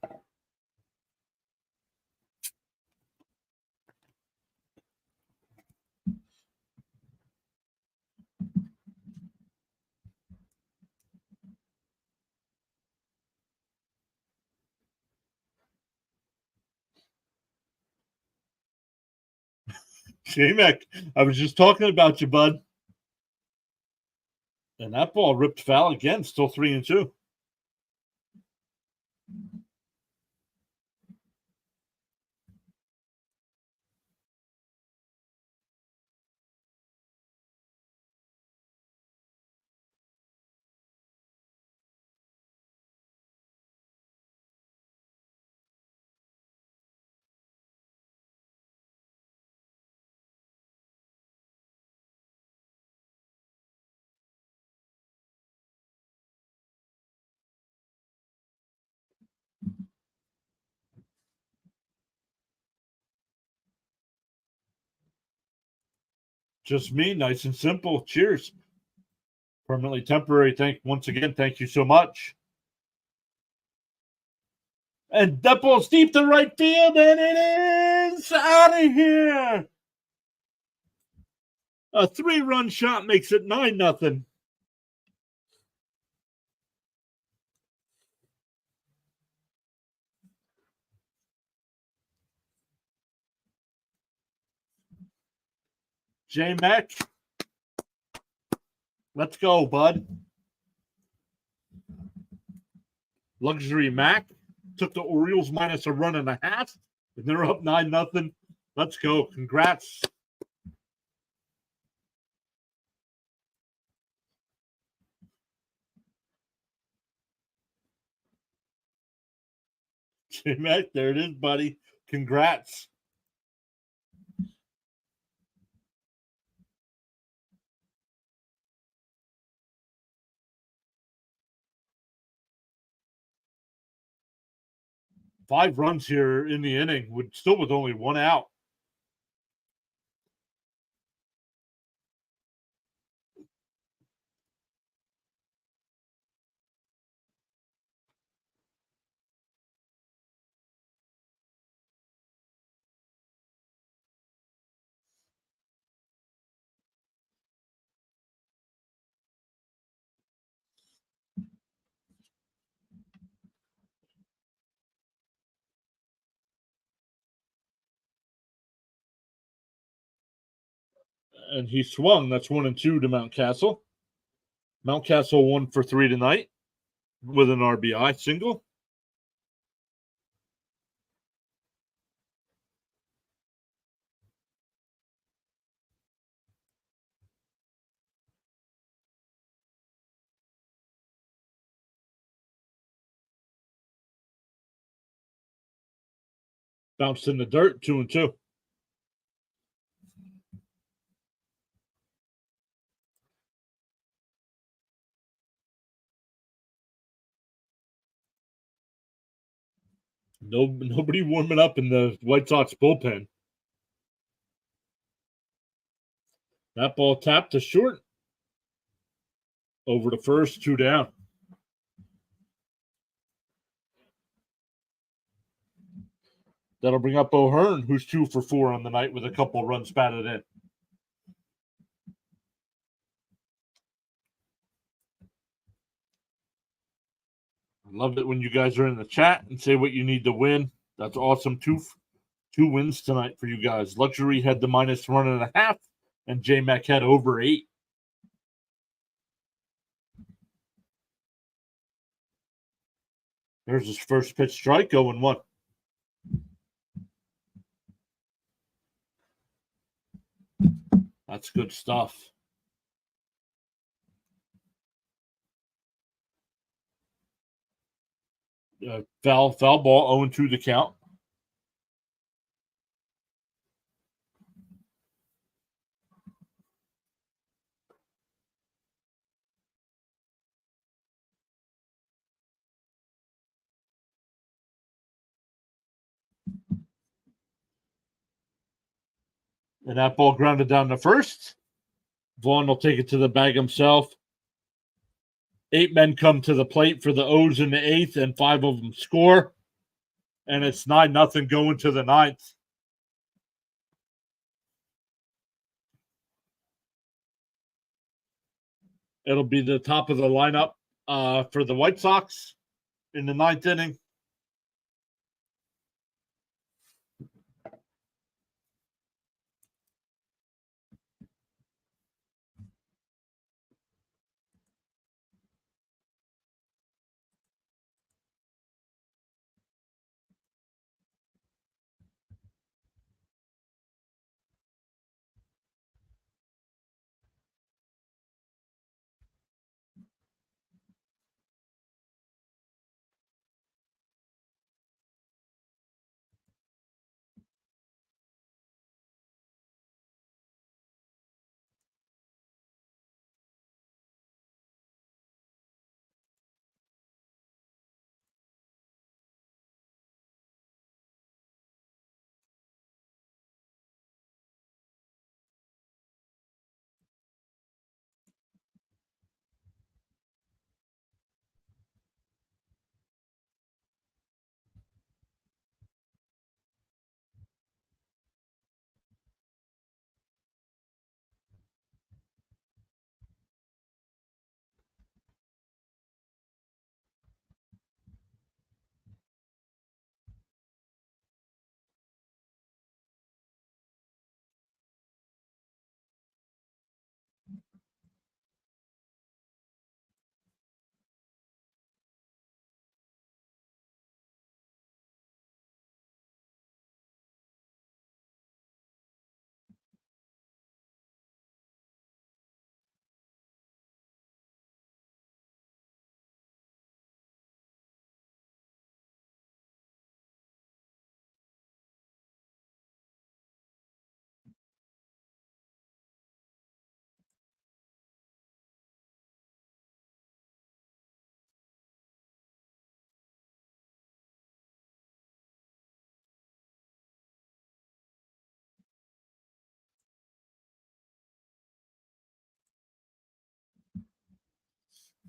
Speaker 2: J-Mac, I was just talking about you, bud. And that ball ripped foul again, still 3-2. Just me, nice and simple. Cheers. Permanently temporary. Once again, thank you so much. And that ball's deep to right field, and it is out of here. A 3-run shot makes it 9-0. J-Mac, let's go, bud. Luxury Mac took the Orioles minus a run and a half, and they're up 9-0. Let's go. Congrats. J-Mac, there it is, buddy. Congrats. Five runs here in the inning, with only one out. And he swung. That's 1-2 to Mountcastle. Mountcastle 1 for 3 tonight with an RBI single. Bounced in the dirt, 2-2. Nobody warming up in the White Sox bullpen. That ball tapped to short. Over to first, 2 down. That'll bring up O'Hearn, who's 2 for 4 on the night with a couple runs batted in. I love it when you guys are in the chat and say what you need to win. That's awesome. Two wins tonight for you guys. Luxury had the minus 1.5, and J-Mac had over 8. There's his first pitch strike, 0-1. That's good stuff. Foul ball, 0-2 the count. And that ball grounded down to first. Vaughn will take it to the bag himself. 8 men come to the plate for the O's in the 8th, and 5 of them score. And it's 9-0 going to the 9th. It'll be the top of the lineup for the White Sox in the 9th inning.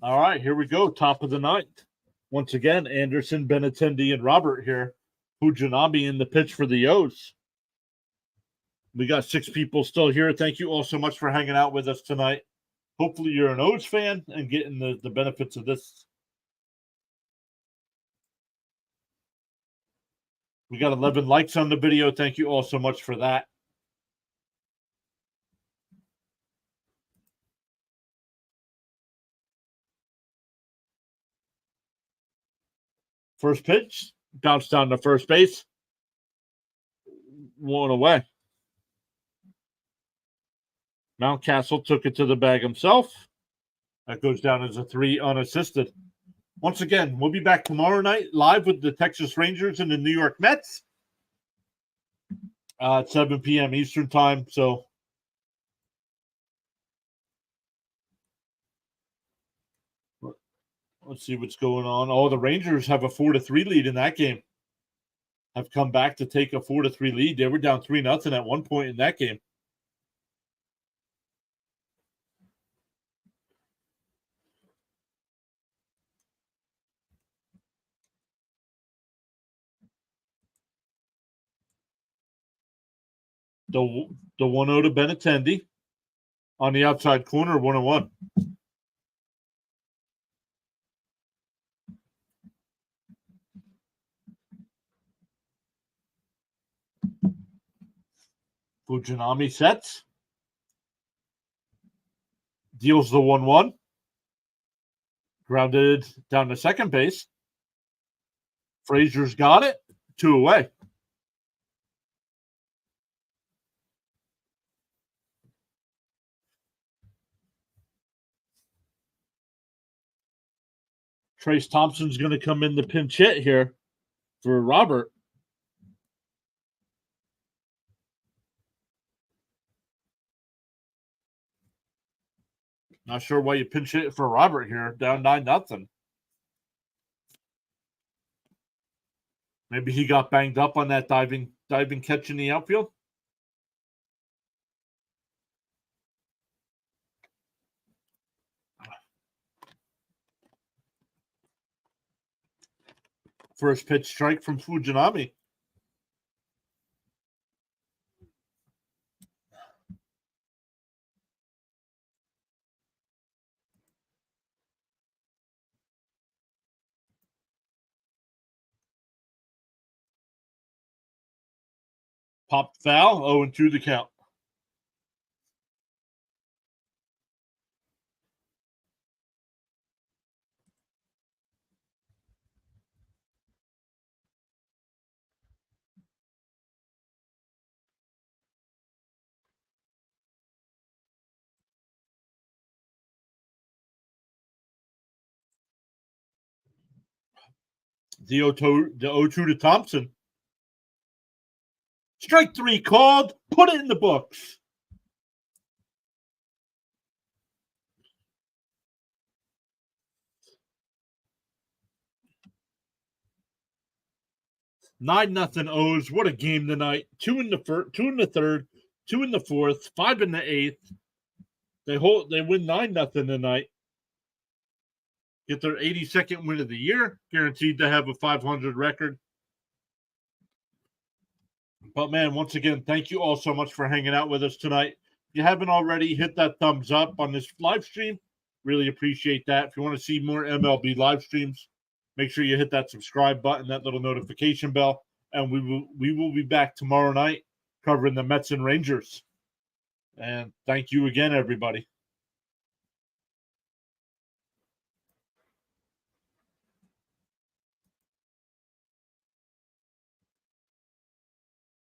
Speaker 2: All right, here we go. Top of the 9th. Once again, Anderson, Benintendi, and Robert here. Fujinami in the pitch for the O's. We got 6 people still here. Thank you all so much for hanging out with us tonight. Hopefully you're an O's fan and getting the benefits of this. We got 11 likes on the video. Thank you all so much for that. First pitch, bounced down to first base. 1 away. Mountcastle took it to the bag himself. That goes down as a 3 unassisted. Once again, we'll be back tomorrow night live with the Texas Rangers and the New York Mets at 7 p.m. Eastern time. So let's see what's going on. Oh, the Rangers have a 4-3 lead in that game. Have come back to take a 4-3 lead. They were down 3-0 at one point in that game. The 1-0 to Benintendi on the outside corner, 1-1. Fujinami sets. Deals the 1-1. Grounded down to second base. Frazier's got it. 2 away. Trace Thompson's going to come in the pinch hit here for Robert. Not sure why you pinch hit for Robert here, down 9-0. Maybe he got banged up on that diving catch in the outfield. First pitch strike from Fujinami. Popped foul, 0-2 the count. The 0-2 to Thompson. Strike 3 called. Put it in the books. Nine nothing O's. What a game tonight. 2 in the first, 2 in the third, 2 in the fourth, 5 in the eighth. They win 9-0 tonight. Get their 82nd win of the year. Guaranteed to have a 500 record. But man, once again, thank you all so much for hanging out with us tonight. If you haven't already, hit that thumbs up on this live stream. Really appreciate that. If you want to see more MLB live streams, make sure you hit that subscribe button, that little notification bell, and we will be back tomorrow night covering the Mets and Rangers. And thank you again, everybody.